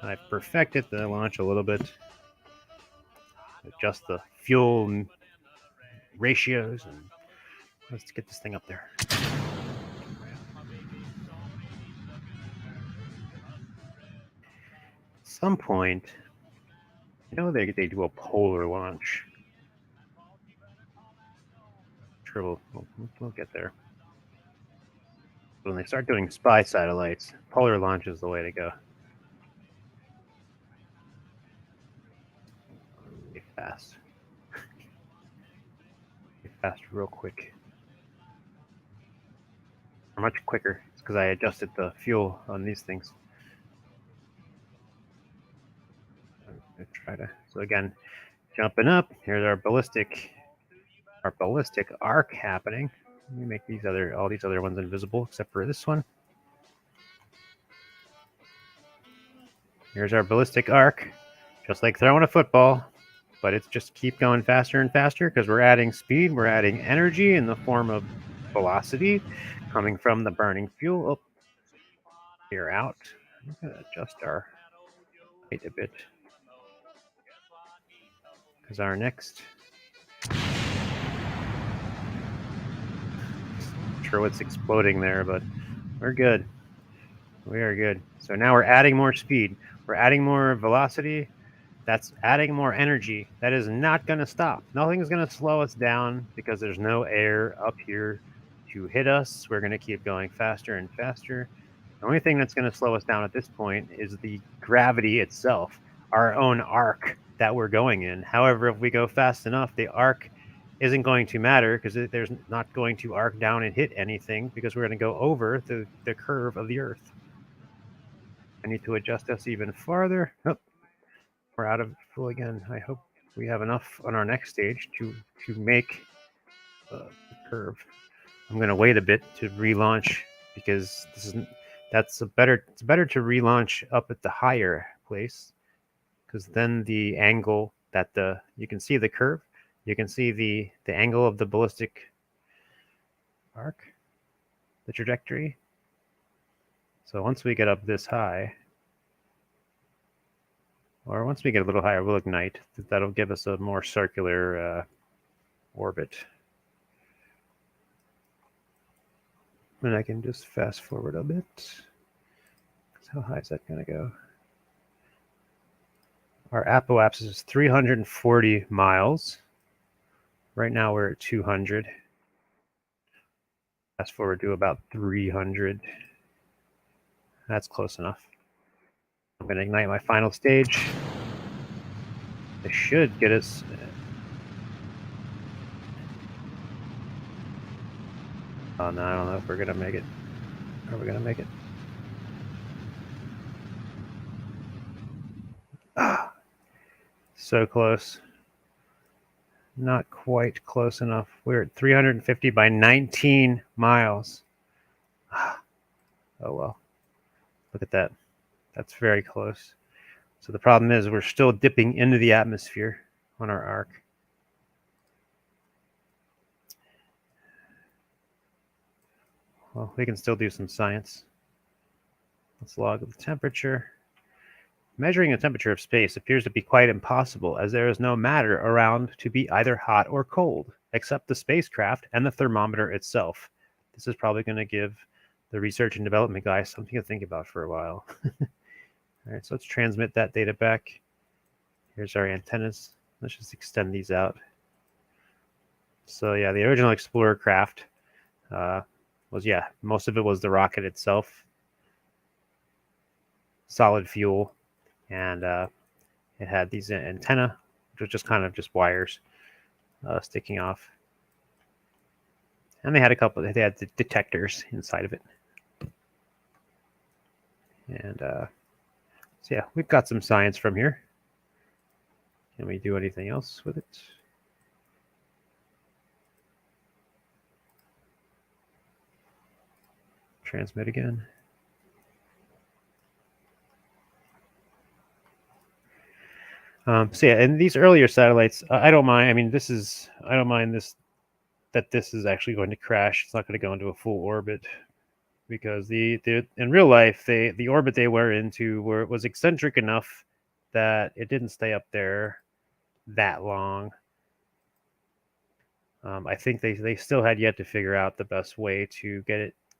I've perfected the launch a little bit. Adjust the fuel ratios, and let's get this thing up there. At some point, they do a polar launch. Sure, we'll get there. When they start doing spy satellites, polar launch is the way to go. Be fast. Be fast real quick. Or much quicker. It's because I adjusted the fuel on these things. So again, jumping up. Here's our ballistic arc happening. Let me make all these other ones invisible except for this one. Here's our ballistic arc, just like throwing a football, but it's just keep going faster and faster because we're adding speed, we're adding energy in the form of velocity coming from the burning fuel. Oh, we're out. I'm gonna adjust our height a bit because our next. Not sure what's exploding there, but we're good. We are good. So now we're adding more speed. We're adding more velocity. That's adding more energy. That is not going to stop. Nothing's going to slow us down because there's no air up here to hit us. We're going to keep going faster and faster. The only thing that's going to slow us down at this point is the gravity itself, our own arc that we're going in. However, if we go fast enough, the arc isn't going to matter because there's not going to arc down and hit anything because we're going to go over the curve of the Earth. I need to adjust us even farther. Oh, we're out of fuel again. I hope we have enough on our next stage to make the curve. I'm going to wait a bit to relaunch because it's better to relaunch up at the higher place because then the angle that you can see the curve, you can see the angle of the ballistic arc, the trajectory. So once we get up this high, or once we get a little higher, we'll ignite. That'll give us a more circular orbit. And I can just fast forward a bit. How high is that going to go? Our apoapsis is 340 miles. Right now we're at 200. Fast forward to about 300. That's close enough. I'm going to ignite my final stage. This should get us. Oh no, I don't know if we're going to make it. Are we going to make it? Ah, so close. Not quite close enough. We're at 350 by 19 miles. Ah, oh well. Look at that. That's very close. So the problem is we're still dipping into the atmosphere on our arc. Well, we can still do some science. Let's log the temperature. Measuring the temperature of space appears to be quite impossible, as there is no matter around to be either hot or cold, except the spacecraft and the thermometer itself. This is probably going to give the research and development guys something to think about for a while. All right, so let's transmit that data back. Here's our antennas. Let's just extend these out. So yeah, the original Explorer craft was, most of it was the rocket itself, solid fuel, and it had these antenna, which was just kind of just wires sticking off. And they had they had the detectors inside of it. And so yeah, we've got some science from here. Can we do anything else with it? Transmit again. So yeah, and these earlier satellites, I don't mind. I mean, I don't mind that this is actually going to crash. It's not going to go into a full orbit, because in real life, the orbit they were into was eccentric enough that it didn't stay up there that long. I think they still had yet to figure out the best way to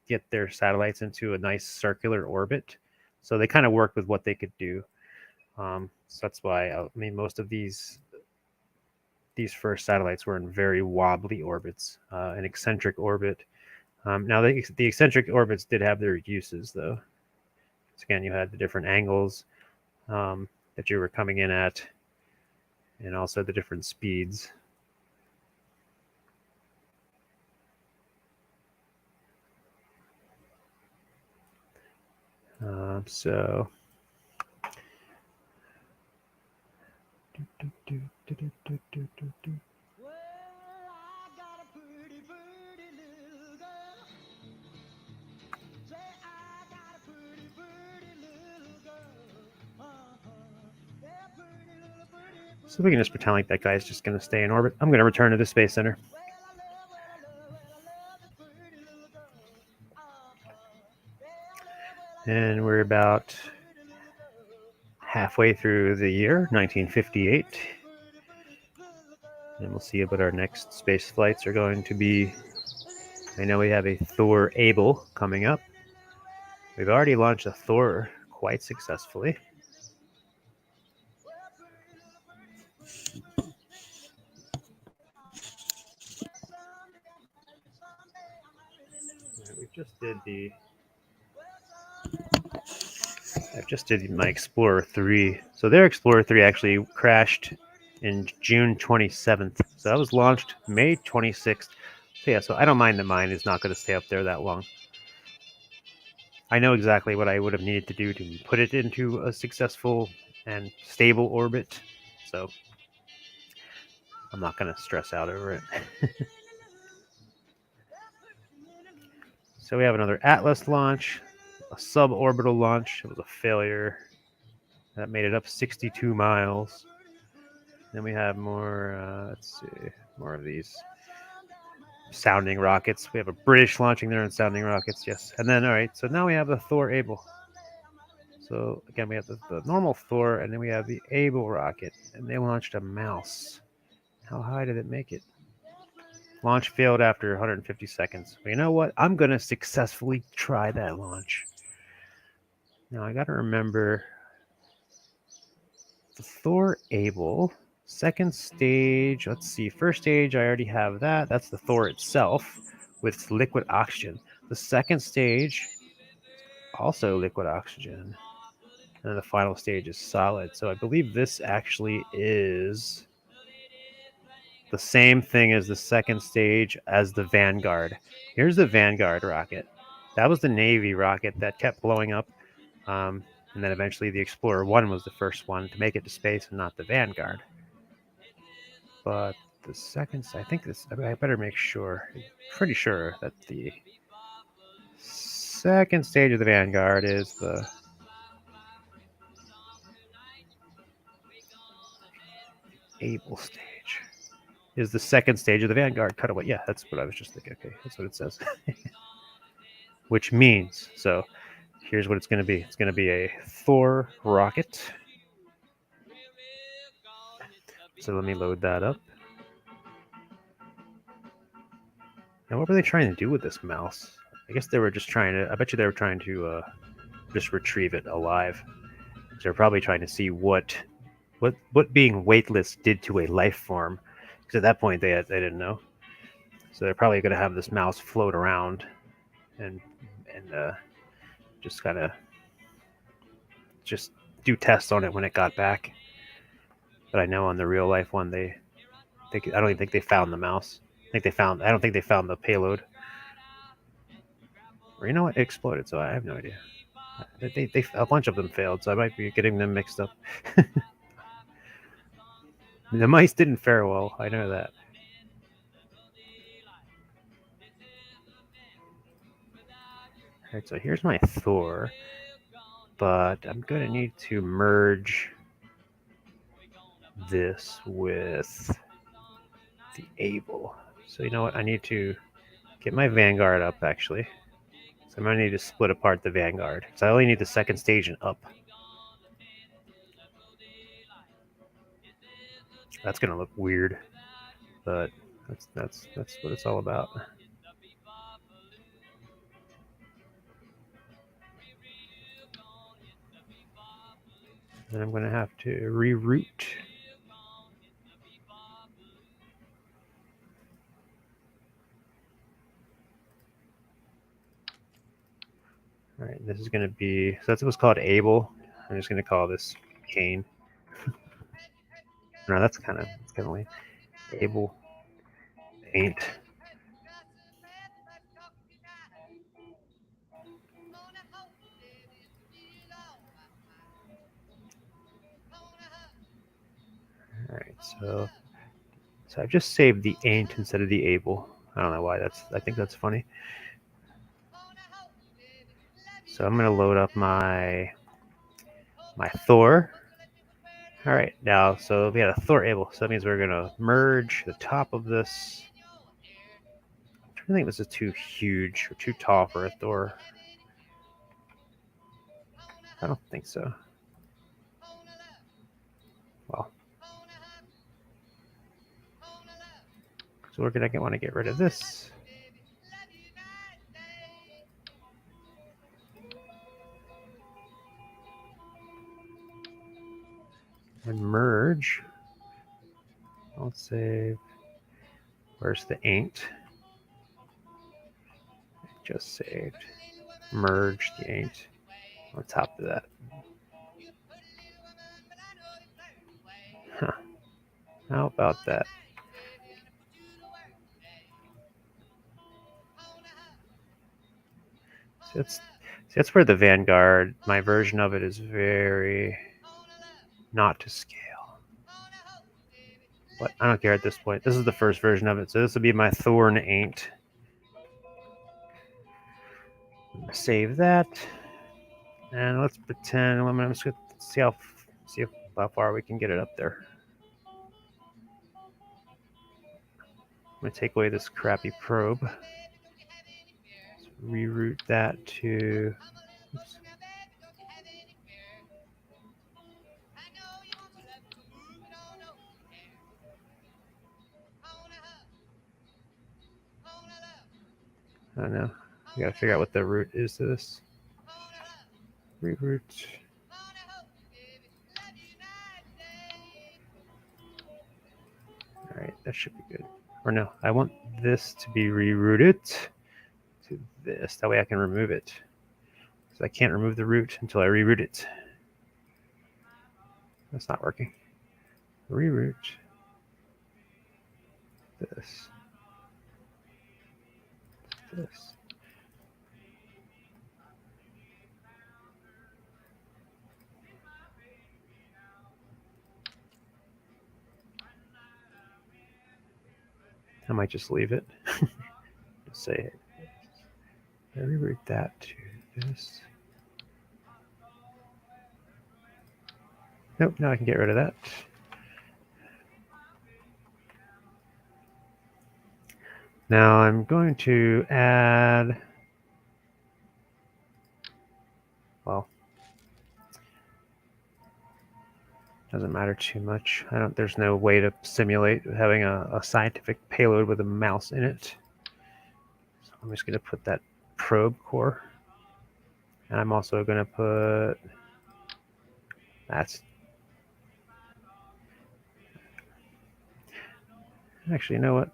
get their satellites into a nice circular orbit. So they kind of worked with what they could do. So that's why, I mean, most of these first satellites were in very wobbly orbits, an eccentric orbit. Now, the eccentric orbits did have their uses, though. So again, you had the different angles that you were coming in at, and also the different speeds. So so we can just pretend like that guy's just going to stay in orbit. I'm going to return to the Space Center. And we're about halfway through the year, 1958. And we'll see what our next space flights are going to be. I know we have a Thor Able coming up. We've already launched a Thor quite successfully. I just did my Explorer 3. So their Explorer 3 actually crashed in June 27th. So that was launched May 26th. So yeah, so I don't mind that mine is not going to stay up there that long. I know exactly what I would have needed to do to put it into a successful and stable orbit. So I'm not going to stress out over it. So we have another Atlas launch, a suborbital launch. It was a failure. That made it up 62 miles. Then we have more, let's see, more of these sounding rockets. We have a British launching their own sounding rockets, yes. And then, all right, so now we have the Thor Able. So again, we have the normal Thor, and then we have the Able rocket, and they launched a mouse. How high did it make it? Launch failed after 150 seconds. But you know what? I'm going to successfully try that launch. Now, I got to remember the Thor Able. Second stage, let's see. First stage, I already have that. That's the Thor itself with liquid oxygen. The second stage, also liquid oxygen. And then the final stage is solid. So I believe this actually is the same thing as the second stage as the Vanguard. Here's the Vanguard rocket. That was the Navy rocket that kept blowing up. And then eventually the Explorer 1 was the first one to make it to space and not the Vanguard. But the second, I think this, I better make sure. I'm pretty sure that the second stage of the Vanguard is the Able stage. Is the second stage of the Vanguard cutaway. Yeah, that's what I was just thinking. Okay, that's what it says. Which means, so here's what it's going to be. It's going to be a Thor rocket. So let me load that up. Now, what were they trying to do with this mouse? I guess they were just trying to, I bet you they were trying to just retrieve it alive. So they're probably trying to see what being weightless did to a life form. Because at that point, they didn't know. So they're probably going to have this mouse float around and just kind of just do tests on it when it got back. But I know on the real life one, I don't even think they found the mouse. I don't think they found the payload. Or you know what? It exploded, so I have no idea. A bunch of them failed, so I might be getting them mixed up. The mice didn't fare well. I know that. All right, so here's my Thor, but I'm going to need to merge this with the Able. So you know what? I need to get my Vanguard up, actually. So I'm going to need to split apart the Vanguard. So I only need the second stage and up. That's going to look weird, but that's what it's all about. Then I'm going to have to reroute. All right, this is going to be, so that's what's called Able. I'm just going to call this Kane. No, that's kind of lame. Able ain't. All right, so I've just saved the ain't instead of the able. I don't know why. I think that's funny. So I'm gonna load up my Thor. All right, now so we had a Thor able, so that means we're gonna merge the top of this. I think this is too huge or too tall for a Thor. I don't think so. Well, so we're gonna want to get rid of this. And merge. I'll save. Where's the ain't? Just saved. Merge the ain't on top of that. Huh. How about that? So that's where the Vanguard, my version of it is very not to scale. But I don't care at this point. This is the first version of it, so this will be my Thor and ain't. Save that, and let's pretend. I'm just gonna see how far we can get it up there. I'm gonna take away this crappy probe. Let's reroute that to. Oops. I don't know. We gotta figure out what the route is to this. Reroute. All right, that should be good. Or no, I want this to be rerouted to this. That way I can remove it. So I can't remove the route until I reroute it. That's not working. Reroute this. This. I might just leave it. Just say reroute that to this. Nope, now I can get rid of that. Now I'm going to add, well, doesn't matter too much. There's no way to simulate having a scientific payload with a mouse in it. So I'm just going to put that probe core. And I'm also going to put, that's, actually, you know what?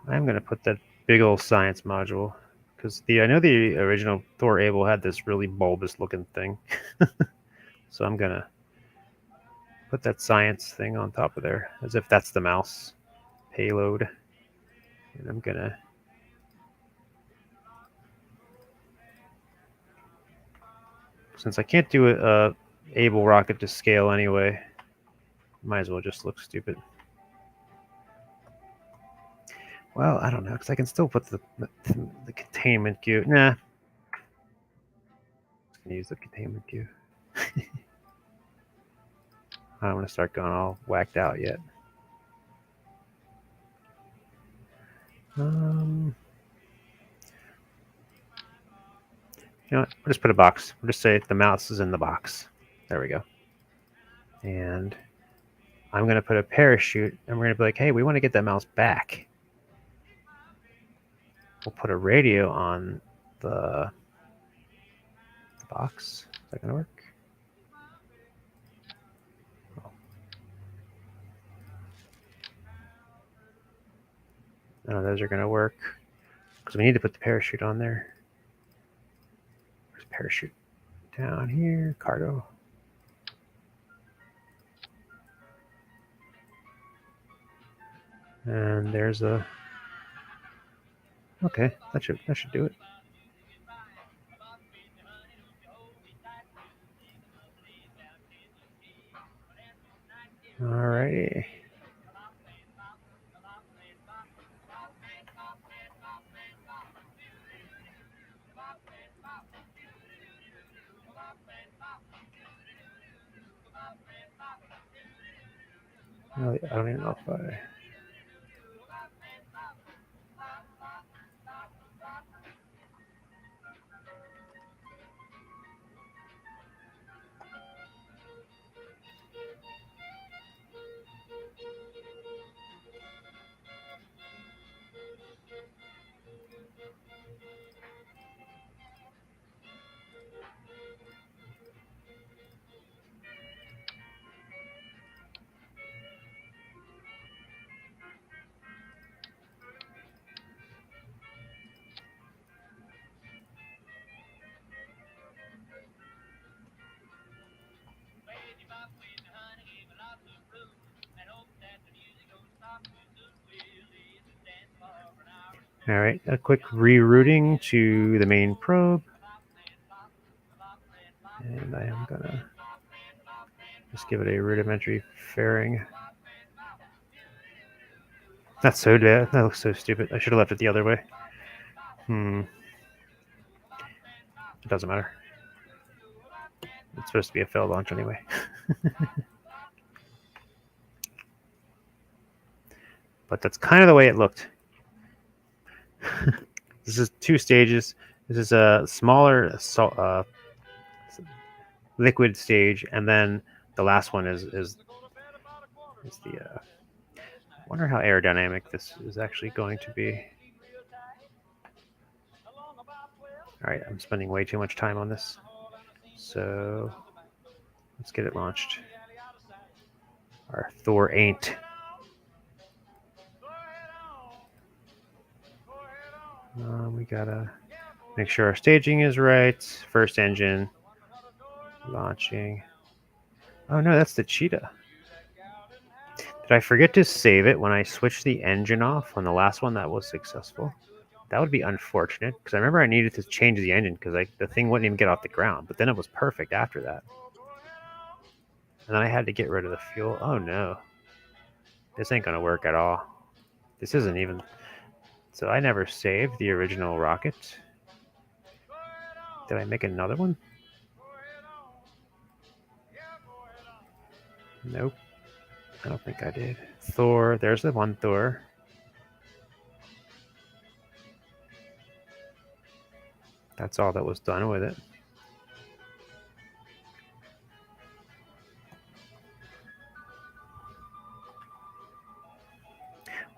I'm going to put that big old science module, because I know the original Thor Able had this really bulbous looking thing. So I'm going to put that science thing on top of there, as if that's the mouse payload. And I'm going to since I can't do a Able rocket to scale anyway, might as well just look stupid. Well, I don't know, because I can still put the containment queue. Nah. I'm just going to use the containment queue. I don't want to start going all whacked out yet. You know what? We'll just put a box. We'll just say the mouse is in the box. There we go. And I'm going to put a parachute, and we're going to be like, hey, we want to get that mouse back. We'll put a radio on the box. Is that going to work? Oh. None of those are going to work, because we need to put the parachute on there. Where's the parachute? Down here, cargo. And there's a, okay, that should do it. Alrighty. I don't even know if I. All right, a quick rerouting to the main probe. And I am going to just give it a rudimentary fairing. That's so bad. That looks so stupid. I should have left it the other way. It doesn't matter. It's supposed to be a failed launch anyway. But that's kind of the way it looked. This is 2 stages. This is a smaller liquid stage, and then the last one is the. I wonder how aerodynamic this is actually going to be. All right, I'm spending way too much time on this, so let's get it launched. Our Thor ain't. We gotta make sure our staging is right. First engine launching. Oh no, that's the cheetah. Did I forget to save it when I switched the engine off on the last one that was successful? That would be unfortunate, because I remember I needed to change the engine because the thing wouldn't even get off the ground, but then it was perfect after that. And then I had to get rid of the fuel. Oh no. This ain't going to work at all. This isn't even... So I never saved the original rocket. Did I make another one? Nope. I don't think I did. Thor. There's the one Thor. That's all that was done with it.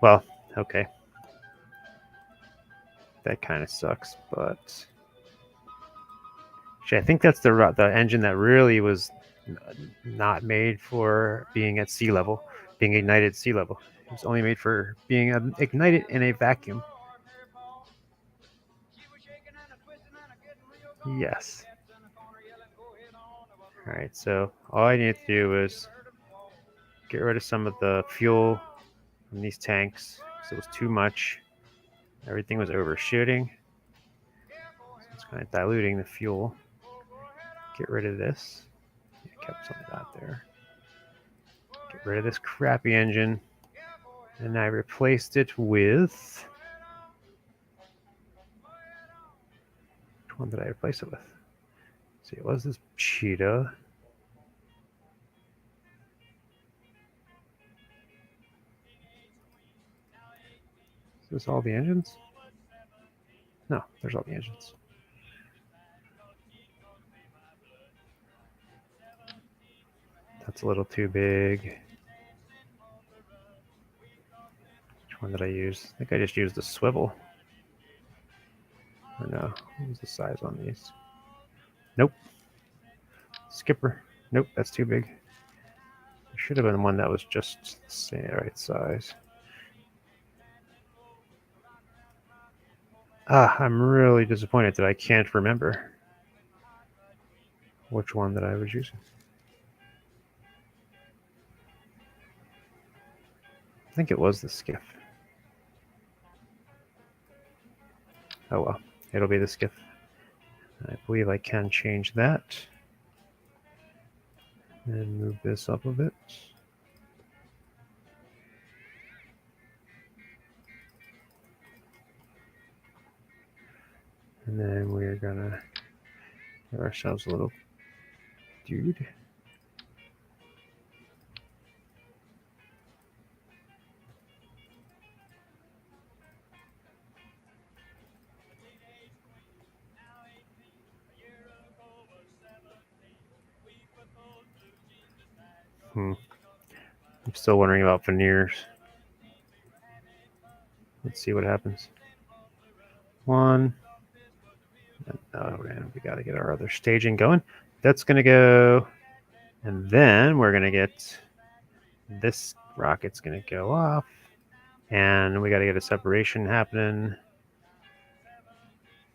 Well, okay. That kind of sucks, but... Actually, I think that's the engine that really was not made for being at sea level, being ignited at sea level. It was only made for being ignited in a vacuum. Yes. All right, so all I needed to do was get rid of some of the fuel from these tanks because it was too much. Everything was overshooting. So it's kind of diluting the fuel. Get rid of this. Yeah, kept some of that there. Get rid of this crappy engine. And I replaced it with... Which one did I replace it with? Let's see, it was this cheetah. Is this all the engines? No, there's all the engines. That's a little too big. Which one did I use? I think I just used the swivel. Or no, what was the size on these? Nope. Skipper. Nope, that's too big. There should have been one that was just the same right size. I'm really disappointed that I can't remember which one that I was using. I think it was the skiff. Oh well, it'll be the skiff. I believe I can change that. And move this up a bit. And then we're gonna give ourselves a little dude. I'm still wondering about veneers. Let's see what happens. One. Oh man, we got to get our other staging going. That's going to go. And then we're going to get this rocket's going to go off. And we got to get a separation happening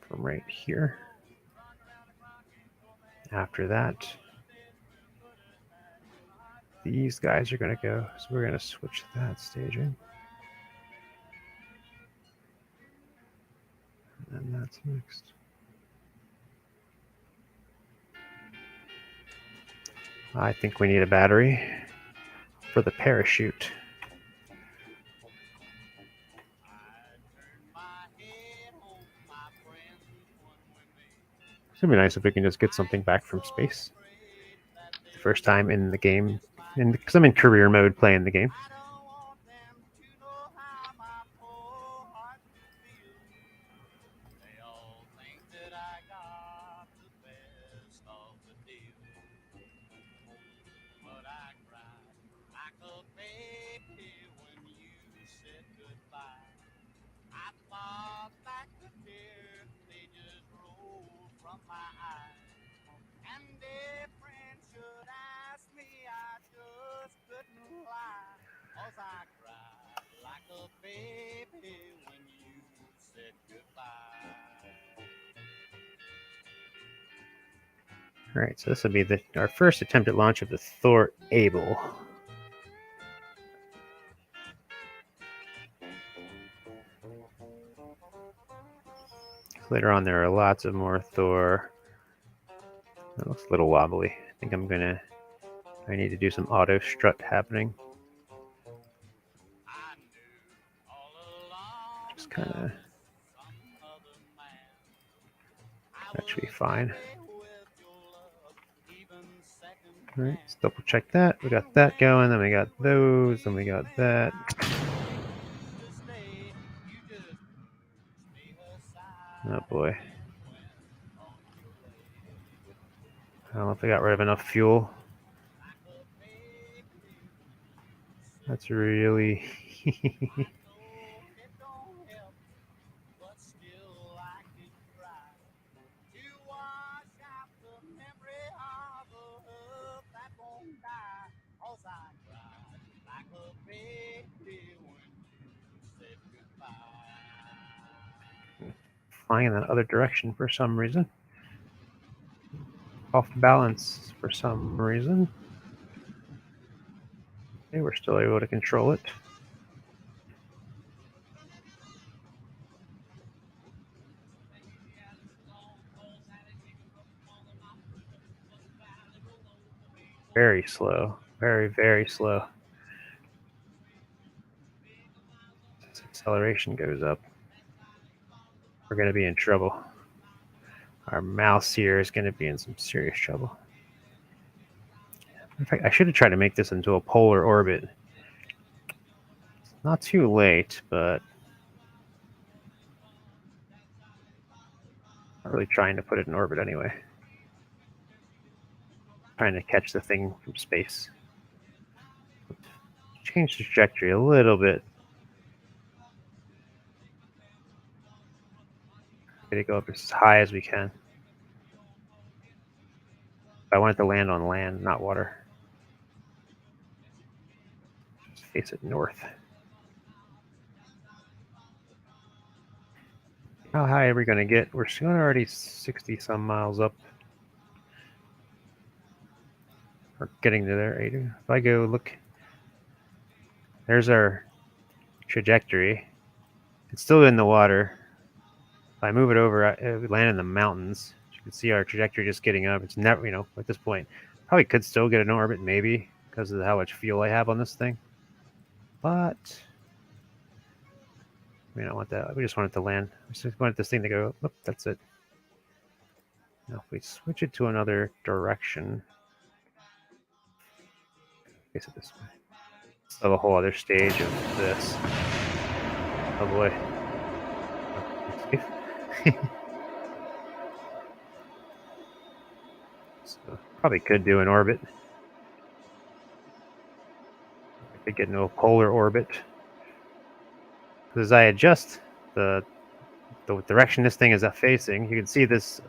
from right here. After that, these guys are going to go. So we're going to switch that staging. And that's next. I think we need a battery for the parachute. It's gonna be nice if we can just get something back from space. The first time in the game, and because I'm in career mode playing the game. All right, so this will be our first attempt at launch of the Thor Able. Later on, there are lots of more Thor. That looks a little wobbly. I think I need to do some auto strut happening. Just kind of, that should be fine. All right, let's double check that. We got that going, then we got those, then we got that. Oh boy. I don't know if I got rid of enough fuel. That's really... flying in that other direction for some reason. Off balance for some reason. Okay, we're still able to control it. Very slow. Very, very slow. As acceleration goes up, we're going to be in trouble. Our mouse here is going to be in some serious trouble. In fact, I should have tried to make this into a polar orbit. It's not too late, but I'm not really trying to put it in orbit anyway. Trying to catch the thing from space. Change the trajectory a little bit. Get it go up as high as we can. I want it to land on land, not water. Just face it north. How high are we going to get? We're still already 60 some miles up. We're getting to there. If I go look, there's our trajectory. It's still in the water. If I move it over, we land in the mountains. You can see our trajectory just getting up. It's never, at this point, probably could still get an orbit, maybe, because of how much fuel I have on this thing. But we don't want that. We just want it to land. We just want this thing to go, oh, that's it. Now, if we switch it to another direction, face it this way. Still a whole other stage of this. Oh boy. So probably could do an orbit. I could get into a polar orbit. Because as I adjust the direction this thing is facing, you can see this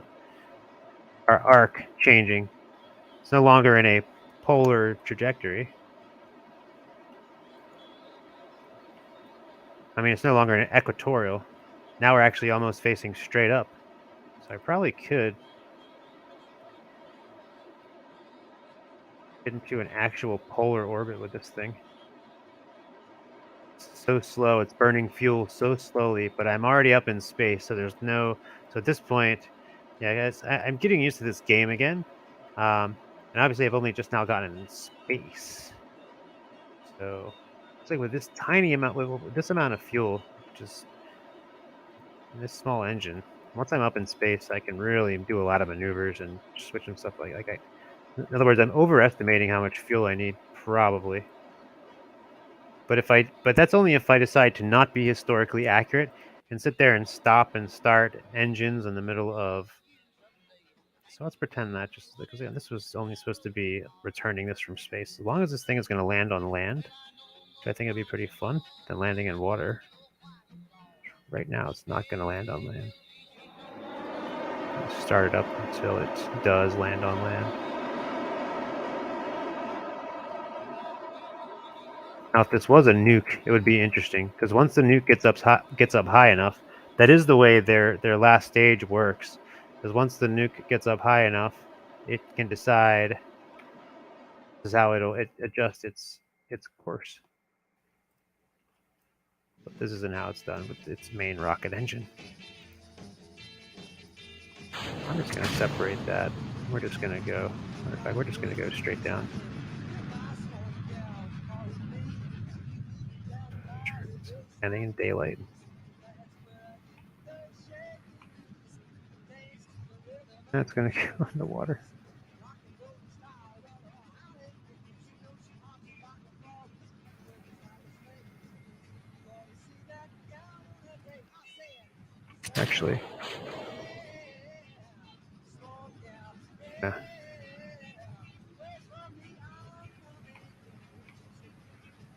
our arc changing. It's no longer in a polar trajectory. I mean, it's no longer an equatorial. Now we're actually almost facing straight up. So I probably could get into an actual polar orbit with this thing. It's so slow. It's burning fuel so slowly, but I'm already up in space, so there's no... So at this point, yeah, guys, I'm getting used to this game again. And obviously I've only just now gotten in space. So it's like with this tiny amount, with this amount of fuel, just this small engine, once I'm up in space, I can really do a lot of maneuvers and switch and stuff in other words, I'm overestimating how much fuel I need, probably. But that's only if I decide to not be historically accurate and sit there and stop and start engines in the middle of. So let's pretend that just because this was only supposed to be returning this from space. As long as this thing is going to land on land, which I think would be pretty fun, than landing in water. Right now, it's not going to land on land. I'll start it up until it does land on land. Now, if this was a nuke, it would be interesting because once the nuke gets up high enough, that is the way their last stage works. Because once the nuke gets up high enough, it can decide this is how it adjusts its course. But this isn't how it's done with its main rocket engine. I'm just going to separate that. We're just going to go. Matter of fact, we're just going to go straight down. Ending in daylight. That's going to go in the water. Actually, yeah.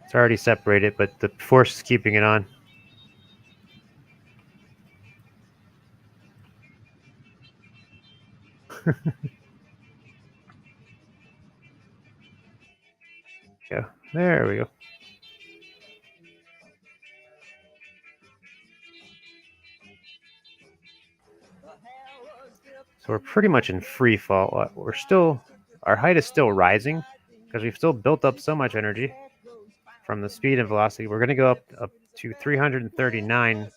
It's already separated, but the force is keeping it on. Yeah, there we go. So we're pretty much in free fall. We're still, our height is still rising because we've still built up so much energy from the speed and velocity. We're going to go up to 339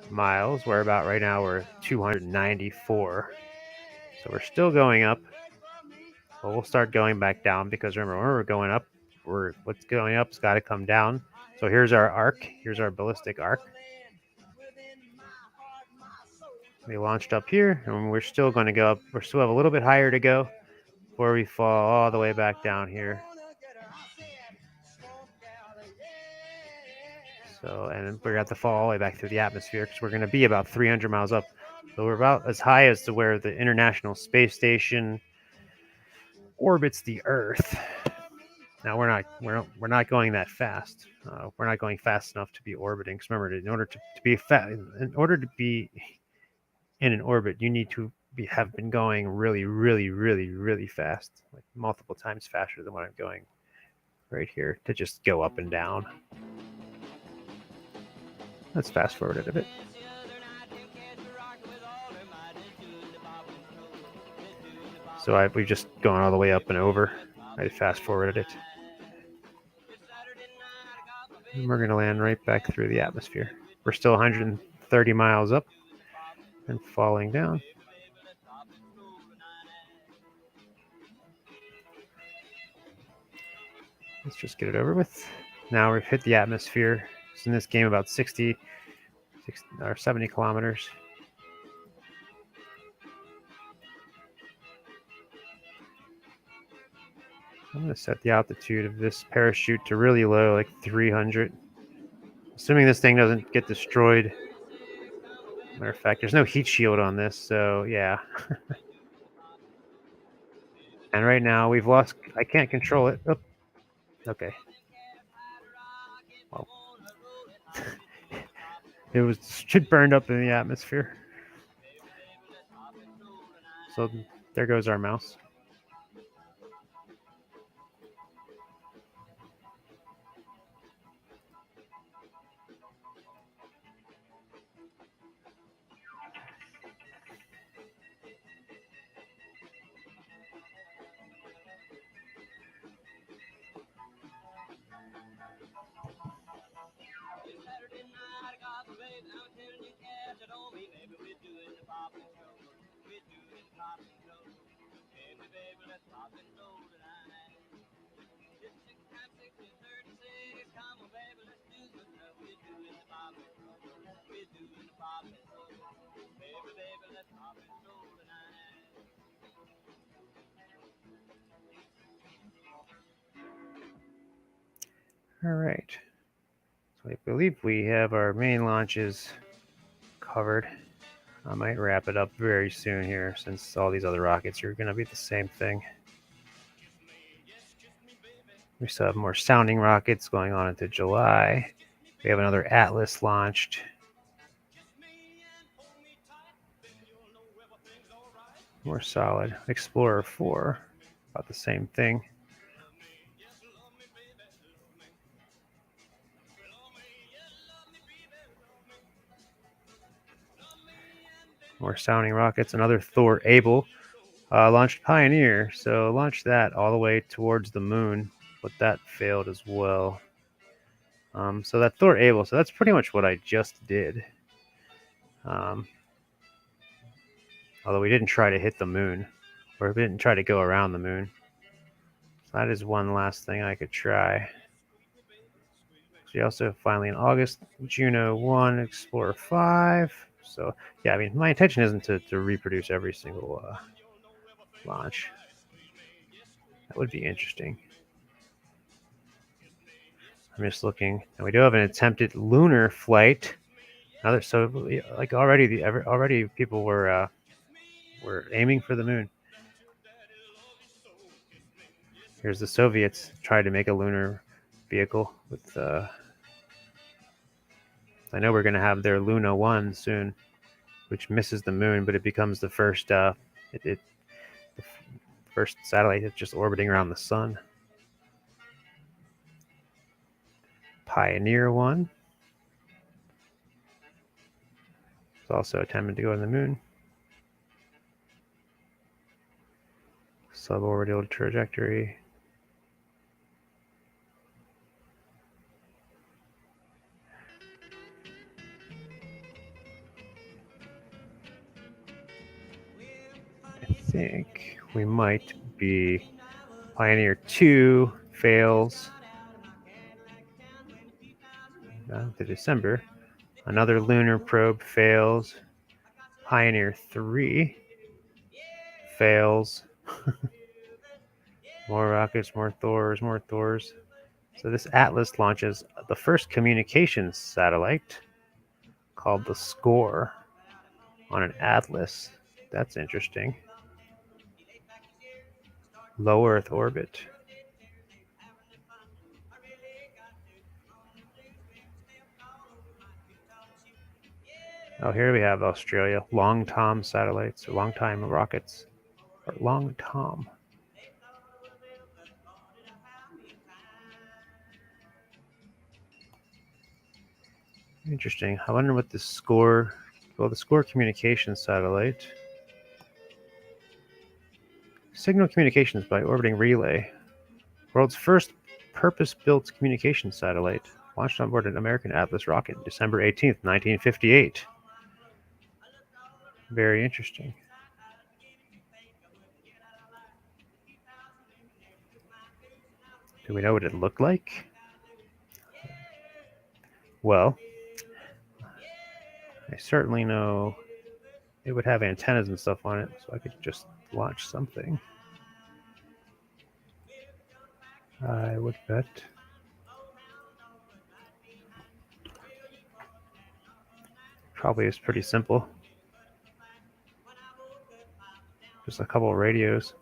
miles. Where about right now we're 294. So we're still going up. But we'll start going back down because remember, when we're going up, what's going up's got to come down. So here's our arc. Here's our ballistic arc. We launched up here, and we're still going to go up. We still have a little bit higher to go before we fall all the way back down here. So, and we're going to have to fall all the way back through the atmosphere because we're going to be about 300 miles up. So we're about as high as to where the International Space Station orbits the Earth. Now we're not going that fast. We're not going fast enough to be orbiting. Because remember, in order to be in an orbit, you need to have been going really, really, really, really fast, like multiple times faster than what I'm going right here to just go up and down. Let's fast forward it a bit. So we've just gone all the way up and over. I fast forwarded it. And we're going to land right back through the atmosphere. We're still 130 miles up and falling down. Let's just get it over with. Now we've hit the atmosphere. It's in this game about 60 or 70 kilometers. I'm going to set the altitude of this parachute to really low, like 300. Assuming this thing doesn't get destroyed. Matter of fact, there's no heat shield on this, so yeah. And right now we've lost, I can't control it. Oh, okay. Well, it burned up in the atmosphere. So there goes our mouse. All right. So I believe we have our main launches covered. I might wrap it up very soon here since all these other rockets are going to be the same thing. We still have more sounding rockets going on into July. We have another Atlas launched. More solid. Explorer 4, about the same thing. More sounding rockets. Another Thor Able. Launched Pioneer, so launched that all the way towards the moon, but that failed as well. So that Thor Able, so that's pretty much what I just did. Although we didn't try to hit the moon, or we didn't try to go around the moon. So that is one last thing I could try. We also finally in August, Juno 1, Explorer 5. So yeah, I mean, my intention isn't to reproduce every single launch. That would be interesting. I'm just looking, and we do have an attempted lunar flight. Another, so like already people were aiming for the moon. Here's the Soviets tried to make a lunar vehicle with. I know we're going to have their Luna 1 soon, which misses the moon, but it becomes the first the first satellite that's just orbiting around the sun. Pioneer 1 is also attempting to go to the moon. Suborbital trajectory. I think we might be Pioneer 2 fails. To December. Another lunar probe fails. Pioneer 3 fails. More rockets, more Thors, more Thors. So this Atlas launches the first communications satellite called the Score on an Atlas. That's interesting. Low Earth orbit. Oh, here we have Australia. Long Tom satellites, or Long Time rockets. Or Long Tom. Interesting. I wonder what the Score... Well, the Score communications satellite. Signal communications by orbiting relay. World's first purpose-built communications satellite. Launched on board an American Atlas rocket December 18th, 1958. Very interesting. Do we know what it looked like? Well, I certainly know it would have antennas and stuff on it, so I could just launch something. I would bet. Probably is pretty simple. Just a couple of radios.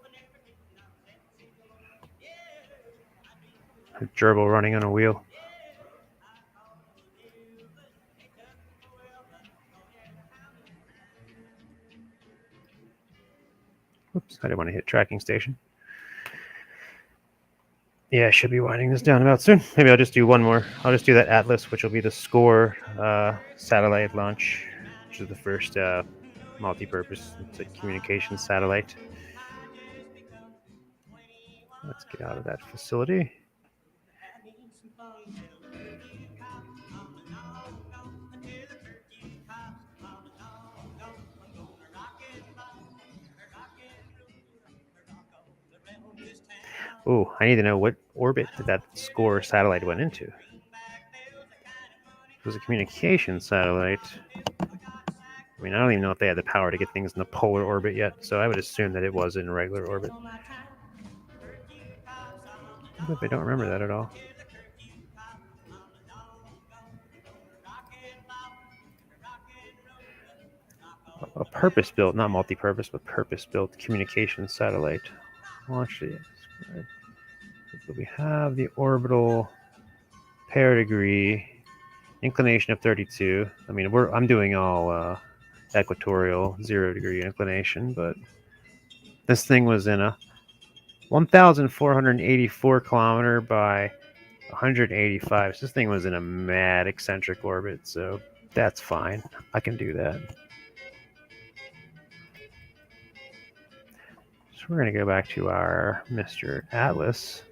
A gerbil running on a wheel. Oops, I didn't want to hit tracking station. Yeah, I should be winding this down about soon. Maybe I'll just do one more. I'll just do that Atlas, which will be the Score satellite launch, which is the first multi-purpose communications satellite. Let's get out of that facility. Oh, I need to know what orbit that Score satellite went into. It was a communication satellite. I mean, I don't even know if they had the power to get things in the polar orbit yet, so I would assume that it was in regular orbit. But I don't remember that at all. A purpose-built, not multi-purpose, but purpose-built communication satellite. Launch it. We have the orbital paradegree, inclination of 32. I mean, I'm doing all equatorial 0-degree inclination, but this thing was in a 1,484 kilometer by 185. So this thing was in a mad eccentric orbit, so that's fine. I can do that. we're going to go back to our Mr. Atlas.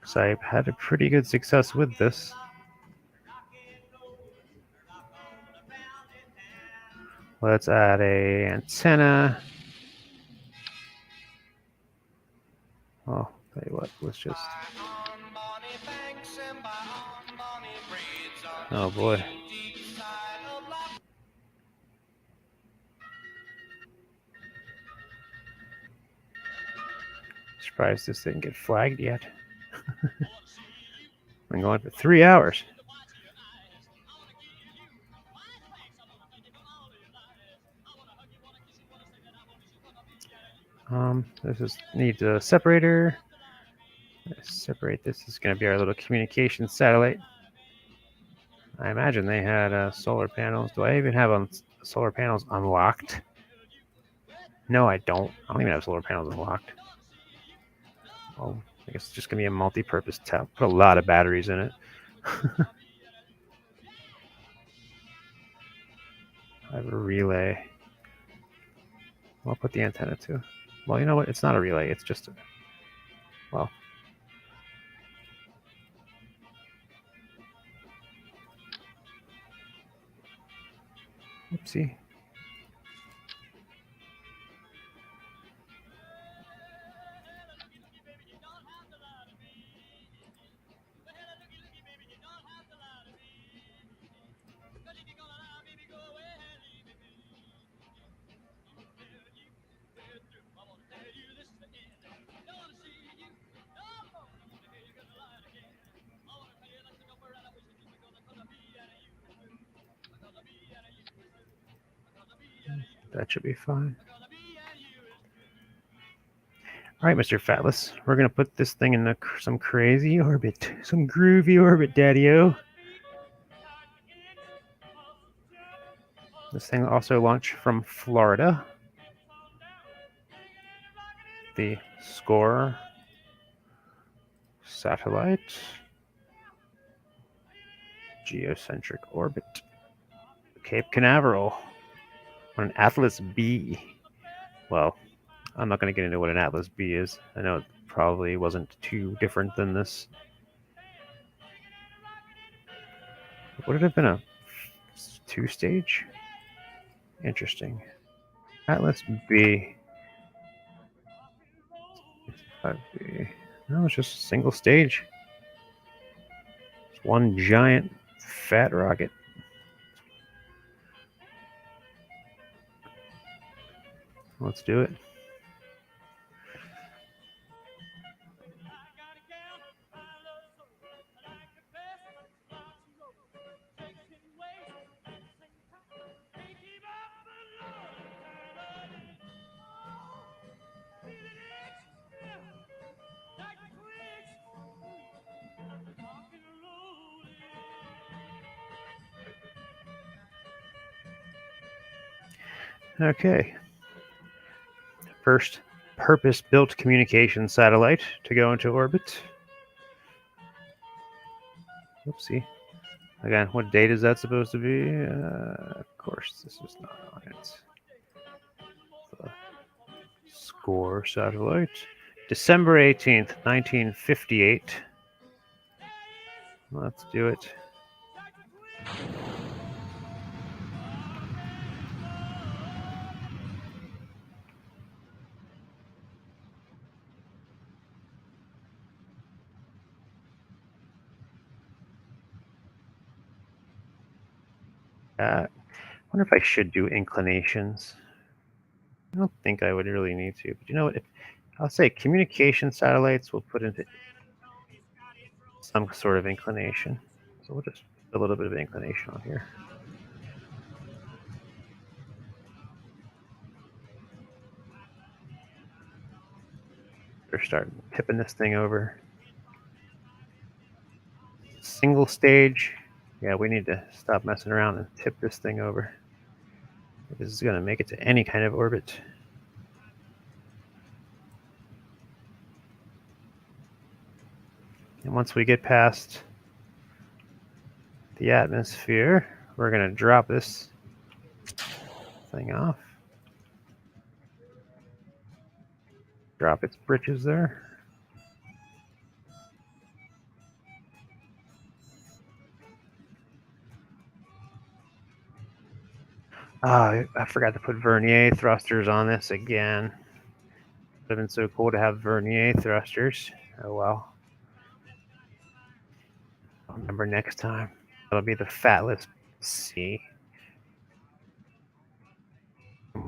So I had a pretty good success with this. Let's add a antenna. Oh, tell you what, let's just. Oh boy. Surprised this didn't get flagged yet. Been going for 3 hours. This is needs a separator. Separate this. This is going to be our little communication satellite. I imagine they had solar panels. Do I even have solar panels unlocked? No, I don't. I don't even have solar panels unlocked. Oh, I guess it's just going to be a multi-purpose tab. Put a lot of batteries in it. I have a relay. I'll put the antenna too. Well, you know what? It's not a relay. It's just a... Well... Oopsie. That should be fine. All right, Mr. Fatless, we're going to put this thing in some crazy orbit, some groovy orbit, daddy-o. This thing will also launch from Florida. The SCORE satellite. Geocentric orbit. Cape Canaveral. On an Atlas B. Well, I'm not going to get into what an Atlas B is. I know it probably wasn't too different than this. Would it have been a 2-stage? Interesting. Atlas B. 5B. No, it's just a single stage. It's one giant fat rocket. Let's do it. Okay. First purpose-built communication satellite to go into orbit. Oopsie. Again, what date is that supposed to be? Of course, this is not on it. The SCORE satellite. December 18th, 1958. Let's do it. I wonder if I should do inclinations. I don't think I would really need to, but you know what? I'll say communication satellites will put into some sort of inclination. So we'll just put a little bit of inclination on here. Better start pipping this thing over. Single stage Yeah, we need to stop messing around and tip this thing over. This is going to make it to any kind of orbit. And once we get past the atmosphere, we're going to drop this thing off. Drop its britches there. I forgot to put vernier thrusters on this again. It would have been so cool to have vernier thrusters. Oh well. I'll remember next time. That'll be the fatless C.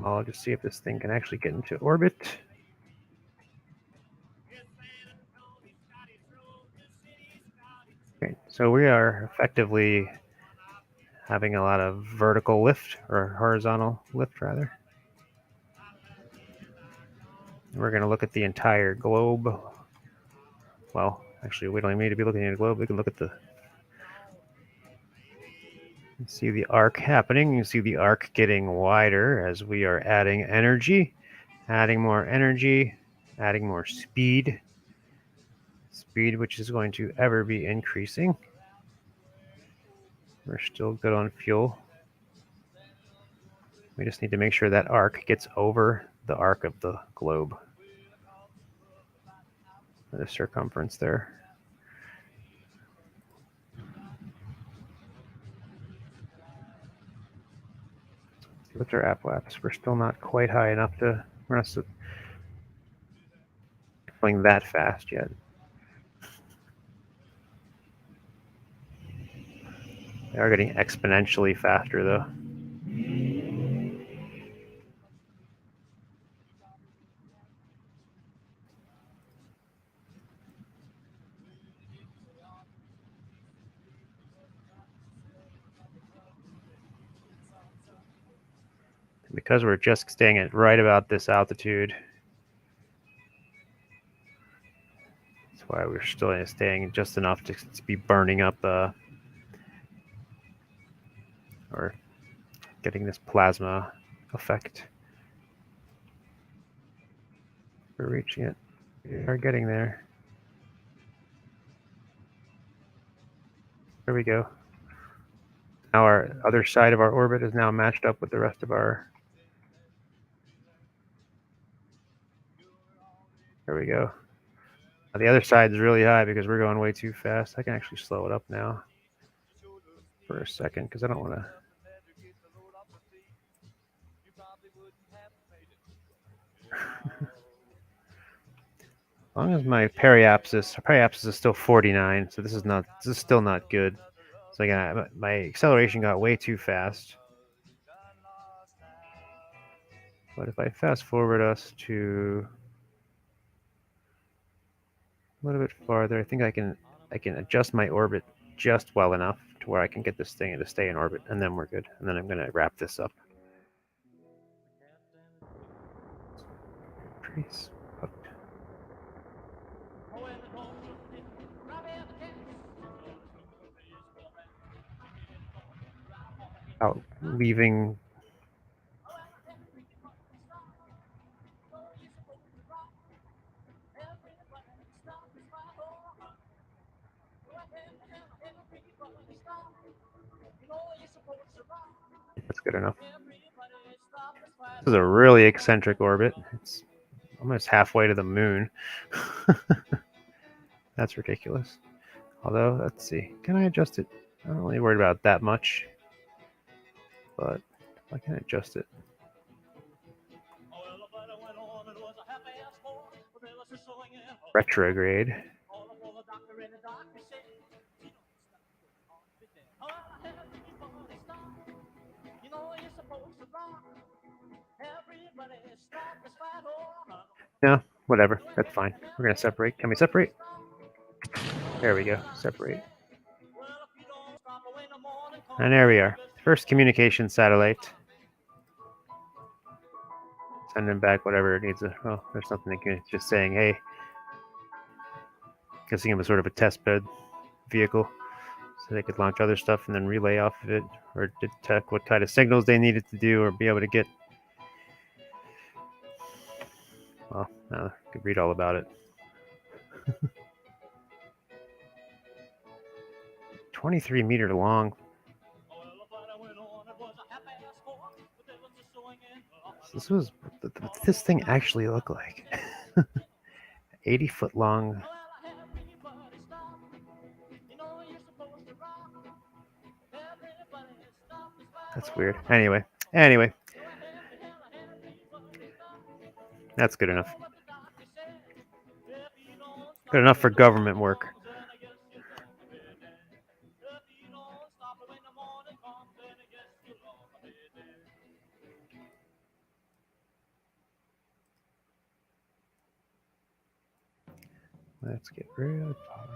I'll just see if this thing can actually get into orbit. Okay, so we are effectively having a lot of vertical lift, or horizontal lift rather. We're going to look at the entire globe. Well, actually, we don't even need to be looking at the globe. We can look at the... see the arc happening. You see the arc getting wider as we are adding energy, adding more speed. Speed, which is going to ever be increasing. We're still good on fuel. We just need to make sure that arc gets over the arc of the globe. The circumference there. What's our apoapsis? We're still not quite high enough to... we're not going that fast yet. They are getting exponentially faster though. Because we're just staying at right about this altitude, that's why we're still staying just enough to be burning up or getting this plasma effect. We're reaching it. We are getting there. There we go. Now our other side of our orbit is now matched up with the rest of our... there we go. Now the other side is really high because we're going way too fast. I can actually slow it up now for a second because I don't want to... as long as my periapsis is still 49, so this is still not good. So again, my acceleration got way too fast. But if I fast forward us to a little bit farther, I think I can adjust my orbit just well enough to where I can get this thing to stay in orbit, and then we're good. And then I'm going to wrap this up. Trees. Out leaving. That's good enough. This is a really eccentric orbit. It's almost halfway to the moon. That's ridiculous. Although, let's see. Can I adjust it? I'm not really worried about that much. But I can adjust it. Retrograde. No, whatever. That's fine. We're going to separate. Can we separate? There we go. Separate. And there we are. First communication satellite. Sending back whatever it needs. Oh, there's something just saying, hey. Guessing it was sort of a test bed vehicle. so they could launch other stuff and then relay off of it, or detect what kind of signals they needed to do, or be able to get. Well, I could read all about it. 23-meter long. This was what this thing actually looked like. 80-foot long. That's weird. Anyway, that's good enough. Good enough for government work. Let's get real far.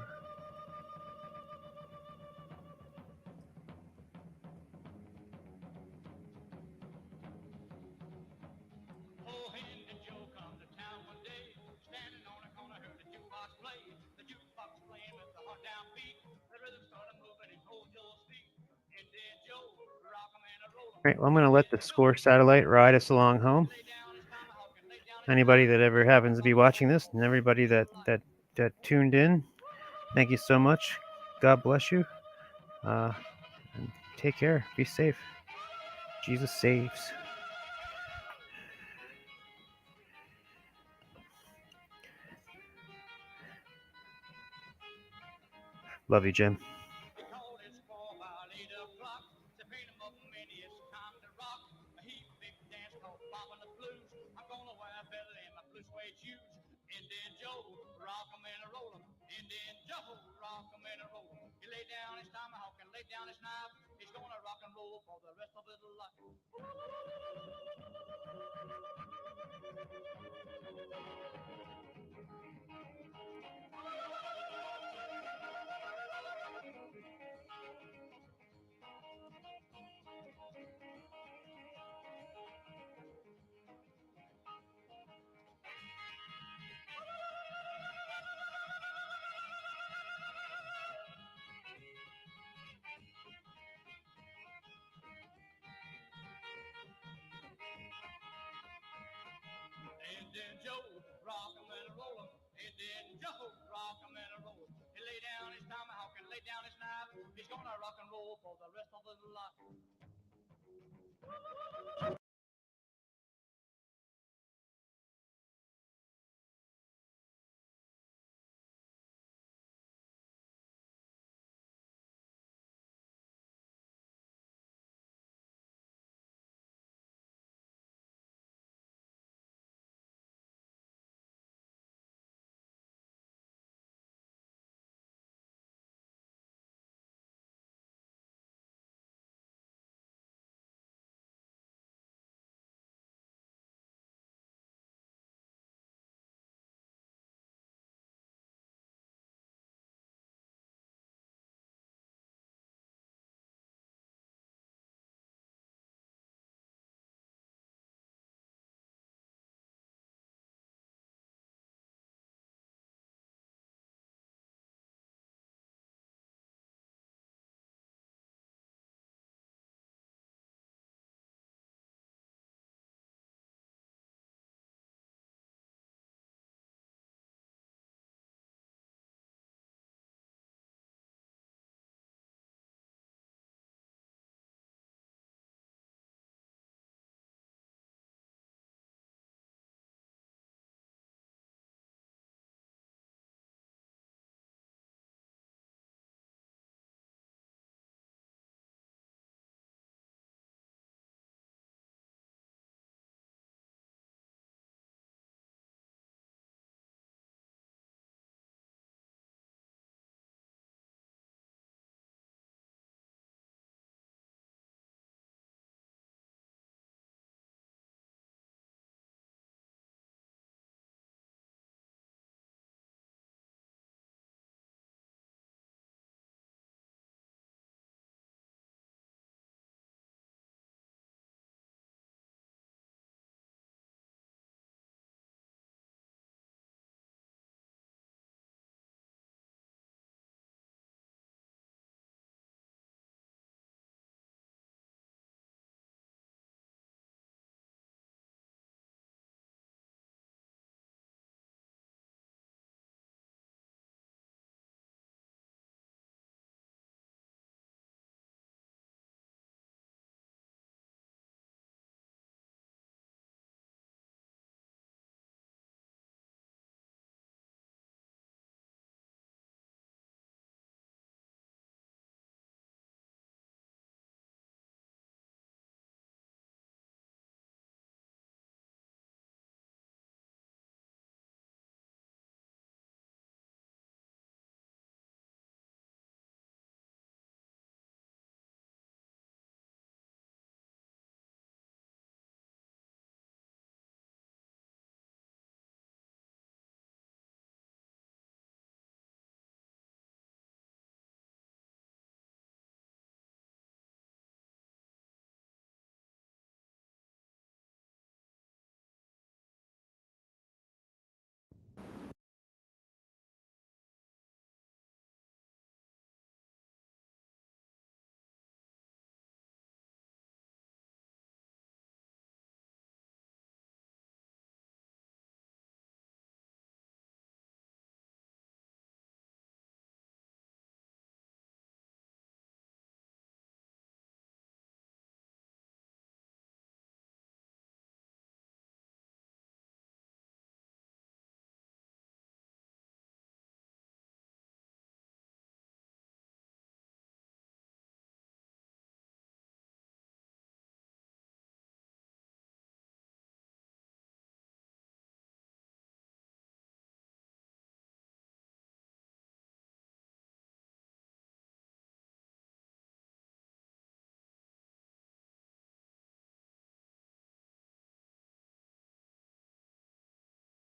All right, well, I'm going to let the Score satellite ride us along home. Anybody that ever happens to be watching this, and everybody that tuned in, thank you so much. God bless you. And take care. Be safe. Jesus saves. Love you, Jim.